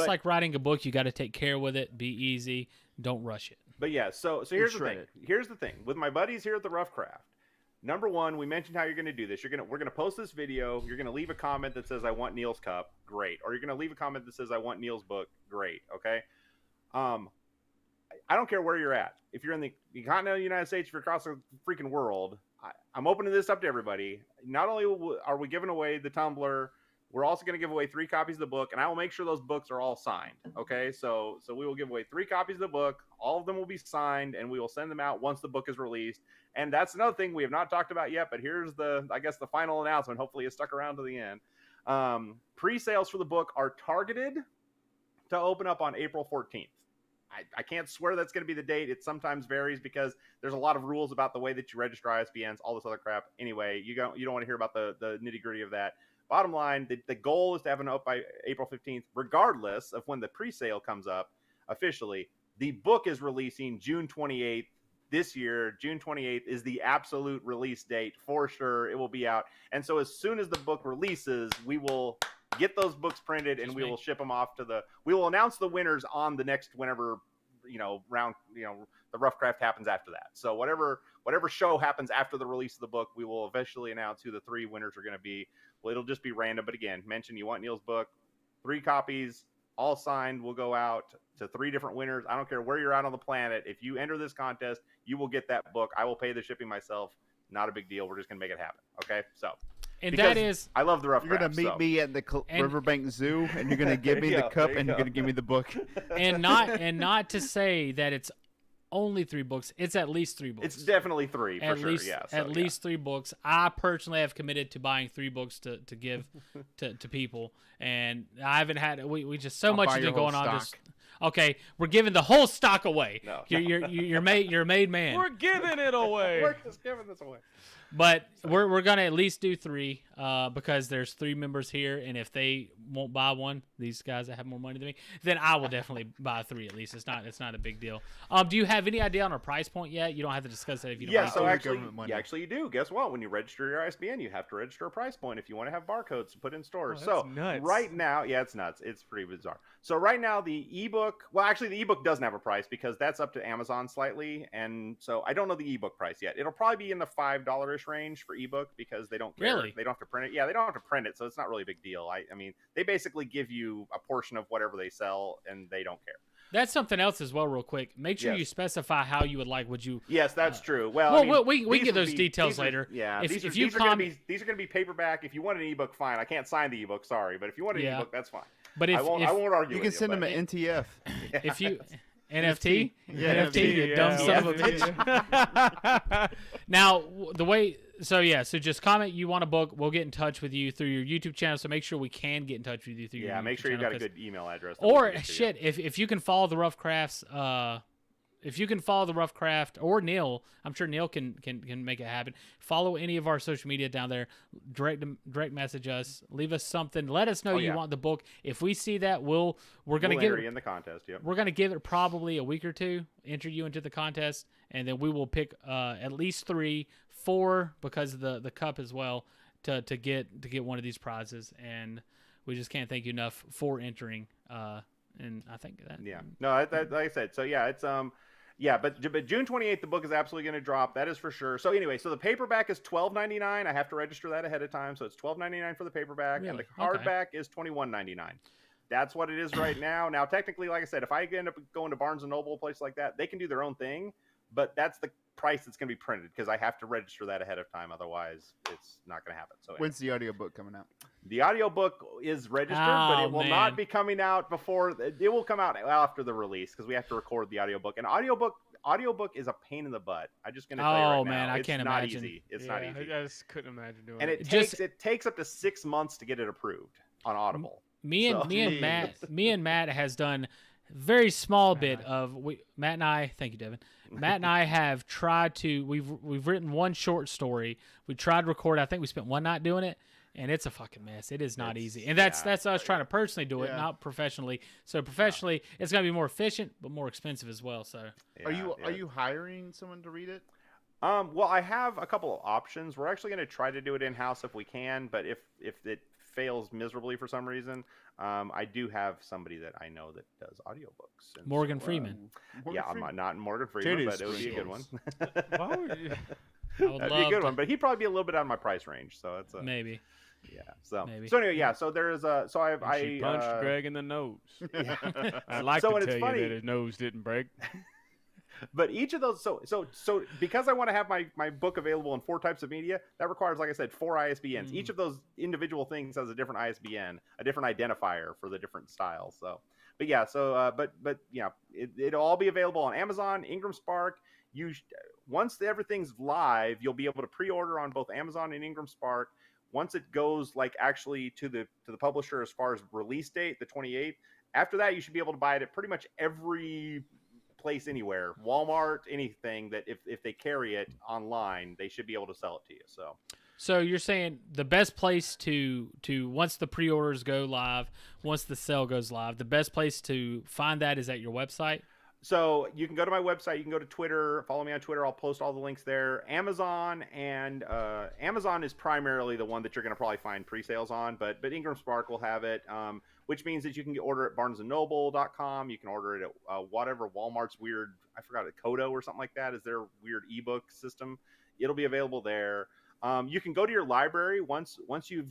like writing a book. You got to take care with it. Be easy. Don't rush it. But yeah, so here's the thing. Here's the thing with my buddies here at the Rough Craft. Number one, we mentioned how you're going to do this. We're going to post this video. You're going to leave a comment that says I want Neal's cup. Great. Or you're going to leave a comment that says I want Neal's book. Great. Okay. I don't care where you're at. If you're in the continental United States, if you're across the freaking world, I'm opening this up to everybody. Not only are we giving away the tumbler, we're also going to give away 3 copies of the book, and I will make sure those books are all signed. Okay, so we will give away 3 copies of the book. All of them will be signed, and we will send them out once the book is released. And that's another thing we have not talked about yet, but here's the final announcement. Hopefully, you stuck around to the end. Pre-sales for the book are targeted to open up on April 14th. I can't swear that's going to be the date. It sometimes varies because there's a lot of rules about the way that you register ISBNs, all this other crap. Anyway, you don't want to hear about the nitty-gritty of that. Bottom line, the goal is to have it up by April 15th, regardless of when the pre-sale comes up officially. The book is releasing June 28th this year. June 28th is the absolute release date for sure. It will be out. And so as soon as the book releases, we will get those books printed and we will ship them off we will announce the winners on the next whenever, round, the Rough Craft happens after that. So whatever show happens after the release of the book, we will eventually announce who the 3 winners are going to be. Well, it'll just be random. But again, mention you want Neal's book, 3 copies, all signed, will go out to 3 different winners. I don't care where you're at on the planet. If you enter this contest, you will get that book. I will pay the shipping myself. Not a big deal. We're just going to make it happen. Okay. So. And that is, I love the Rough You're Craft. You're going to meet me at the Riverbank Zoo, and you're going to give me the cup, and you're going to give me the book. And not to say that it's only 3 books. It's at least 3 books. It's definitely 3 for sure. Yeah. At least 3 books. I personally have committed to buying 3 books to give to people, and I haven't had. We just so much has been going on. Okay, we're giving the whole stock away. No. You're made man. We're giving it away. We're just giving this away. But we're gonna at least do 3. because there's 3 members here, and if they won't buy one, these guys that have more money than me, then I will definitely buy 3 at least. It's not a big deal. Do you have any idea on our price point yet? You don't have to discuss that if you don't. Yeah, want so to. actually you do. Guess what? When you register your ISBN, you have to register a price point if you want to have barcodes to put in stores. Oh, so that's nuts. right now, yeah, it's nuts. It's pretty bizarre. So right now, the ebook, well, actually, the ebook doesn't have a price because that's up to Amazon slightly, and so I don't know the ebook price yet. It'll probably be in the $5-ish range for ebook because they don't care. Really? They don't have to print it. Yeah, they don't have to print it, so it's not really a big deal. I mean, they basically give you a portion of whatever they sell, and they don't care. That's something else as well, real quick. Make sure Yes. you specify how you would like. Would you? Yes, that's true. Well, Well, I mean, we these get would those details later. Yeah, If these you are going to be paperback. If you want an ebook, fine. I can't sign the ebook, sorry, but if you want an Yeah. ebook, that's fine. But if I won't argue. You with can send but- them an NTF. if you NFT, Yeah, NFT, you dumb son of a bitch. Now the way, so just comment you want a book. We'll get in touch with you through your YouTube channel. So make sure we can get in touch with you through your Yeah, YouTube make sure you channel, got a 'cause- good email address. that we Or can get to you. shit, if you can follow the Rough Crafts, if you can follow the Rough Craft or Neal, I'm sure Neal can make it happen. Follow any of our social media down there. Direct message us. Leave us something. Let us know you yeah. want the book. If we see that, we're gonna We'll give enter it. you in the contest. Yep. We're gonna give it probably a week or two. Enter you into the contest, and then we will pick at least 3, 4 because of the cup as well to get one of these prizes. And we just can't thank you enough for entering. And I think that. Yeah. No, like I said, so yeah, it's yeah, but June 28th, the book is absolutely going to drop. That is for sure. So anyway, so the paperback is $12.99. I have to register that ahead of time, so it's $12.99 for the paperback, and the Really? Okay. hardback is $21.99. That's what it is right now. Now, technically, like I said, if I end up going to Barnes and Noble, a place like that, they can do their own thing, but that's the price that's going to be printed because I have to register that ahead of time. Otherwise, it's not going to happen. So When's the audiobook coming out? the audiobook is registered, but it will man. not be coming out before. It will come out after the release because we have to record the audiobook. And audiobook is a pain in the butt. I'm just going to tell you right Oh, now. man, I it's can't not imagine. easy. It's Yeah, not easy. I just couldn't imagine doing And it. it takes up to 6 months to get it approved on Audible. Me and Matt has done very small bit of Matt and I. Thank you, Devin. Matt and I have tried to. We've written one short story. We tried to record. I think we spent one night doing it, and it's a fucking mess. It is not easy, and that's us trying to personally do it, Yeah. not professionally. So professionally, it's gonna be more efficient, but more expensive as well. So Are you hiring someone to read it? Well, I have a couple of options. We're actually going to try to do it in house if we can, but if it fails miserably for some reason, I do have somebody that I know that does audiobooks. And Morgan so, Freeman. Yeah, I'm not Morgan Freeman, Titties but it would be a good one. Why would you? I would That'd love be a good to- one, but he'd probably be a little bit out of my price range. So it's maybe. yeah. So Maybe. so anyway, yeah. So there's so She punched Greg in the nose. I'd like So, to and tell it's you funny- that his nose didn't break. But each of those, so because I want to have my book available in 4 types of media, that requires, like I said, 4 ISBNs. Each of those individual things has a different ISBN, a different identifier for the different styles. So, but yeah, so but yeah, it'll all be available on Amazon, Ingram Spark. Once everything's live, you'll be able to pre-order on both Amazon and Ingram Spark. Once it goes like actually to the publisher as far as release date, the 28th. After that, you should be able to buy it at pretty much every place anywhere, Walmart, anything that if they carry it online, they should be able to sell it to you. So you're saying the best place to once the pre-orders go live, once the sale goes live, the best place to find that is at your website? So you can go to my website, you can go to Twitter, follow me on Twitter, I'll post all the links there. Amazon is primarily the one that you're going to probably find pre-sales on, but Ingram Spark will have it, which means that you can order it at barnesandnoble.com, you can order it at whatever Walmart's weird, I forgot it, Kodo or something like that is their weird ebook system. It'll be available there. You can go to your library once you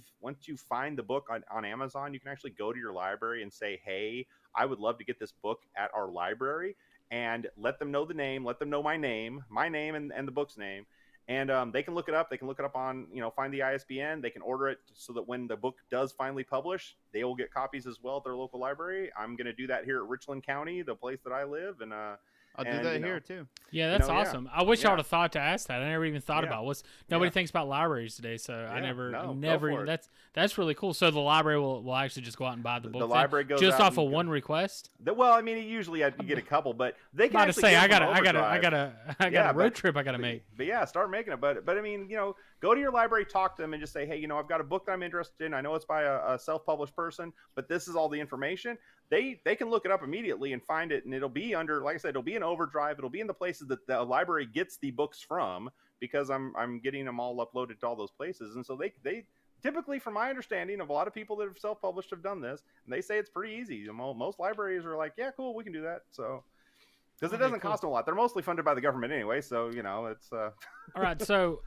find the book on Amazon. You can actually go to your library and say, "Hey, I would love to get this book at our library," and let them know the name, let them know my name, and the book's name, and they can look it up. They can look it up on find the ISBN. They can order it so that when the book does finally publish, they will get copies as well at their local library. I'm going to do that here at Richland County, the place that I live, and I'll do And, that you know, here too. Yeah, that's know, yeah. awesome. I wish I Yeah. would have thought to ask that. I never even thought Yeah. about nobody Yeah. thinks about libraries today, so I Yeah, never no, go never for even, it. that's really cool. So the library will actually just go out and buy the book. The then, library goes just out off and of one request. Well, I mean, usually you get a couple, but they can About to actually say give I got them overdrive. Yeah, a road but- trip I got to make. But yeah, start making it. But I mean, go to your library, talk to them, and just say, hey, I've got a book that I'm interested in. I know it's by a self-published person, but this is all the information. They can look it up immediately and find it, and it'll be under, like I said, it'll be in overdrive. It'll be in the places that the library gets the books from, because I'm getting them all uploaded to all those places. And so they typically, from my understanding of a lot of people that have self-published have done this, and they say it's pretty easy. Most libraries are like, yeah, cool, we can do that. So, because it Okay, doesn't cool. cost them a lot. They're mostly funded by the government anyway, so it's All right, so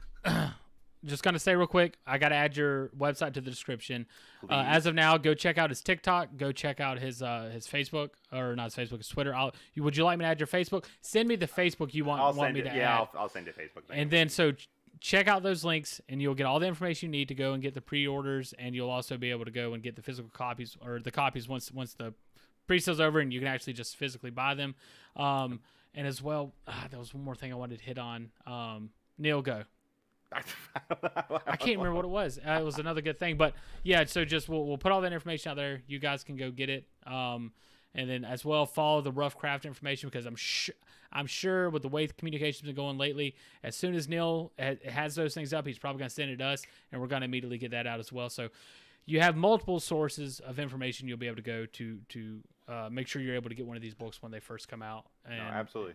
just gonna say real quick, I gotta add your website to the description. As of now, go check out his TikTok. Go check out his Facebook, or not his Facebook, his Twitter. Would you like me to add your Facebook? Send me the Facebook you want me to add. I'll send you Facebook. And then check out those links, and you'll get all the information you need to go and get the pre-orders, and you'll also be able to go and get the physical copies, or the copies once the pre-sale's over, and you can actually just physically buy them. And as well, there was one more thing I wanted to hit on. Neal, go. I can't remember what it was. It was another good thing, but yeah. So just we'll put all that information out there. You guys can go get it, and then as well follow the rough craft information, because I'm sure with the way communication's been going lately, as soon as Neal has those things up, he's probably going to send it to us, and we're going to immediately get that out as well. So you have multiple sources of information you'll be able to go to make sure you're able to get one of these books when they first come out. And, No, absolutely.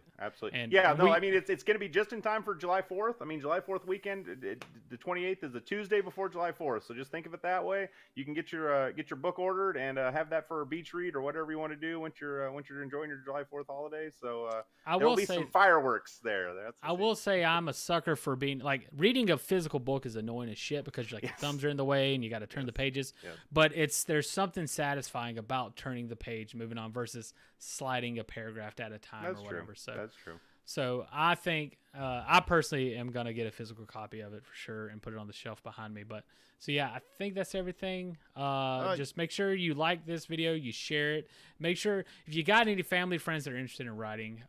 and Yeah, no, we- I mean, it's going to be just in time for July 4th. I mean, July 4th weekend, the 28th is the Tuesday before July 4th. So just think of it that way. You can get your book ordered and have that for a beach read or whatever you want to do once you're enjoying your July 4th holiday. So I there'll will be say some fireworks there. I will say I'm a sucker for reading a physical book is annoying as shit, because your thumbs are in the way and you got to turn the pages. Yes. But there's something satisfying about turning the page, moving on, versus sliding a paragraph at a time That's or true. whatever. So That's true. So I think I personally am gonna get a physical copy of it for sure and put it on the shelf behind me. But so yeah, I think that's everything. Just make sure you like this video, you share it. Make sure if you got any family friends that are interested in writing,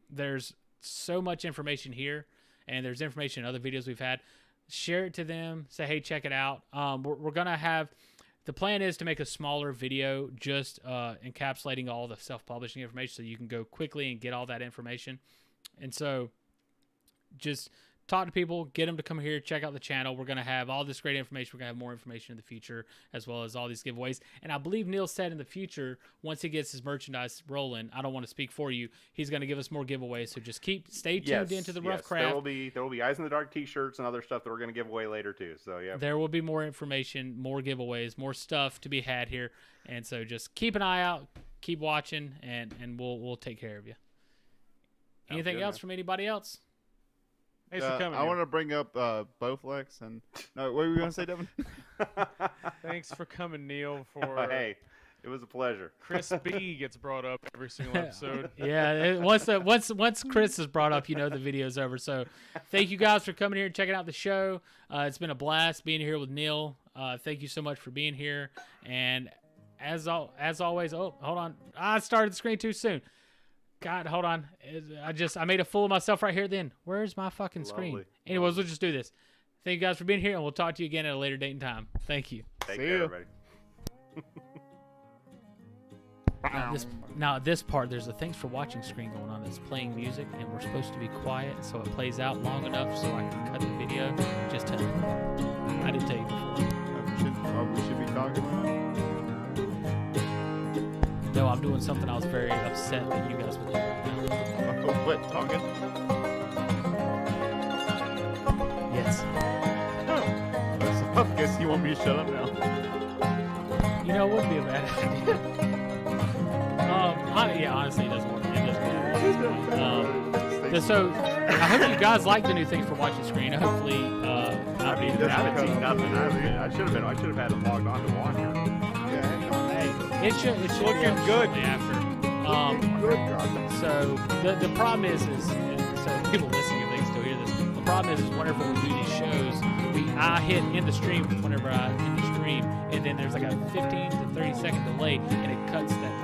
there's so much information here, and there's information in other videos we've had. Share it to them. Say, hey, check it out. We're gonna have. The plan is to make a smaller video just encapsulating all the self-publishing information, so you can go quickly and get all that information. And so just talk to people, get them to come here, check out the channel. We're going to have all this great information. We're going to have more information in the future, as well as all these giveaways. And I believe Neal said in the future, once he gets his merchandise rolling, I don't want to speak for you, he's going to give us more giveaways. So just stay tuned into the Rough Craft. There will be Eyes in the Dark t-shirts and other stuff that we're going to give away later too. So yeah. There will be more information, more giveaways, more stuff to be had here. And so just keep an eye out, keep watching, and we'll take care of you. Anything good, else man. from anybody else? Thanks for coming. I want to bring up Bowflex and no, what were you going to say, Devin? Thanks for coming, Neal. For Hey, it was a pleasure. Chris B gets brought up every single episode. Yeah, once Chris is brought up, the video's over. So thank you guys for coming here and checking out the show. It's been a blast being here with Neal. Thank you so much for being here. And as always, oh, hold on. I started the screen too soon. God, hold on. I made a fool of myself right here then. Where's my fucking screen? Lovely. Anyways, we'll just do this. Thank you guys for being here, and we'll talk to you again at a later date and time. Thank you. Take See care, ya. everybody. Now, this part, there's a thanks for watching screen going on that's playing music, and we're supposed to be quiet, so it plays out long enough so I can cut the video. Just tell me. I didn't tell you before. We should be talking about. No, I'm doing something I was very upset that you guys would do right now. What, talking? Yes. I guess you want me to shut up now. It wouldn't be a bad idea. Honestly, it doesn't work. It doesn't matter. So, I hope you guys like the new things for watching screen. Hopefully, I haven't seen nothing. I should have had it logged on to watch it. it should Looking be good. shortly after. Good God. So the problem is so people listening, if they can still hear this, the problem is whenever we do these shows, I hit in the stream whenever I in the stream, and then there's like a 15 to 30 second delay, and it cuts that